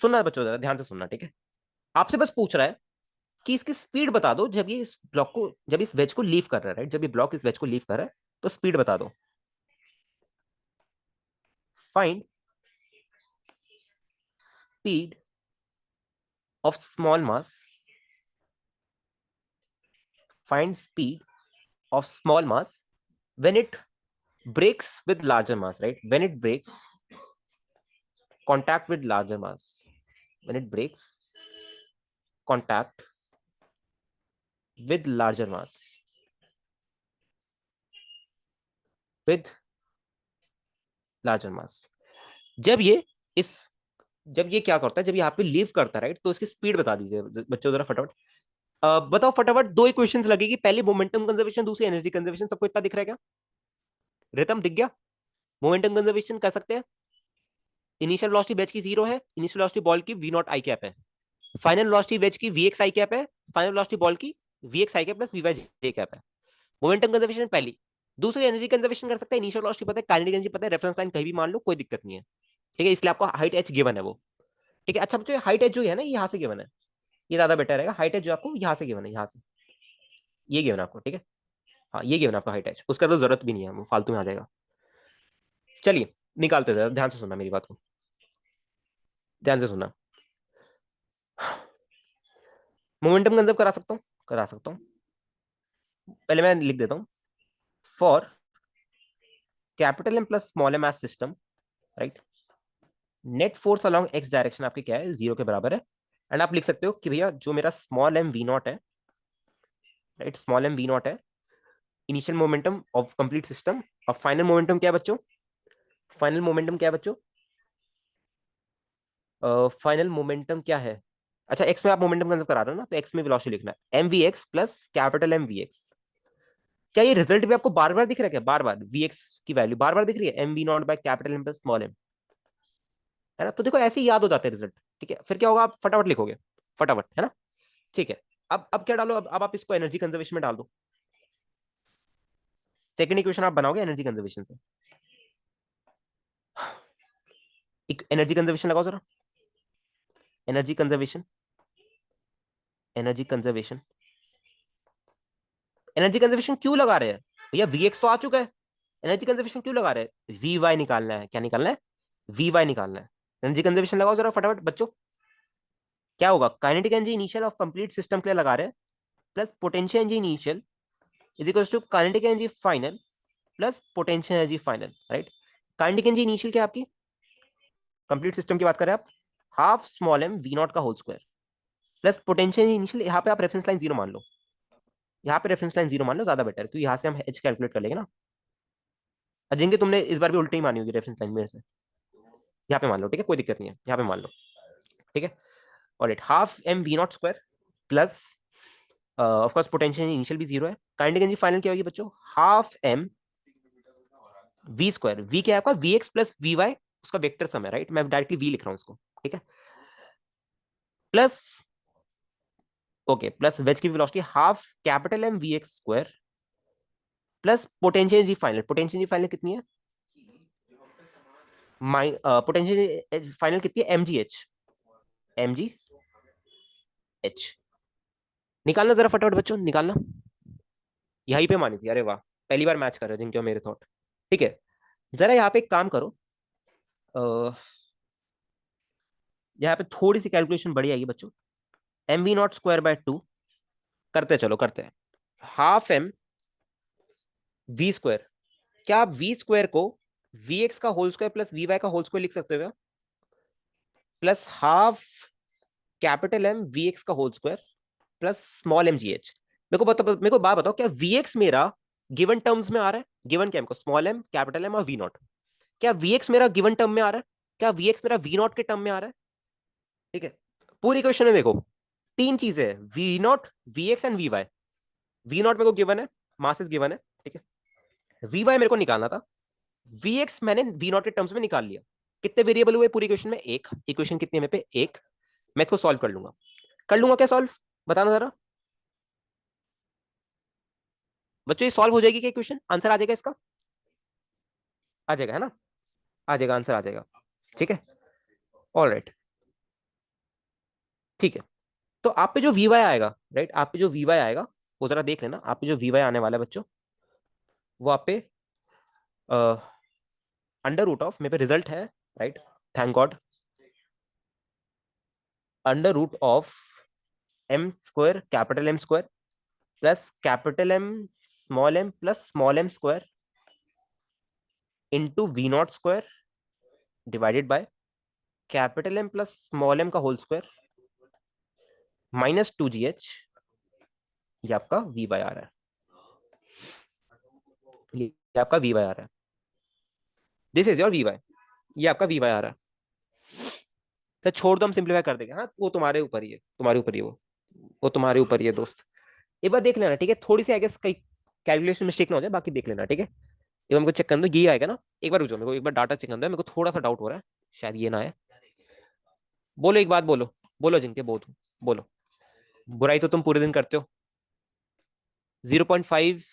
सुनना बच्चों, जरा ध्यान से सुनना। ठीक है, आपसे बस पूछ रहा है कि इसकी स्पीड बता दो जब ये इस ब्लॉक को, जब इस वेज को लीव कर रहा है, राइट, जब ये ब्लॉक इस वेज को लीव कर रहा है तो स्पीड बता दो। Find speed of small mass, find speed of small mass when it breaks with larger mass, right? When it breaks contact with larger mass, when it breaks contact with larger mass. With larger mass. जब ये इस जब ये क्या करता है, जब यहाँ पे लीव करता है, राइट, तो इसकी स्पीड बता दीजिए बच्चों जरा फटाफट। बताओ फटाफट, दो इक्वेशंस लगेगी, पहली मोमेंटम कंजर्वेशन, दूसरी एनर्जी कंजर्वेशन। सबको इतना दिख रहा है क्या? रिदम दिख गया? मोमेंटम कंजर्वेशन कर सकते हैं। इनिशियल वेलोसिटी वेज की 0 है, इनिशियल वेलोसिटी बॉल की v नॉट आई कैप है, फाइनल वेलोसिटी वेज की vx आई कैप है, फाइनल वेलोसिटी बॉल की vx i cap plus vy j cap है। मोमेंटम कंजर्वेशन पहली। दूसरी एनर्जी कंजर्वेशन कर सकते हैं, इनिशियल वेलोसिटी पता है, काइनेटिक एनर्जी पता है, रेफरेंस लाइन कहीं भी मान लो, कोई दिक्कत नहीं है। ठीक है, इसलिए आपको हाइट h गिवन है वो। ठीक है, अच्छा बच्चों, हाइट h जो है ना, ये यहाँ से गिवन है, ये ज्यादा बेटर रहेगा। हाइट h जो आपको यहाँ से गिवन है, यहाँ से ये गिवन आपको। ठीक है, हाँ ये गिवन आपको हाइट h, उसका तो जरूरत भी नहीं है, वो फालतू में आ जाएगा। चलिए निकालते थे, ध्यान से सुनना मेरी बात को, ध्यान से सुनना। मोमेंटम कंजर्व करा सकता हूँ, करा सकता हूँ। पहले मैं लिख देता हूँ, for capital M plus small M S system, right, net force along X direction आपके क्या है, 0 के बराबर है। एंड आप लिख सकते हो कि भैया जो मेरा स्मॉल एम वी नॉट है, right, small M V naught है, initial momentum of complete system. और फाइनल मोमेंटम क्या है बच्चों? फाइनल मोमेंटम क्या है बच्चों? फाइनल मोमेंटम क्या है? अच्छा, एक्स में आप मोमेंटम कंजर्व करा रहे हो ना, तो एक्स में वेलोसिटी लिखना है, M we x plus capital M we X. क्या ये रिजल्ट भी आपको बार बार दिख रहा है क्या? बार बार वी एक्स की वैल्यू बार बार दिख रही है, M V naught by capital M plus small M, है ना? तो देखो ऐसे ही याद हो जाते हैं रिजल्ट। ठीक है, फिर क्या होगा, आप फटाफट लिखोगे, फटाफट, है ना? ठीक है, अब क्या डालो, अब आप इसको एनर्जी कंजर्वेशन में डाल दो। सेकंड इक्वेशन आप बनाओगे एनर्जी कंजर्वेशन से। एनर्जी कंजर्वेशन लगाओ जरा, energy conservation, energy conservation. Energy conservation क्यों लगा रहे हैं भैया? वीएक्स तो आ चुका है, एनर्जी कंजर्वेशन क्यों लगा रहे हैं? वी वाई निकालना है, क्या निकालना है? वी वाई निकालना है। एनर्जी कंजर्वेशन लगाओ जरा फटाफट बच्चों। क्या होगा, kinetic energy initial of complete system के लिए लगा रहे हैं, plus potential energy initial is equal to kinetic energy final plus potential energy final, right. Kinetic energy initial क्या आपकी, कंप्लीट सिस्टम की बात करें आप, half small M V naught का whole square plus potential initial, यहाँ पे आप रेफरेंस लाइन 0 मान लो, यहाँ पे रेफरेंस लाइन 0 मान लो, ज्यादा बेटर, क्योंकि यहाँ से हम एच कैलकुलेट कर लेंगे ना। अजिंक्य तुमने इस बार भी उल्टी ही मानी होगी रेफरेंस लाइन मेरे से, यहाँ पे मान लो, ठीक है, कोई दिक्कत नहीं है, यहाँ पे मान लो। ठीक है, और it half M V naught square plus of course potential initial भी 0 है। काइनेटिक एनर्जी फाइनल क्या होगी बच्चों, half M we square, V क्या है आपका, V x plus V Y, उसका वेक्टर सम है, राइट, मैं डायरेक्टली वी लिख रहा हूँ इसको। ठीक है, प्लस, ओके, प्लस वेज की velocity half capital M we X square plus potential energy final, potential energy final कितनी है, पोटेंशियल फाइनल कितनी है, M G H, M G H. निकालना जरा फटाफट बच्चों, निकालना। यहीं पे मानी थी, अरे वाह, पहली बार मैच कर रहे हो जिनके मेरे थॉट। ठीक है, जरा यहाँ पे एक काम करो, यहाँ पे थोड़ी सी कैलकुलेशन बढ़ी आएगी बच्चों। M V naught square by 2, करते चलो करते हैं, हाफ एम वी स्क्वायर, क्या आप वी स्क्वायर को वी एक्स का whole square plus V Y का होल स्क्वायर लिख सकते हो क्या? Plus half capital M we X का whole square plus small M G H. मेरे को बात बताओ, क्या वी एक्स मेरा गिवन टर्म्स में आ रहा है? गिवन क्या, स्मॉल एम कैपिटल एम और वी नॉट, क्या वी एक्स मेरा गिवन टर्म में आ रहा है? क्या वी एक्स मेरा वी नॉट के टर्म में आ रहा है? ठीक है, पूरी क्वेश्चन में देखो, तीन चीजें है, V naught, V X and V Y. V naught मेरे को गिवन है, मासेस गिवन है, ठीक है, वी वाई मेरे को निकालना था, वी एक्स मैंने वी नॉट के टर्म्स में निकाल लिया। कितने वेरिएबल हुए पूरी इक्वेशन में? एक। इक्वेशन कितनी है मेरे पे? एक। मैं इसको सॉल्व कर लूंगा, कर लूंगा क्या सॉल्व, बताना जरा बच्चों, ये सॉल्व हो जाएगी क्या इक्वेशन? आंसर आ जाएगा इसका? आ जाएगा, है ना? आ जाएगा, आंसर आ जाएगा। ठीक है, ऑल राइट, ठीक है। तो आप पे जो वी वाई आएगा, राइट, आप पे जो वी वाई आएगा, वो जरा देख लेना, आप पे जो वी वाई आने वाला है बच्चों, वो आप पे अंडर रूट ऑफ, मेरे पे रिजल्ट है, right, thank God, under root of M square capital M square plus capital M small M plus small M square into V naught square divided by capital M plus small M का whole square minus 2gh। ये आपका we by आ रहा है, ये आपका we by आ रहा है। This is your V Y, ये आपका वी वाई आ रहा है। तो छोड़ दो, हम सिंप्लीफाई कर देंगे। हाँ वो तुम्हारे ऊपर ही है, तुम्हारे ऊपर ही है वो तुम्हारे ऊपर ही है दोस्त। एक बार देख लेना ठीक है, थोड़ी सी आई गेस कहीं कैलकुलेशन मिस्टेक ना हो जाए, बाकी देख लेना ठीक है। एक बार मेरे को चेक करने दो, ये आएगा ना, एक बार रुक जाओ, मेरे को एक बार डाटा चेक करना है, मेरे को थोड़ा सा डाउट हो रहा है, शायद ये ना है। बोलो एक बात बोलो, बोलो जिनके बहुत बोलो। बुराई तो तुम पूरे दिन करते हो। 0.5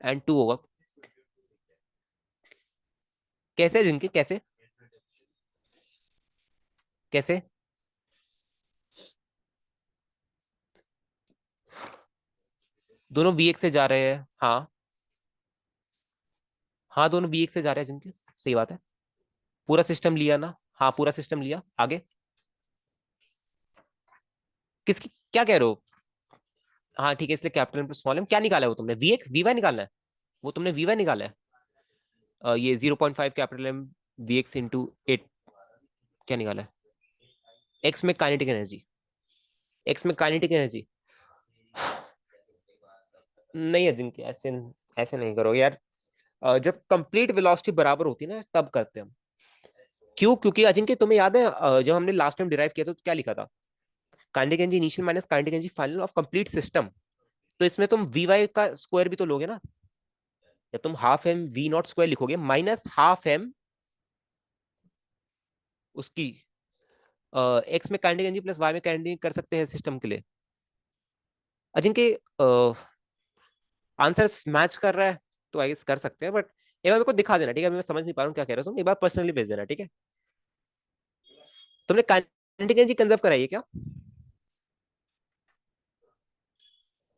एंड 2 होगा। कैसे जिनके, कैसे कैसे? दोनों वी से जा रहे हैं, हाँ। हाँ दोनों वी से जा रहे हैं जिनके, सही बात है। पूरा सिस्टम लिया ना, हाँ पूरा सिस्टम लिया, आगे। किसकी, क्या कह रहे हो? हाँ ठीक है, इसलिए कैपिटल प्लस स्मॉल एम क्या निकाला है वो तुमने, वी वाई निकालना है। वो तुमने वी वाई निकाला है। ये 0.5 capital M we X into 8, क्या निकाला है? एक्स में काइनेटिक एनर्जी, एक्स में काइनेटिक एनर्जी। नहीं है जिनके, ऐसे ऐसे नहीं करो यार। जब कंप्लीट वेलोसिटी बराबर होती है ना तब करते हैं हम। क्यों? क्योंकि अजिंक्य तुम्हें याद है जब हमने लास्ट टाइम डिराइव किया था तो क्या लिखा था? Kinetic energy initial minus kinetic energy final of complete system. तो इसमें तुम वी वाई का स्क्वायर भी तो लोगे ना। जब तुम half M V naught square लिखोगे माइनस हाफ एम उसकी एक्स में काइनेटिक एनर्जी प्लस वाई में काइनेटिक कर सकते हैं सिस्टम के लिए। अजिंक्य आंसर मैच कर रहा है तो आई गेस कर सकते हैं, बट एक बार मेरे को दिखा देना ठीक है, मैं समझ नहीं पा रहा हूँ क्या कह रहा हूँ, एक बार पर्सनली भेज देना ठीक है। तुमने काइनेटिक एनर्जी कंजर्व कराई है क्या?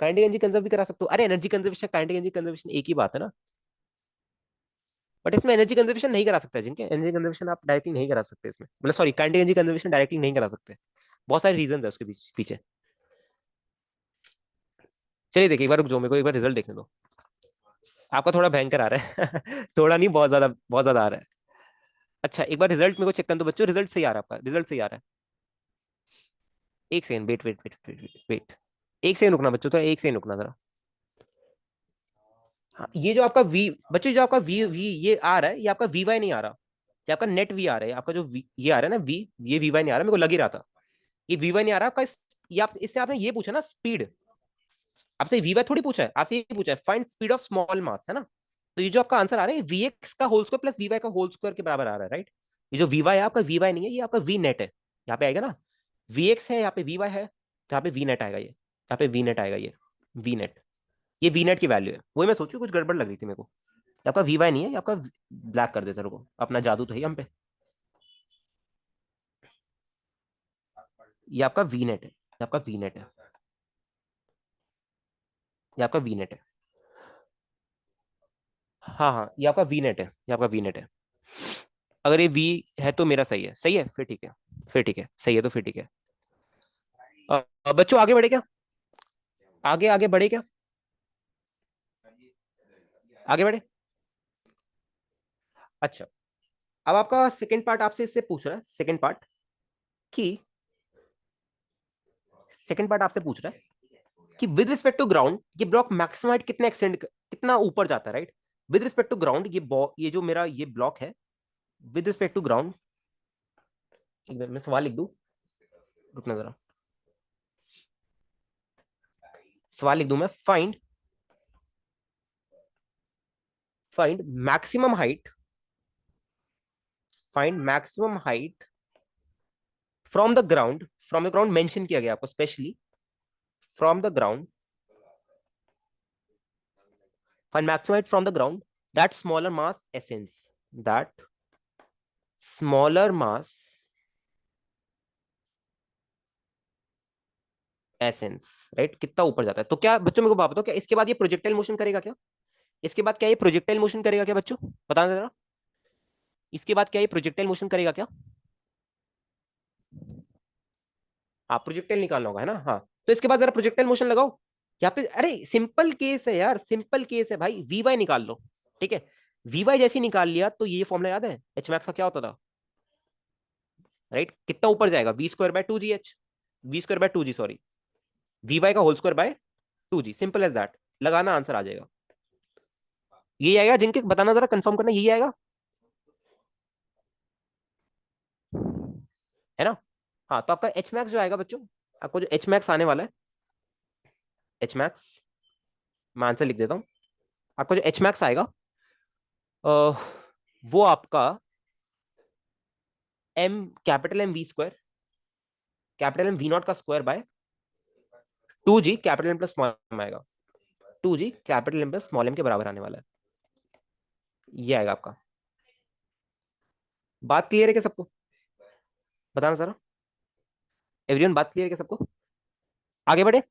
काइनेटिक एनर्जी कंजर्व भी करा सकते हो, अरे energy conservation kinetic energy conservation एक ही बात है ना। बट इसमें एनर्जी कंजर्वेशन नहीं करा सकते जिनके, एनर्जी कंजर्वेशन आप डायरेक्टली नहीं करा सकते इसमें, मतलब sorry kinetic energy conservation directly नहीं करा सकते। बहुत सारे रीजन है उसके पीछे। चलिए देखिए एक बार रुक जाओ, मेरे को एक बार रिजल्ट देखने दो। आपका थोड़ा भयंकर आ रहा है थोड़ा नहीं, बहुत ज्यादा आ रहा है। अच्छा एक बार रिजल्ट मेरे को चेक करने दो बच्चों, रिजल्ट सही आ रहा है आपका, रिजल्ट सही आ रहा है। एक second, wait wait wait wait wait, एक सेकंड रुकना बच्चों, तो एक सेकंड रुकना जरा। हाँ, ये जो आपका वी बच्चों, जो आपका वी वी ये आ रहा है, ये आपका वी वाई नहीं आ रहा। ये आपका नेट वी आ रहा है, आपका जो वी ये आ रहा है ना वी, ये वी वाई नहीं आ रहा, मेरे को लग ही रहा था। ये वी वाई नहीं आ रहा आपका ये आप इससे आपने ये पूछा ना स्पीड, आपसे वी वाई थोड़ी पूछा है, आपसे ये पूछा है find speed of small mass, है ना। तो ये जो आपका आंसर आ रहा है वी एक्स का whole square plus V Y का होल स्क्वायर के बराबर आ रहा है, राइट। ये जो वी वाई है आपका वी वाई नहीं है, ये आपका वी नेट है। यहाँ पे आएगा ना, वी एक्स है यहाँ पे वी वाई है, तो यहाँ पे वी नेट आएगा, ये यहाँ पे वी नेट आएगा, ये वी नेट, ये वी नेट की वैल्यू है। वही मैं सोचू कुछ गड़बड़ लग रही थी मेरे को। ये आपका वी वाई नहीं है, ये आपका ब्लैक कर देता रुको, अपना जादू तो है हम पे। ये आपका वी नेट है, ये आपका वी नेट है, ये आपका वी नेट है। हाँ हाँ ये आपका वी नेट है, ये आपका वी नेट है। अगर ये वी है तो मेरा सही है, सही है फिर ठीक है, फिर ठीक है, सही है तो फिर ठीक है। बच्चों आगे बढ़े क्या? आगे आगे बढ़े क्या? आगे बढ़े। अच्छा अब आपका सेकंड पार्ट आपसे इससे पूछ रहा है, सेकंड पार्ट कि सेकंड पार्ट आपसे पूछ रहा है कि विद रिस्पेक्ट टू ग्राउंड ये ब्लॉक मैक्सिमम हाइट कितना एक्सटेंड, कितना ऊपर जाता है, right. With respect to ground ये जो मेरा ये ब्लॉक है, विद रिस्पेक्ट टू ग्राउंड, मैं सवाल लिख दूं, रुकना जरा, सवाल लिख दूं मैं, find maximum height, find maximum height from the ground mention किया गया आपको specially, from the ground, find maximum height from the ground that smaller mass essence, that smaller mass essence, right, कितना ऊपर जाता है। तो क्या बच्चों मेरे को बात बताओ, क्या इसके बाद ये प्रोजेक्टाइल मोशन करेगा क्या? इसके बाद क्या ये प्रोजेक्टाइल मोशन करेगा क्या बच्चों, बताना जरा। इसके बाद क्या ये प्रोजेक्टाइल मोशन करेगा क्या? हाँ प्रोजेक्टाइल निकालना होगा है ना, हाँ। तो इसके बाद जरा प्रोजेक्टाइल मोशन लगाओ यहाँ पे। अरे सिंपल केस है यार, सिंपल केस है भाई, वी वाई निकाल लो, ठीक है। वी वाई जैसे निकाल लिया तो ये फॉर्मूला याद है एच मैक्स का क्या होता था, राइट। कितना ऊपर जाएगा, V square by two G H, V square by two G sorry, V Y का whole square by two G, simple as that, लगाना आंसर आ जाएगा। यही आएगा जिनके, बताना जरा, कंफर्म करना, यही आएगा, है ना? हाँ, तो आपका एच मैक्स जो आएगा बच्चों, आपको जो एच मैक्स आने वाला है, एच मैक्स, मैं आंसर लिख देता हूँ। आपका जो एच मैक्स आएगा, अ, वो आपका M, capital M we square, capital M V naught का square by 2g capital M plus small M आएगा। 2g capital M plus small M के बराबर आने वाला है, ये आएगा आपका। बात क्लियर है क्या सबको? बताना जरा, एवरीवन, बात क्लियर है क्या सबको? आगे बढ़े।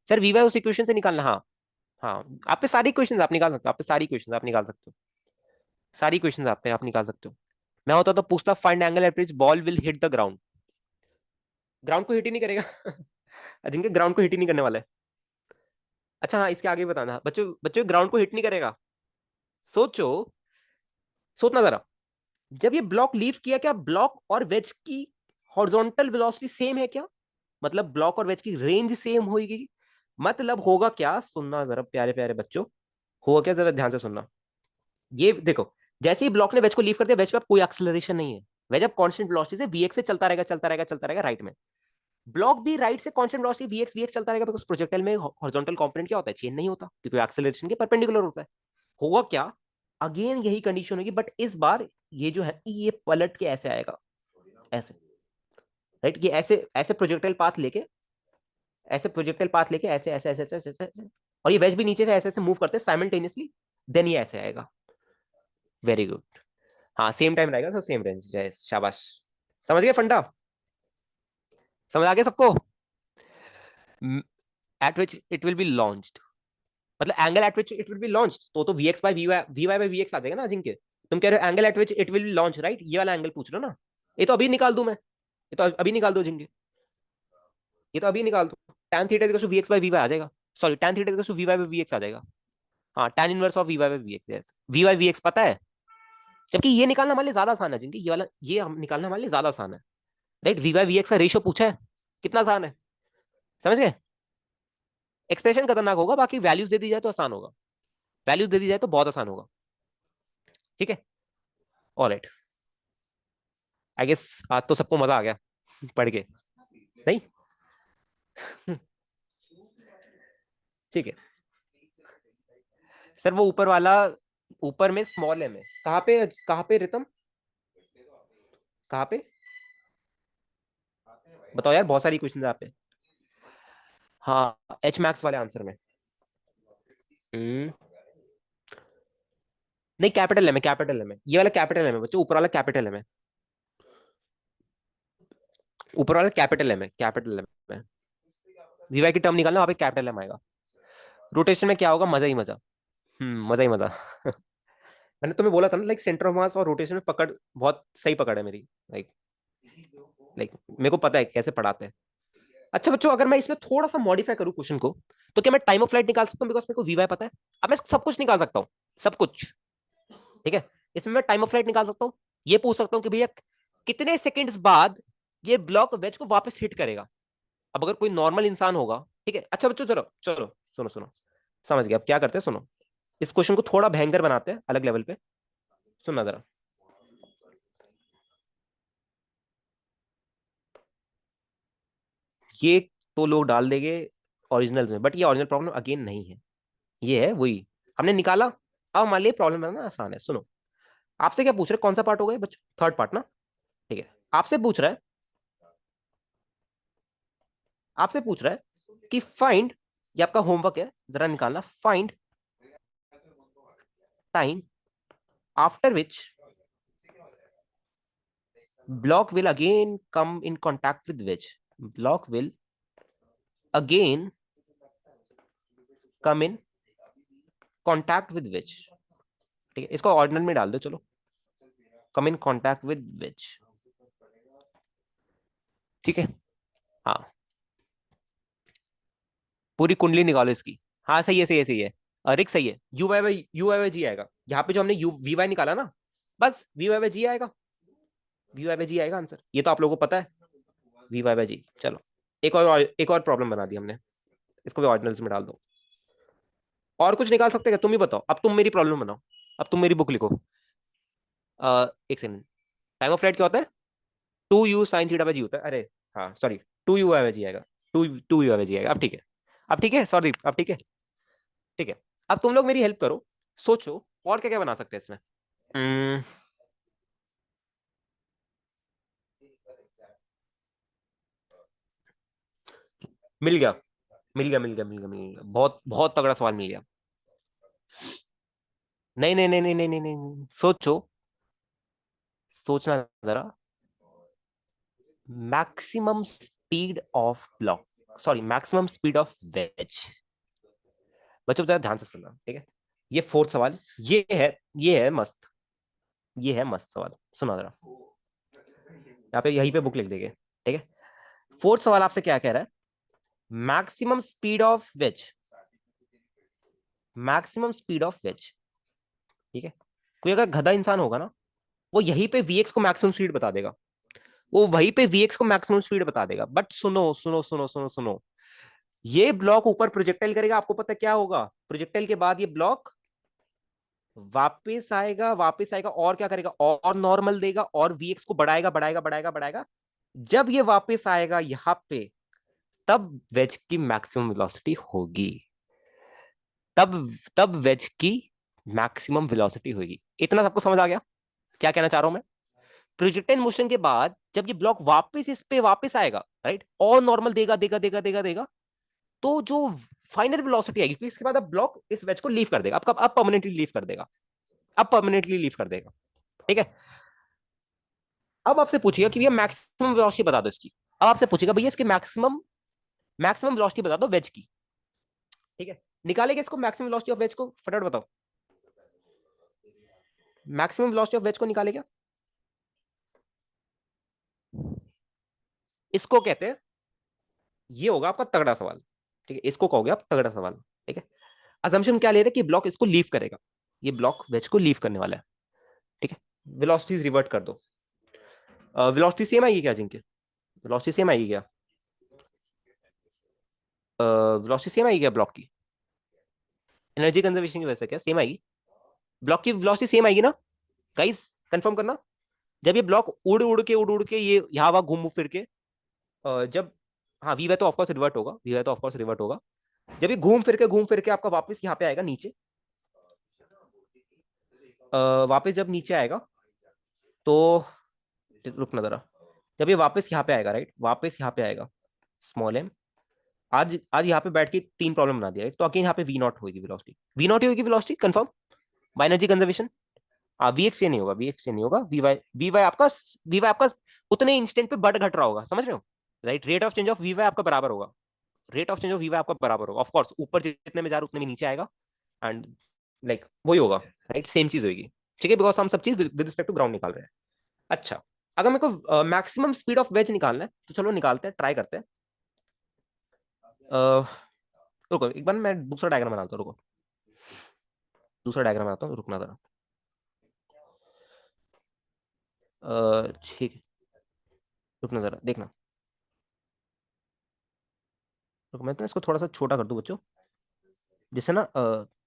सर वी वाई उस इक्वेशन से निकालना, हाँ। हाँ, आप पे सारी क्वेश्चंस आप निकाल सकते हो, आप पे सारी क्वेश्चंस आप निकाल सकते हो, सारी क्वेश्चंस आप पे आप निकाल सकते हो। मैं होता तो पूछता, find angle at which ball will hit the ground. Ground को हिट ही नहीं करेगा। जिनके ग्राउंड को हिट ही नहीं करने वाला है। अच्छा हाँ, इसके आगे बताना बच्चों, बच्चों ग्राउंड को हिट नहीं करेगा। सोचो, सोचना जरा, जब ये ब्लॉक लीव किया, क्या ब्लॉक और वेज की हॉरिजॉन्टल वेलोसिटी सेम है क्या? मतलब ब्लॉक और वेज की रेंज सेम होगी। मतलब होगा क्या, सुनना जरा प्यारे प्यारे बच्चों, होगा क्या, जरा ध्यान से सुनना। ये देखो, जैसे ही ब्लॉक ने वेज को लीव कर दिया, वेज पे अब कोई एक्सेलरेशन नहीं है। वेज अब कांस्टेंट वेलोसिटी से वीएक्स से चलता रहेगा, चलता रहेगा, चलता रहेगा राइट में। ब्लॉक भी राइट से कांस्टेंट वेलोसिटी वीएक्स वीएक्स चलता रहेगा, बिकॉज प्रोजेक्टाइल में हॉरिजॉन्टल कंपोनेंट क्या होता है, चेंज नहीं होता, क्योंकि एक्सेलरेशन के परपेंडिकुलर होता है। होगा क्या, अगेन यही कंडीशन होगी, बट इस बार ये जो है ये पलट के ऐसे आएगा, ऐसे, राइट, ये ऐसे ऐसे प्रोजेक्टाइल पाथ लेके, ऐसे प्रोजेक्टाइल पाथ लेके ऐसे ऐसे ऐसे ऐसे ऐसे ऐसे ऐसे, और ये वेज भी नीचे से ऐसे ऐसे मूव करते हैं साइमल्टेनियसली, देन ये ऐसे आएगा। Very good. हाँ, सेम टाइम रहेगा, सो सेम रेंज, जय शाबाश। समझ गए फंडा? समझ आ गया सबको? At which it will be launched, मतलब angle at which it will be launched, तो V X by V Y by V X आ जाएगा ना अजिंक्य। तुम कह रहे हो angle at which it will launch, right, ये वाला एंगल पूछ रहे हो ना? ये तो अभी निकाल दूं मैं, ये तो अभी निकाल दो अजिंक्य, ये तो अभी निकाल दो। tan theta equals to V X by V Y आ जाएगा, sorry tan theta equals to V Y by V X आ जाएगा। हाँ, tan inverse of V Y by V X, yes, V Y V X पता है। जबकि ये निकालना हमारे लिए ज्यादा आसान है जिनकी, ये वाला ये हम निकालना हमारे लिए ज्यादा आसान है, right. V Y V X का रेशियो पूछा है, कितना आसान है, समझ गए? एक्सप्रेशन खतरनाक होगा, बाकी वैल्यूज दे दी जाए तो आसान होगा, वैल्यूज दे दी जाए तो बहुत आसान होगा। ठीक है, ऑलराइट। आई गेस आज तो सबको मजा आ गया पढ़ के, नहीं? ठीक है सर, वो ऊपर वाला, ऊपर में स्मॉल एम है, कहाँ पे रितम, कहाँ पे? बताओ यार, बहुत सारी क्वेश्चन है आप पे। हाँ, एच मैक्स वाले आंसर में। हम्म, नहीं, कैपिटल एम है, कैपिटल एम है, ये वाला कैपिटल एम है बच्चों, ऊपर वाला कैपिटल एम है, ऊपर वाला कैपिटल एम है, कैपिटल एम है। वीवाई की टर्म निकालना, वहां पे कैपिटल एम आएगा। रोटेशन में क्या होगा, मजा ही मजा। मजा ही मजा। मैंने तुम्हें बोला था ना, लाइक सेंटर ऑफ मास और रोटेशन में पकड़ बहुत सही पकड़ है मेरी, लाइक, लाइक मेरे को पता है कैसे पढ़ाते हैं। अच्छा बच्चों, अगर मैं इसमें थोड़ा सा मॉडिफाई करूं क्वेश्चन को, तो क्या मैं टाइम ऑफ फ्लाइट निकाल सकता हूँ, बिकॉज मेरे को वीवाई पता है। अब मैं सब कुछ निकाल सकता हूँ, सब कुछ। ठीक है, इसमें मैं टाइम ऑफ फ्लाइट निकाल सकता हूँ, ये पूछ सकता हूँ कि भैया कितने सेकंड्स बाद ये ब्लॉक वेज को वापस हिट करेगा। अब अगर कोई नॉर्मल इंसान होगा, ठीक है, अच्छा बच्चों, चलो चलो, सुनो सुनो, समझ गया, अब क्या करते हैं, सुनो, इस क्वेश्चन को थोड़ा भयंकर बनाते हैं, अलग लेवल पे। सुनना जरा, ये तो लोग डाल देंगे ओरिजिनल्स में, बट ये ओरिजिनल प्रॉब्लम अगेन नहीं है, ये है वही हमने निकाला। अब मान लिया प्रॉब्लम बनाना आसान है, सुनो। आपसे क्या पूछ रहे, कौन सा पार्ट हो गया बच्चों, थर्ड पार्ट ना? ठीक है, आपसे पूछ रहा है, आपसे पूछ रहा है कि फाइंड, ये आपका होमवर्क है, जरा निकालना, find time after which block will again come in contact with which, block will again come in contact with which, ठीक है, इसको ऑर्डिनल में डाल दो चलो, कम इन कॉन्टैक्ट विद विच, ठीक है। हाँ, पूरी कुंडली निकालो इसकी। हाँ सही है, सही है, सही है, रिक सही है, यू वाई बाई जी आएगा, यहाँ पे जो हमने यू वी वाई निकाला ना, बस वी वाई बाई जी आएगा, वी वाई बाई जी आएगा आंसर, ये तो आप लोगों को पता है, वी वाई बाई जी। चलो, एक और प्रॉब्लम बना दी हमने, इसको भी ऑर्डिनल्स में डाल दो। और कुछ निकाल सकते हैं क्या, तुम ही बताओ, अब तुम मेरी प्रॉब्लम बनाओ, अब तुम मेरी बुक लिखो। एक सेकंड, टाइम ऑफ फ्लाइट क्या होता है? 2u sin θ/g होता है, अरे हाँ सॉरी, 2u/g आएगा, 2u/g आएगा। अब ठीक है, अब ठीक है, सॉरी, अब ठीक है, ठीक है। अब तुम लोग मेरी हेल्प करो, सोचो और क्या क्या बना सकते हैं इसमें। हम्म, मिल गया, मिल गया, मिल गया, मिल गया, मिल गया, बहुत बहुत तगड़ा सवाल मिल गया। नहीं नहीं नहीं नहीं नहीं नहीं नहीं, सोचो, सोचना जरा। Maximum speed of block, sorry maximum speed of ways. बच्चों जरा ध्यान से सुनना, ठीक है? ये फोर्थ सवाल, ये है मस्त, ये है मस्त सवाल, सुना जरा। यहाँ पे यहीं पे बुक लिख देंगे, ठीक है? फोर्थ सवाल आपसे क्या कह रहा है? Maximum speed of ways, maximum speed of ways, ठीक है? कोई अगर गधा इंसान होगा ना, वो यहीं पे वीएक्स को मैक्सिमम स्पीड बता देगा, वो वहीं पे वीएक्स को मैक्सिमम स्पीड बता देगा। बट सुनो सुनो सुनो सुनो सुनो, ये ब्लॉक ऊपर प्रोजेक्टाइल करेगा, आपको पता क्या होगा? प्रोजेक्टाइल के बाद ये ब्लॉक वापस आएगा, वापस आएगा और क्या करेगा? और नॉर्मल देगा और वीएक्स को बढ़ाएगा बढ़ाएगा बढ़ाएगा बढ़ाएगा। जब ये वापस आएगा यहां पे, तब वेज की मैक्सिमम वेलोसिटी होगी, तब तब वेज की मैक्सिमम वेलोसिटी होगी। इतना सबको समझ आ गया क्या कहना चाह रहा हूं मैं? प्रोजेक्टाइल मोशन के बाद जब ये ब्लॉक वापस इस पे वापस आएगा, राइट, और नॉर्मल देगा देगा देगा देगा देगा, तो जो फाइनल वेलोसिटी आएगी, क्योंकि इसके बाद अब ब्लॉक इस वेज को लीव कर देगा, अब परमानेंटली लीव कर देगा, अब परमानेंटली लीव कर देगा, ठीक है? अब आपसे पूछिएगा कि भैया मैक्सिमम वेलोसिटी बता दो इसकी। अब आपसे पूछेगा भैया इसकी मैक्सिमम मैक्सिमम वेलोसिटी बता दो वेज की, ठीक है? निकालेगा इसको, मैक्सिमम वेलोसिटी ऑफ वेज को फटाफट बताओ, मैक्सिमम वेलोसिटी ऑफ वेज को निकालेगा। इसको कहते हैं, ये होगा आपका तगड़ा सवाल, ठीक है? इसको कहोगे आप तगड़ा सवाल, ठीक है? असम्पशन क्या ले रहे हैं कि ब्लॉक इसको लीव करेगा, ये ब्लॉक वेज को लीव करने वाला है, ठीक है? वेलोसिटीज रिवर्ट कर दो। वेलोसिटी सेम आएगी क्या जिनके? वेलोसिटी सेम आएगी क्या? वेलोसिटी सेम आएगी क्या ब्लॉक की? एनर्जी कंजर्वेशन की वजह से क्या सेम आएगी? ब्लॉक की वेलोसिटी सेम आएगी ना गाइस? कंफर्म करना। जब ये ब्लॉक उड़ उड़ के ये यहाँ वहां घूम फिर के, जब, हाँ वी वाई तो ऑफकोर्स रिवर्ट होगा, वी वाई तो ऑफकोर्स रिवर्ट होगा। जब ये घूम फिर के आपका वापस यहाँ पे आएगा नीचे, वापस जब नीचे आएगा तो, रुकना जरा, जब ये वापस यहाँ पे आएगा, राइट, वापस यहाँ पे आएगा, स्मॉल एम, आज आज यहाँ पे बैठ के तीन प्रॉब्लम बना दिया। एक तो अगेन यहाँ पे वी नॉट होगी वेलोसिटी, वी नॉट होगी velocity confirm, by energy conservation. V X नहीं होगा, वी एक्स नहीं होगा, वी वाई आपका उतने इंस्टेंट पे बढ़ घट रहा होगा, समझ रहे हो? Right, rate of change of V Y आपका बराबर होगा, rate of change of V Y आपका बराबर होगा, ऑफकोर्स ऊपर जितने में जा रहा उतने में नीचे आएगा, एंड लाइक वही होगा, राइट, सेम चीज होगी, ठीक है? बिकॉज हम सब चीज विद रिस्पेक्ट टू ग्राउंड निकाल रहे हैं। अच्छा, अगर मेरे को मैक्सिमम स्पीड ऑफ वेज निकालना है तो चलो निकालते हैं, ट्राई करते हैं। अ, रुको एक बार मैं दूसरा डायग्राम बनाता हूँ, रुको, दूसरा डायग्राम बनाता हूँ, रुकना जरा। ठीक है, रुकना जरा, देखना, रुको मैं तो इसको थोड़ा सा छोटा कर दूं बच्चों, जिससे ना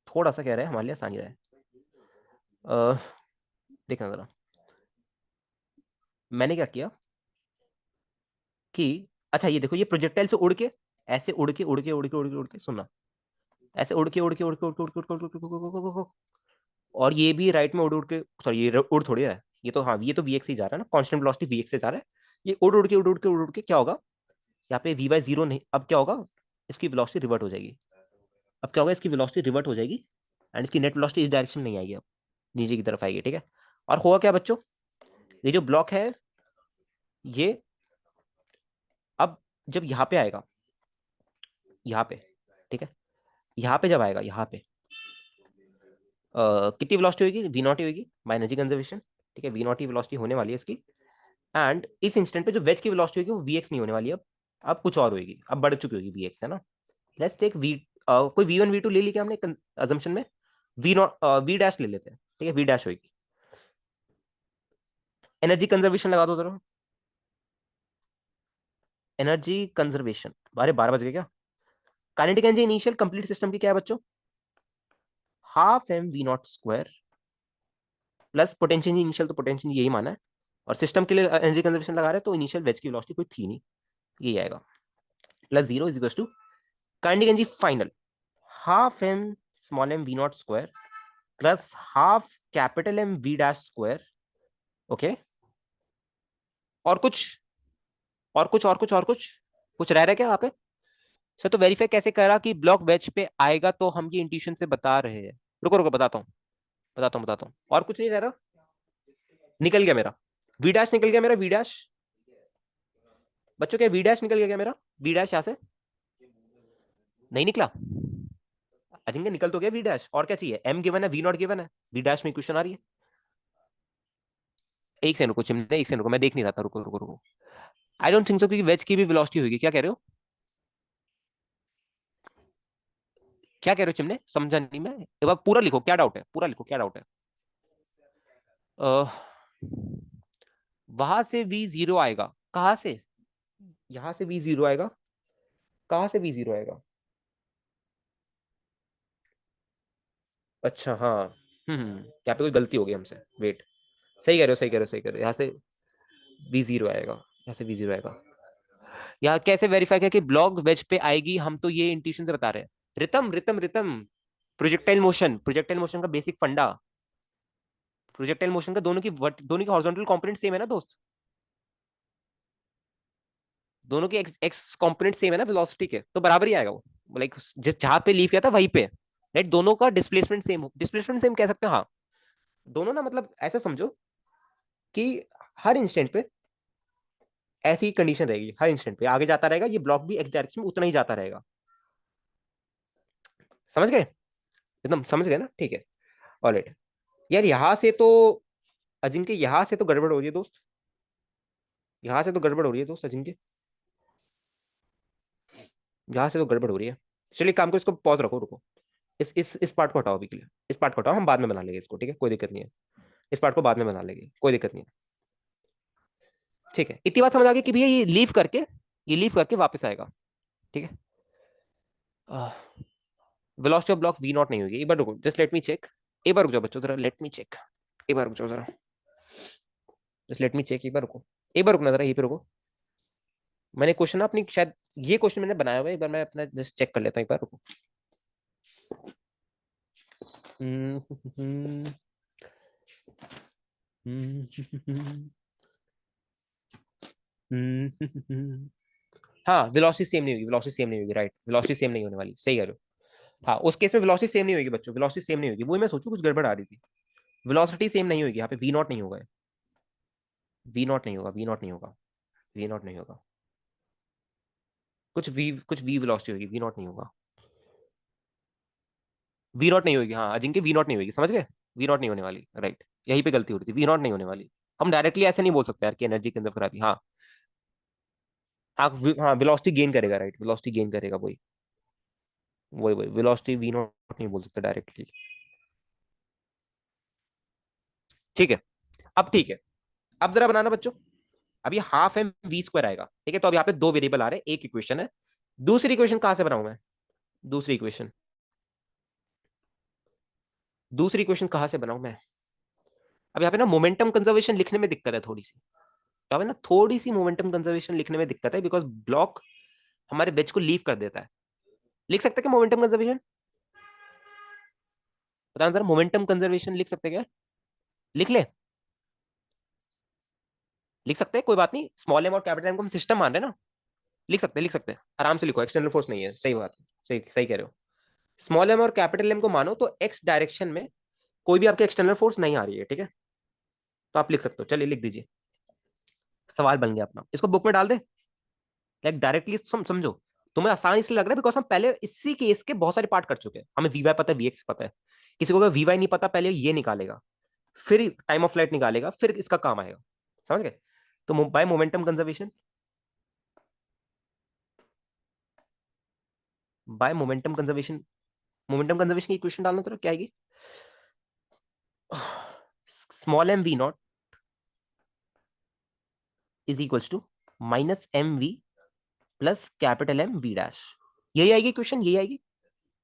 थोड़ा सा कह रहे हैं हमारे लिए आसानी रहे। अ, देखना जरा, मैंने क्या किया कि, अच्छा ये देखो, ये प्रोजेक्टाइल से उड़ के, ऐसे उड़ के उड़ के उड़ के उड़ के उड़ के, सुनना, ऐसे उड़ के उड़ के उड़ के उड़ के उड़ के उड़ के उड़ के उड़ के, और ये भी राइट में उड़ उड़ के, सॉरी ये उड़ थोड़ी है, ये तो, हाँ ये तो वीएक्स से ही जा रहा है ना, कांस्टेंट वेलोसिटी वीएक्स से जा रहा है। ये उड़ उड़ के उड़ उड़ के उड़ उड़ के क्या होगा, यहाँ पे वी वाई जीरो नहीं, अब क्या होगा, इसकी वेलोसिटी रिवर्ट हो जाएगी। अब क्या होगा, इसकी वेलोसिटी रिवर्ट हो जाएगी, एंड इसकी नेट वेलोसिटी इस डायरेक्शन में नहीं आएगी, अब नीचे की तरफ आएगी, ठीक है? और होगा क्या बच्चों, ये जो ब्लॉक है ये, अब जब यहाँ पे आएगा, यहाँ पे, ठीक है, यहाँ पे जब आएगा, यहाँ पे कितनी वेलोसिटी होगी, वी नॉट ही होगी बाय एनर्जी कंजर्वेशन, ठीक है? वी नॉट ही वेलोसिटी होने वाली है इसकी, एंड इस इंस्टेंट पे जो वेज की वेलोसिटी होगी वो वी एक्स नहीं होने वाली, अब कुछ और होगी, अब बढ़ चुकी होगी वी एक्स, है ना? लेट्स टेक वी, कोई वी वन वी टू ले ली क्या हमने अजम्पशन में? वी नॉट, वी डैश ले लेते हैं, ठीक है? वी डैश होगी, एनर्जी कंजर्वेशन लगा दो जरा, एनर्जी कंजर्वेशन, अरे 12 बज गए क्या? Kinetic energy initial complete system की क्या है बच्चों? Half M V naught square plus potential initial, तो पोटेंशियल यही माना है, और सिस्टम के लिए एनर्जी कंजर्वेशन लगा रहे हैं, तो इनिशियल वेज की वेलोसिटी कोई थी नहीं, यही आएगा। Plus zero is equal to kinetic energy final half M small M V naught square plus half capital M V dash square. Okay, और कुछ और कुछ और कुछ और कुछ रह रहा है क्या वहां पे? सर तो वेरीफाई कैसे करा कि ब्लॉक वेज पे आएगा, तो हम ये इंट्यूशन से बता रहे हैं। रुको रुको, बताता हूँ, और कुछ नहीं रह रहा। निकल गया मेरा वी डैश, निकल गया मेरा वी डैश। बच्चों क्या वी डैश निकल गया क्या मेरा? वी डैश यहां से नहीं निकला। अजिंक्य निकल तो गया वी डैश, और क्या चाहिए? एम गिवन है, वी नॉट गिवन है, वी डैश में क्वेश्चन आ रही है। एक से रुको चिमने, एक से रुको, मैं देख नहीं रहा था, रुको रुको रुको। आई डोंट थिंक सो कि वेज की भी वेलोसिटी होगी, क्या कह रहे हो? क्या कह रहे हो चिमने, समझा नहीं मैं, एक बार पूरा लिखो, क्या डाउट है, पूरा लिखो, क्या डाउट है? वहां से वी जीरो आएगा, कहां से? यहां से वी जीरो आएगा, कहां से वी जीरो आएगा? अच्छा हाँ, यहाँ पे कोई गलती हो गई हमसे, वेट, सही कह रहे हो, सही कह रहे हो, सही कह रहे हो, यहाँ से वी जीरो आएगा, यहाँ से वी जीरो आएगा। यहाँ कैसे वेरीफाई किया कि ब्लॉक वेज पे आएगी? हम तो ये इंट्यूशन से बता रहे हैं। Ritam Ritam Ritam, projectile motion, projectile motion का बेसिक फंडा, प्रोजेक्टाइल मोशन का दोनों की हॉरिजॉन्टल कंपोनेंट सेम है ना दोस्त, दोनों के एक्स एक्स कंपोनेंट सेम है ना वेलोसिटी के, तो बराबर ही आएगा वो, लाइक जिस जहां पे लीव किया था वहीं पे, राइट, दोनों का डिस्प्लेसमेंट सेम हो, डिस्प्लेसमेंट सेम कह सकते हैं हाँ। दोनों ना, मतलब ऐसा समझो कि हर इंस्टेंट पे ऐसी कंडीशन रहेगी, हर इंस्टेंट पे आगे जाता रहेगा, ये ब्लॉक भी एक्स डायरेक्शन में उतना ही जाता रहेगा। समझ गए? एकदम समझ गए ना, ठीक है। ऑलराइट, यार यहां से तो अजिंक्य, यहां से तो गड़बड़ हो रही है दोस्त, यहां से तो गड़बड़ हो रही है दोस्त अजिंक्य, यहां से तो गड़बड़ हो रही है। चलिए काम को, इसको पॉज रखो, रुको, इस पार्ट को हटाओ अभी के लिए, इस पार्ट को हटाओ, हम बाद में बना लेंगे इसको, ठीक है, कोई दिक्कत नहीं है, इस पार्ट को बाद में बना लेंगे, कोई दिक्कत नहीं है। ठीक है, इतनी बात समझ आ गई कि भैया ये लीव करके वापस आएगा, ठीक है। Velocity of block V naught नहीं होगी, एक बार रुको, जस्ट लेट मी चेक, एक बार रुक जाओ बच्चों जरा, लेट मी चेक, एक बार रुक जाओ जरा, जस्ट लेट मी चेक, एक बार रुको, एक बार रुकना जरा, यहीं पे रुको। मैंने क्वेश्चन ना अपनी शायद, ये क्वेश्चन मैंने बनाया हुआ है, एक बार मैं अपना जस्ट चेक कर लेता हूँ, एक बार रुको। हम्म, हम्म, हम्म, हाँ वेलोसिटी सेम नहीं होगी, वेलोसिटी सेम नहीं होगी, राइट, वेलोसिटी सेम नहीं होने वाली, सही कह रहे हो। हाँ उस केस में वेलोसिटी सेम नहीं होगी बच्चों, वेलोसिटी सेम नहीं होगी, वही मैं सोचूं कुछ गड़बड़ आ रही थी। वेलोसिटी सेम नहीं होगी यहाँ पे, वी नॉट नहीं होगा, वी नॉट नहीं होगा, वी नॉट नहीं होगा, वी नॉट नहीं होगा, कुछ वी वेलोसिटी होगी, वी नॉट नहीं होगा, वी नॉट नहीं होगी, हाँ अजिंक्य वी नॉट नहीं होगी, समझ गए, वी नॉट नहीं होने वाली, राइट, यहीं पे गलती हो रही थी, वी नॉट नहीं होने वाली। हम डायरेक्टली ऐसे नहीं बोल सकते यार कि एनर्जी कंजर्व करा दी, हाँ हाँ हाँ, वेलोसिटी गेन करेगा, राइट, वेलोसिटी गेन करेगा, वही वही वही, वेलोसिटी वी नॉट नहीं बोल सकते डायरेक्टली। ठीक है, अब ठीक है, अब जरा बनाना बच्चों, अब ये हाफ एम वी स्क्वायर आएगा, ठीक है, तो अब यहाँ पे दो वेरिएबल आ रहे हैं, एक इक्वेशन है, दूसरी इक्वेशन कहां से बनाऊं मैं? दूसरी इक्वेशन, दूसरी इक्वेशन कहां से बनाऊं मैं? अब यहाँ पे ना मोमेंटम कंजर्वेशन लिखने में दिक्कत है थोड़ी सी, यहाँ पे ना थोड़ी सी मोमेंटम कंजर्वेशन लिखने में दिक्कत है, बिकॉज ब्लॉक हमारे बेच को लीव कर देता है। लिख सकते हैं क्या मोमेंटम कंजर्वेशन? बताना जरा, मोमेंटम कंजर्वेशन लिख सकते हैं क्या? लिख ले, लिख सकते हैं, कोई बात नहीं, स्मॉल एम और कैपिटल एम को हम सिस्टम मान रहे हैं ना, लिख सकते हैं, लिख सकते हैं, आराम से लिखो, एक्सटर्नल फोर्स नहीं है, सही बात है, सही सही कह रहे हो। स्मॉल एम और कैपिटल एम को मानो तो एक्स डायरेक्शन में कोई भी आपके एक्सटर्नल फोर्स नहीं आ रही है, ठीक है, तो आप लिख सकते हो, चलिए लिख दीजिए, सवाल बन गया अपना, इसको बुक में डाल दे, लाइक डायरेक्टली समझो, तुम्हें आसानी से लग रहा है बिकॉज हम पहले इसी केस के बहुत सारे पार्ट कर चुके हैं, हमें वी वाई पता है, वी एक्स पता है, किसी को अगर वी वाई नहीं पता, पहले ये निकालेगा, फिर टाइम ऑफ फ्लाइट निकालेगा, फिर इसका काम आएगा, समझ गए? तो by momentum conservation, by momentum conservation की इक्वेशन डालना जरा, क्या आएगी? Small M V naught is equals to minus M V plus capital M V dash. यही आएगी क्वेश्चन, यही आएगी।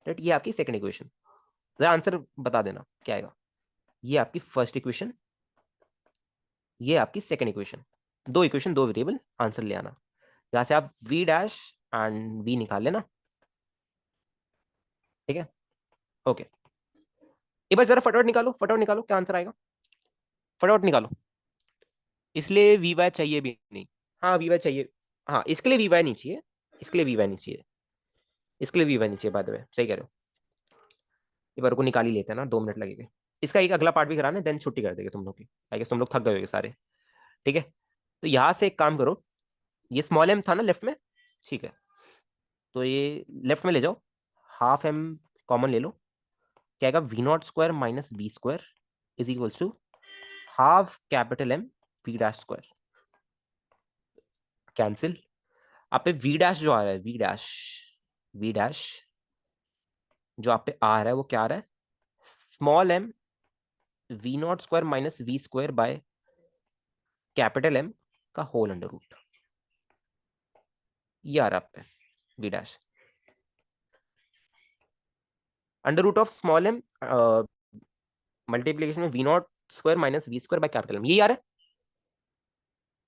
राइट, ये आपकी सेकंड इक्वेशन। जरा आंसर बता देना क्या आएगा। ये आपकी फर्स्ट इक्वेशन, ये आपकी सेकंड इक्वेशन। दो इक्वेशन, दो वेरिएबल, आंसर ले आना। यहां से आप वी डैश एंड वी निकाल लेना। ठीक है, ओके। एक बार जरा फटाफट निकालो, फटाफट निकालो, क्या आंसर आएगा, फटाफट निकालो। इसलिए वी वाई चाहिए भी नहीं। हाँ वी वाई चाहिए, हाँ इसके लिए वी वाई नहीं चाहिए, इसके लिए वी वाई नहीं चाहिए, इसके लिए वी वाई नहीं चाहिए। बाय द वे सही कह रहे हो। एक बार को निकाल ही लेते हैं ना, 2 मिनट लगेंगे। इसका एक अगला पार्ट भी कराना है, देन छुट्टी कर देंगे तुम लोग की। आई गेस तुम लोग थक गए होगे सारे। ठीक है, तो यहाँ से एक काम करो, ये स्मॉल एम था ना लेफ्ट में, ठीक है, तो ये लेफ्ट में ले जाओ, हाफ एम कॉमन ले लो। क्या आएगा, V naught square minus B square is equals to half capital M V dash square. Cancel. आप पे वी डैश जो आ रहा है, वी डैश, वी डैश जो आप पे आ रहा है वो क्या आ रहा है, small M V naught square minus V square by capital M का होल अंडर रूट। ये आ रहा है आप पे V dash under root of small M multiplication में V naught square minus V square by capital M. ये आ रहा है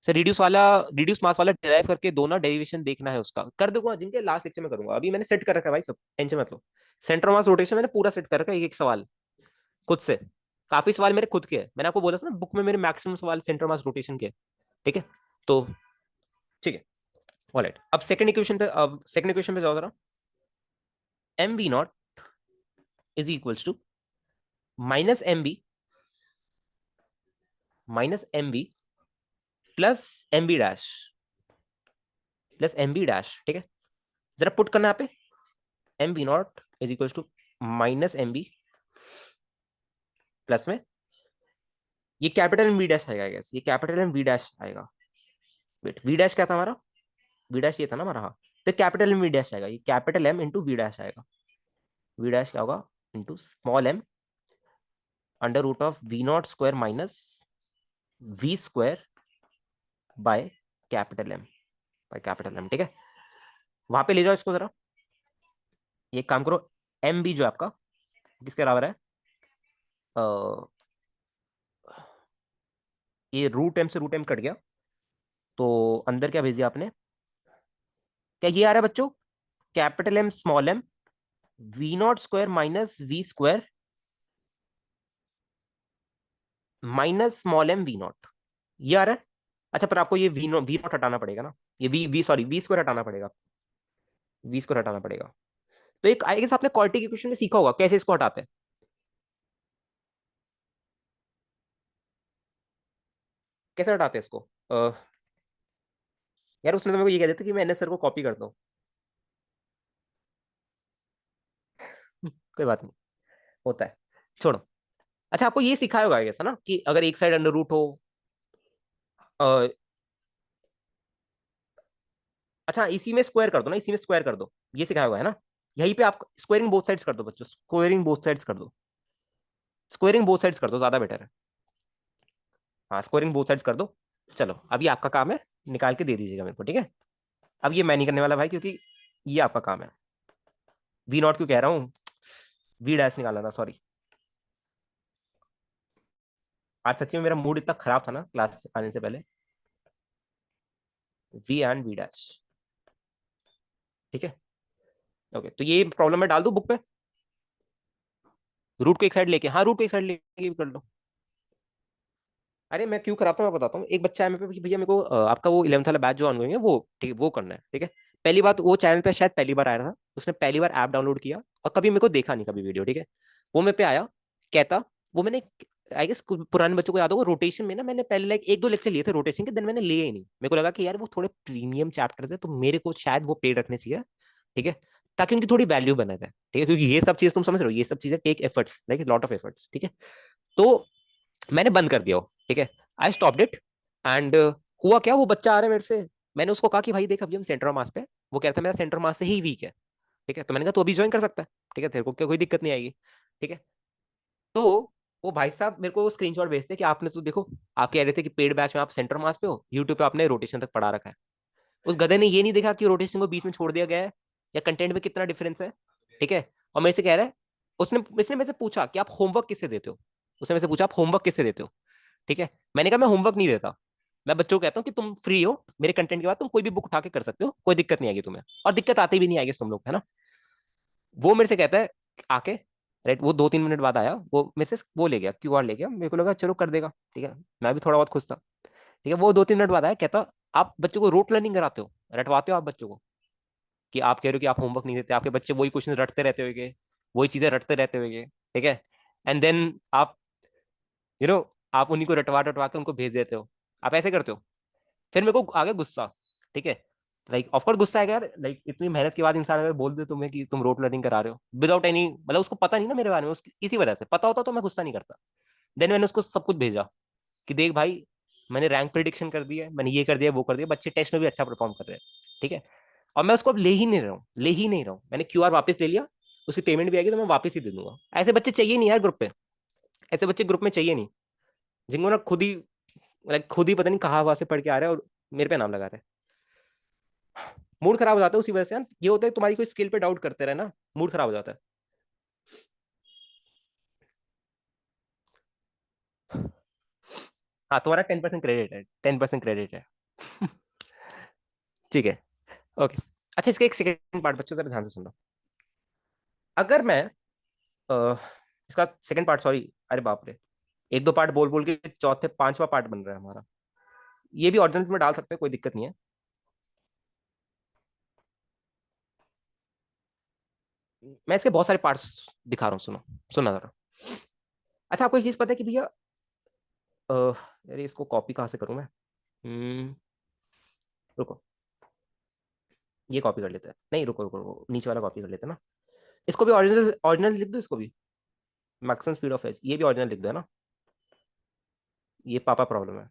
सर। रिड्यूस वाला, रिड्यूस मास वाला डिराइव करके दो ना, डेरिवेशन देखना है उसका, कर दूंगा जिनके लास्ट लेक्चर में करूंगा। अभी मैंने सेट कर रखा है भाई सब, टेंशन मत लो। सेंटर मास रोटेशन मैंने पूरा सेट कर रखा है, एक एक सवाल खुद से। काफी सवाल मेरे खुद के हैं, मैंने आपको बोला था ना बुक में मेरे मैक्सिमम सवाल सेंटर मास रोटेशन के। ठीक है, तो ठीक है, ऑलराइट। अब सेकंड इक्वेशन पे, अब सेकंड इक्वेशन पे जाओ जरा। M B naught is equals to minus M B, minus M B plus M B dash, plus M B dash. ठीक है, जरा पुट करना यहाँ पे, M B naught is equals to minus M B plus में ये capital M V dash आएगा। Guess ये कैपिटल एम वी डैश आएगा। वेट, वी डैश क्या था हमारा, वी डैश ये था ना हमारा, हाँ। तो कैपिटल एम वी डैश आएगा, ये capital M into V dash आएगा। वी डैश क्या होगा, into small M under root of V naught square minus V square by capital M, by capital M. ठीक है, वहां पे ले जाओ इसको जरा। ये काम करो, एम बी जो आपका किसके बराबर है, अ, ये रूट एम से रूट एम कट गया, तो अंदर क्या भेज दिया आपने, क्या ये आ रहा है बच्चों, capital M small M V naught square minus V square minus small M V naught, ये आ रहा है। अच्छा, पर आपको ये वी नॉट हटाना पड़ेगा ना, ये वी सॉरी वी स्क्वायर हटाना पड़ेगा, वी स्क्वायर हटाना पड़ेगा। तो एक आई गेस आपने क्वाड्रेटिक इक्वेशन में सीखा होगा कैसे इसको हटाते हैं, कैसे हटाते हैं इसको। यार उसने तो मेरे को ये कह देता कि मैं एनएस सर को कॉपी करता हूँ। कोई बात नहीं, होता है, छोड़ो। अच्छा, आपको ये सिखाया होगा ऐसा ना कि अगर एक साइड अंडर रूट हो, अ, अच्छा इसी में स्क्वायर कर दो ना, इसी में स्क्वायर कर दो, ये सिखाया होगा है ना। यहीं पे आप स्क्वायरिंग बोथ साइड्स कर दो बच्चों, स्क्वायरिंग बोथ साइड्स कर दो, स्क्वायरिंग बोथ साइड्स कर दो, ज्यादा बेटर है। हाँ स्क्वायरिंग बोथ साइड्स कर दो। चलो अभी आपका काम है, निकाल के दे दीजिएगा मेरे को, ठीक है। अब ये मैं नहीं करने वाला भाई, क्योंकि ये आपका काम है। वी नॉट क्यों कह रहा हूँ, वी डैश निकालना था, सॉरी। आज सच्ची में मेरा मूड इतना खराब था ना क्लास से आने से पहले। वी एंड वी डैश, ठीक है, ओके। तो ये प्रॉब्लम मैं डाल दूं बुक पे, रूट को एक साइड लेके, हाँ रूट को एक साइड लेके भी कर लो। अरे मैं क्यों कराता हूँ मैं बताता हूँ। एक बच्चा है मेरे पे कि भैया मेरे को आपका वो 11th वाला बैच जो ऑनगोइंग है वो, ठीक है वो करना है, ठीक है। पहली बात, वो चैनल पे शायद पहली बार आया था, उसने पहली बार ऐप डाउनलोड किया और कभी मेरे को देखा नहीं कभी वीडियो, ठीक है। वो मेरे पे आया, कहता, वो मैंने आई गेस पुराने बच्चों को याद होगा, रोटेशन में ना मैंने पहले लाइक एक दो लेक्चर लिए थे रोटेशन के, देन मैंने लिए ही नहीं। मेरे को लगा कि यार वो थोड़े प्रीमियम चैप्टर्स है, तो मेरे को शायद वो पेड रखने चाहिए, ठीक है, ताकि उनकी थोड़ी वैल्यू बना रहे, ठीक है, क्योंकि ये सब चीज तुम समझ रहे हो, ये सब चीजें take efforts, like lot of efforts, ठीक है। तो मैंने बंद कर दिया वो, ठीक है, आई स्टॉप्ड इट। एंड हुआ क्या, वो बच्चा आ रहा है मेरे से, मैंने उसको कहा कि भाई देख अभी हम सेंटर मास पे, वो कहता है मेरा सेंटर मास से ही वीक है, ठीक है। तो मैंने कहा तो अभी ज्वाइन कर सकता है, ठीक है, तेरे को क्या कोई दिक्कत नहीं आएगी, ठीक है। तो वो भाई साहब मेरे को स्क्रीनशॉट भेजते कि आपने तो देखो, आप कह रहे थे कि पेड बैच में आप सेंटर मास पे हो, यूट्यूब पे आपने रोटेशन तक पढ़ा रखा है। उस गधे ने ये नहीं देखा कि रोटेशन को बीच में छोड़ दिया गया है या कंटेंट में कितना डिफरेंस है। ठीक है, और मेरे से कह रहा है, उसने मेरे से पूछा कि आप होमवर्क किससे देते हो। उसने मेरे से पूछा आप होमवर्क किससे देते हो। ठीक है, मैंने कहा मैं होमवर्क नहीं देता। मैं बच्चों को कहता हूँ कि तुम फ्री हो मेरे कंटेंट के बाद, तुम कोई भी बुक उठा के कर सकते हो, कोई दिक्कत नहीं आएगी तुम्हें, और दिक्कत आती भी नहीं आएगी तुम लोग, है ना। वो मेरे से कहता है आके, राइट, वो 2-3 मिनट बाद आया, वो मेरे से वो ले गया, क्यूआर ले गया, मेरे को लगा चलो कर देगा। ठीक है, मैं भी थोड़ा बहुत खुश था। ठीक है, वो 2-3 मिनट बाद आया, कहता आप बच्चों को रोट लर्निंग कराते हो, रटवाते हो आप बच्चों को, कि आप कह रहे हो कि आप होमवर्क नहीं देते, आपके बच्चे वही क्वेश्चन रटते रहते होंगे, वही चीजें रटते रहते होंगे। ठीक है, एंड देन आप यू नो आप उन्हीं को रटवा रटवा के उनको भेज देते हो, आप ऐसे करते हो। फिर मेरे को आ गया गुस्सा। ठीक है, लाइक ऑफकोर्स गुस्सा है यार, लाइक इतनी मेहनत के बाद इंसान अगर बोल दे तुम्हें कि तुम रोट लर्निंग करा रहे हो विदाउट एनी, मतलब उसको पता नहीं ना मेरे बारे में, उसकी इसी वजह से पता होता तो मैं गुस्सा नहीं करता। देन मैंने उसको सब कुछ भेजा कि देख भाई, मैंने रैंक प्रिडिक्शन कर दी है, मैंने ये कर दिया वो कर दिया, बच्चे टेस्ट में भी अच्छा परफॉर्म कर रहे हैं। ठीक है, और मैं उसको अब ले ही नहीं रहा हूँ, मैंने क्यूआर वापस ले लिया, उसकी पेमेंट भी आएगी तो मैं वापस ही दे दूंगा। ऐसे बच्चे चाहिए नहीं यार ग्रुप पे, ऐसे बच्चे ग्रुप में चाहिए नहीं, जिनको ना खुद ही, लाइक खुद ही पता नहीं कहाँ वहां से पढ़ के आ रहे हैं और मेरे पे नाम लगा रहे हैं। मूड खराब हो जाता है उसी वजह से यार। ये होता है तुम्हारी कोई स्किल पे डाउट करते रहे ना, मूड खराब हो जाता है। हाँ, तुम्हारा 10% क्रेडिट है, 10% क्रेडिट है। ठीक है, ओके। अच्छा, इसका एक सेकंड पार्ट बच्चों जरा ध्यान से सुनो। अगर मैं अ, इसका सेकंड पार्ट, सॉरी, अरे बाप रे, एक दो पार्ट बोल बोल के चौथे पांचवा पार्ट बन रहा है हमारा। ये भी ऑर्डिनल में डाल सकते हैं, कोई दिक्कत नहीं है। मैं इसके बहुत सारे पार्ट्स दिखा रहा हूँ, सुनो, सुना जरा। अच्छा, आपको एक चीज पता है कि भैया, अरे इसको कॉपी कहाँ से करूँ मैं। रुको, ये कॉपी कर लेते हैं, नहीं रुको रुको रुको, नीचे वाला कॉपी कर लेते हैं ना। इसको भी ऑरिजिनल ऑरिजिनल लिख दो, इसको भी मैक्सिमम स्पीड ऑफ एज, ये भी ऑरिजिनल लिख दो, है ना। ये पापा प्रॉब्लम है,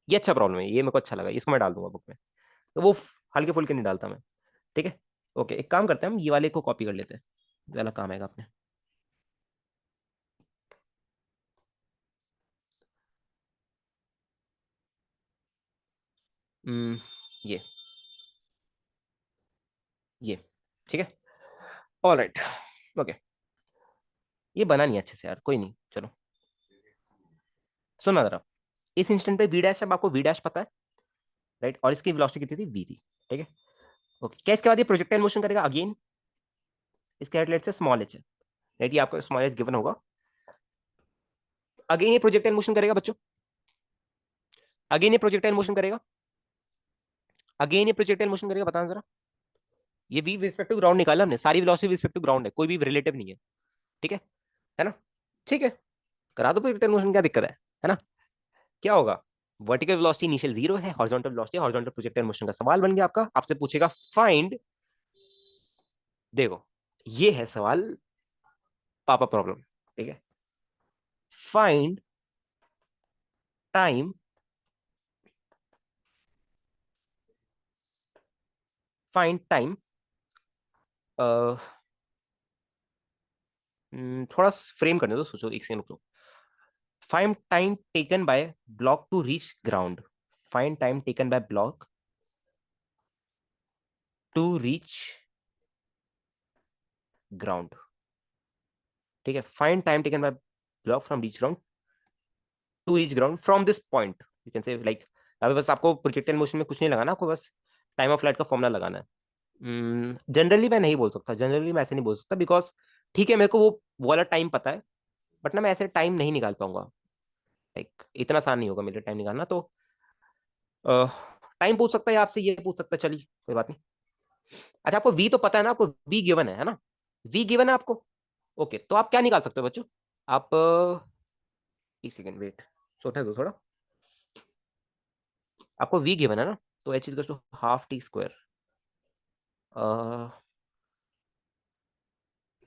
ये अच्छा प्रॉब्लम है, ये मेरे को अच्छा लगा, इसको मैं डाल दूंगा बुक में। तो वो हल्के फुल्के नहीं डालता मैं। ठीक है, ओके, एक काम करते हैं, हम ये वाले को कॉपी कर लेते हैं, ये वाला काम आएगा अपने। हम्म, ये ये ठीक है, ऑल राइट, ओके। ये बना नहीं अच्छे से यार, कोई नहीं, चलो। सुना जरा, इस इंस्टेंट पे वी डैश, अब आपको वी डैश पता है, राइट, और इसकी वेलोसिटी कितनी थी, वी थी। ठीक है, ओके, क्या इसके बाद ये प्रोजेक्टाइल मोशन करेगा अगेन, इसके हेड लेट से स्मॉल एच है, राइट, ये आपको स्मॉल एच गिवन होगा। अगेन ये प्रोजेक्टाइल मोशन करेगा बच्चों, अगेन ये प्रोजेक्टाइल मोशन करेगा, अगेन ये प्रोजेक्टाइल मोशन करेगा, बताना जरा। ये वी रिस्पेक्ट टू ग्राउंड निकाला हमने, सारी वेलोसिटी रिस्पेक्ट टू ग्राउंड है, कोई भी रिलेटिव नहीं है। ठीक है ना। ठीक है, करा दो प्रोजेक्टाइल मोशन, क्या दिक्कत है ना। क्या होगा, वर्टिकल वेलोसिटी इनिशियल 0 है, horizontal velocity, horizontal projectile motion का सवाल बन गया आपका, आपसे पूछेगा फाइंड, देखो ये है सवाल, पापा प्रॉब्लम। ठीक है, फाइंड टाइम, फाइंड टाइम, थोड़ा फ्रेम करने दो, सोचो एक सेकंड रुको। Find time taken by block to reach ground, find time taken by block to reach ground. ठीक है, find time taken by block from reach ground to reach ground from this point, you can say like, अभी बस आपको projectile motion में कुछ नहीं लगाना, आपको बस टाइम ऑफ फ्लाइट का फॉर्मूला लगाना है। जनरली मैं नहीं बोल सकता, जनरली मैं ऐसे नहीं बोल सकता, बिकॉज ठीक है मेरे को वो वाला टाइम पता है, बट ना मैं ऐसे टाइम नहीं निकाल पाऊंगा, लाइक इतना आसान नहीं होगा मेरे टाइम निकालना, तो टाइम पूछ सकता है आपसे, ये पूछ सकता है, चलिए कोई बात नहीं। अच्छा, आपको वी तो पता है ना, आपको वी गिवन है ना, वी गिवन है आपको। ओके, तो आप क्या निकाल सकते हो बच्चों, आप एक सेकेंड वेट, सोचा दो थोड़ा। आपको वी गिवन है ना, तो H is to half T square,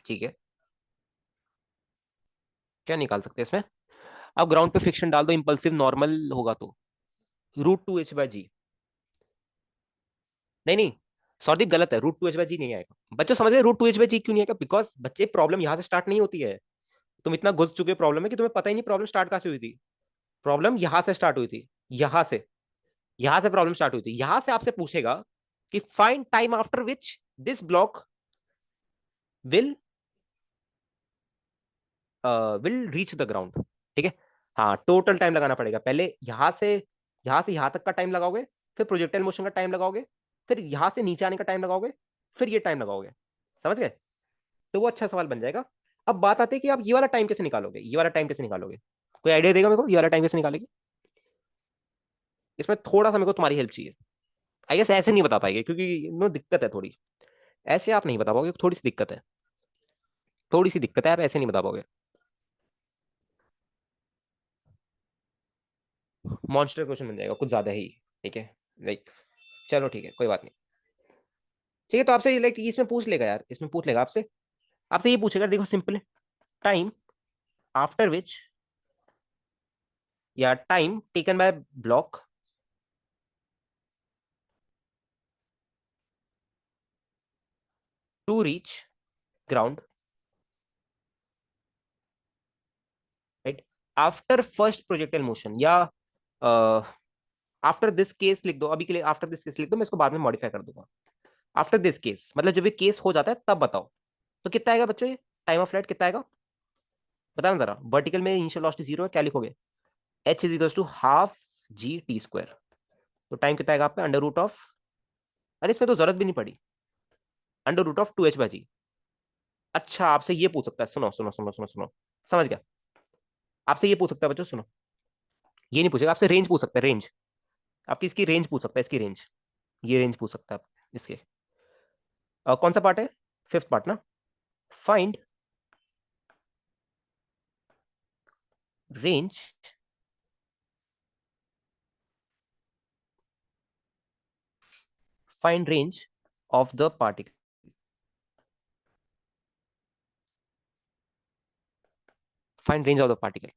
ठीक है, क्या निकाल सकते हैं इसमें। आप ग्राउंड पे फ्रिक्शन डाल दो, इंपल्सिव नॉर्मल होगा तो √2h/g, नहीं नहीं, सॉरी गलत है, √2h/g नहीं आएगा। बच्चों समझ रहे √2h/g क्यों नहीं आएगा, बिकॉज बच्चे प्रॉब्लम यहाँ से स्टार्ट नहीं होती है, तुम इतना घुस चुके प्रॉब्लम में कि तुम्हें पता ही नहीं प्रॉब्लम स्टार्ट कहाँ से हुई थी। प्रॉब्लम यहाँ से स्टार्ट हुई थी, यहाँ से, यहाँ से प्रॉब्लम स्टार्ट हुई थी, यहाँ से आपसे पूछेगा कि find time after which this block will will reach the ground. ठीक है, हाँ टोटल टाइम लगाना पड़ेगा। पहले यहां से यहां तक का टाइम लगाओगे, फिर प्रोजेक्टाइल मोशन का टाइम लगाओगे, फिर यहां से नीचे आने का टाइम लगाओगे, फिर ये टाइम लगाओगे। समझ गए? तो वो अच्छा सवाल बन जाएगा। अब बात आती है कि आप ये वाला टाइम कैसे निकालोगे, ये वाला टाइम कैसे निकालोगे? कोई आइडिया देगा मेरे को, ये वाला टाइम कैसे निकालेगी? इसमें थोड़ा सा मेरे को तुम्हारी हेल्प चाहिए। आई गेस ऐसे नहीं बता पाएंगे क्योंकि नो दिक्कत है थोड़ी। ऐसे आप नहीं बता पाओगे, थोड़ी सी दिक्कत है, थोड़ी सी दिक्कत है, आप ऐसे नहीं बता पाओगे। मॉन्स्टर क्वेश्चन बन जाएगा कुछ ज्यादा ही। ठीक है, लाइक चलो ठीक है, कोई बात नहीं। ठीक है, तो आपसे लाइक इसमें पूछ लेगा यार, इसमें पूछ लेगा आपसे। आपसे ये पूछेगा, देखो सिंपल है। टाइम आफ्टर विच, या time taken by block to reach ground, right, after first projectile motion, या आफ्टर दिस केस लिख दो अभी के लिए, आफ्टर दिस केस लिख दो, मैं इसको बाद में मॉडिफाई कर दूंगा। आफ्टर दिस केस मतलब जब ये केस हो जाता है तब बताओ। तो कितना आएगा बच्चों, ये टाइम ऑफ फ्लाइट कितना आएगा? बताना जरा। वर्टिकल में इनिशियल वेलोसिटी 0 है, क्या लिखोगे? H is equal to half G T square. तो टाइम कितना आएगा आप पे? अंडर रूट ऑफ, अरे इसमें तो जरूरत भी नहीं पड़ी, अंडर रूट ऑफ 2h/g। अच्छा, आपसे ये पूछ सकता है, सुनो सुनो सुनो सुनो सुनो, समझ गया। आपसे ये पूछ सकता है बच्चों, सुनो, ये नहीं पूछेगा आपसे, रेंज पूछ सकता है, रेंज। आपकी इसकी रेंज पूछ सकता है, इसकी रेंज, ये रेंज पूछ सकता है आप इसके। कौन सा पार्ट है? फिफ्थ पार्ट ना। Find range find range of the particle, find range of the particle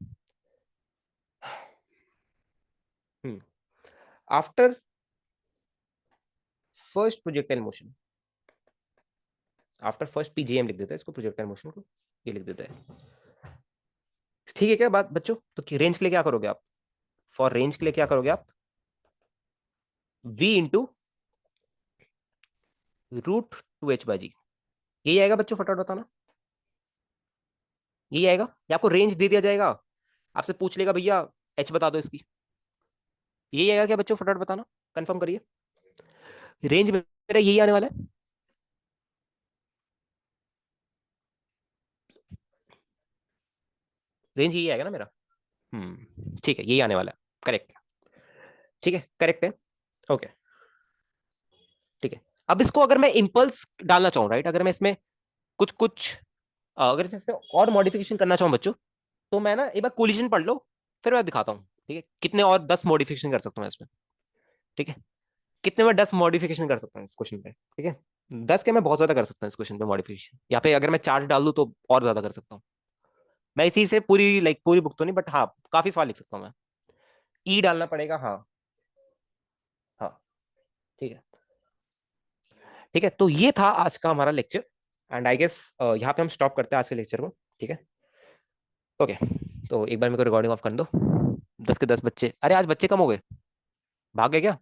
after first projectile motion. After first PGM लिख देता है इसको, प्रोजेक्टाइल मोशन को ये लिख देता है। ठीक है क्या बात बच्चों? तो रेंज के लिए क्या करोगे आप? फॉर रेंज के लिए क्या करोगे आप? v into √2h/g। यही आएगा बच्चों, फटाफट बताना। यही आएगा, या आपको रेंज दे दिया जाएगा, आपसे पूछ लेगा भैया h बता दो इसकी। यही आएगा क्या बच्चों? फटाफट बताना, कंफर्म करिए। रेंज मेरा यही आने वाला है। रेंज यही आएगा ना मेरा? ठीक है, यही आने वाला है। करेक्ट। ठीक है, करेक्ट है। ओके, ठीक है। अब इसको अगर मैं इम्पल्स डालना चाहूँ, राइट, अगर मैं इसमें कुछ कुछ अगर इसमें और मॉडिफिकेशन करना चाहूँ बच्चों, तो मैं ना एक बार कोलिजन पढ़ लो, फिर मैं दिखाता हूँ। ठीक है, कितने और 10 मॉडिफिकेशन कर सकता हूँ इसमें। ठीक है, कितने में 10 मॉडिफिकेशन कर सकता हूँ इस क्वेश्चन पे? ठीक है, 10 के मैं बहुत ज्यादा कर सकता हूँ इस क्वेश्चन पे मॉडिफिकेशन। यहाँ पे अगर मैं चार्ज डाल दूँ तो और ज्यादा कर सकता हूँ। मैं इसी से पूरी लाइक पूरी बुक तो नहीं, बट हाँ काफी सवाल लिख सकता हूँ मैं। ई डालना पड़ेगा, हाँ। हाँ, ठीक है। ठीक है, तो ये था आज का हमारा लेक्चर। एंड आई गेस यहाँ पे हम स्टॉप करते हैं आज के लेक्चर को। ठीक है, ओके। तो एक बार मेरे को रिकॉर्डिंग ऑफ कर दो। 10 के 10 बच्चे, अरे आज बच्चे कम हो गए, भाग गए क्या?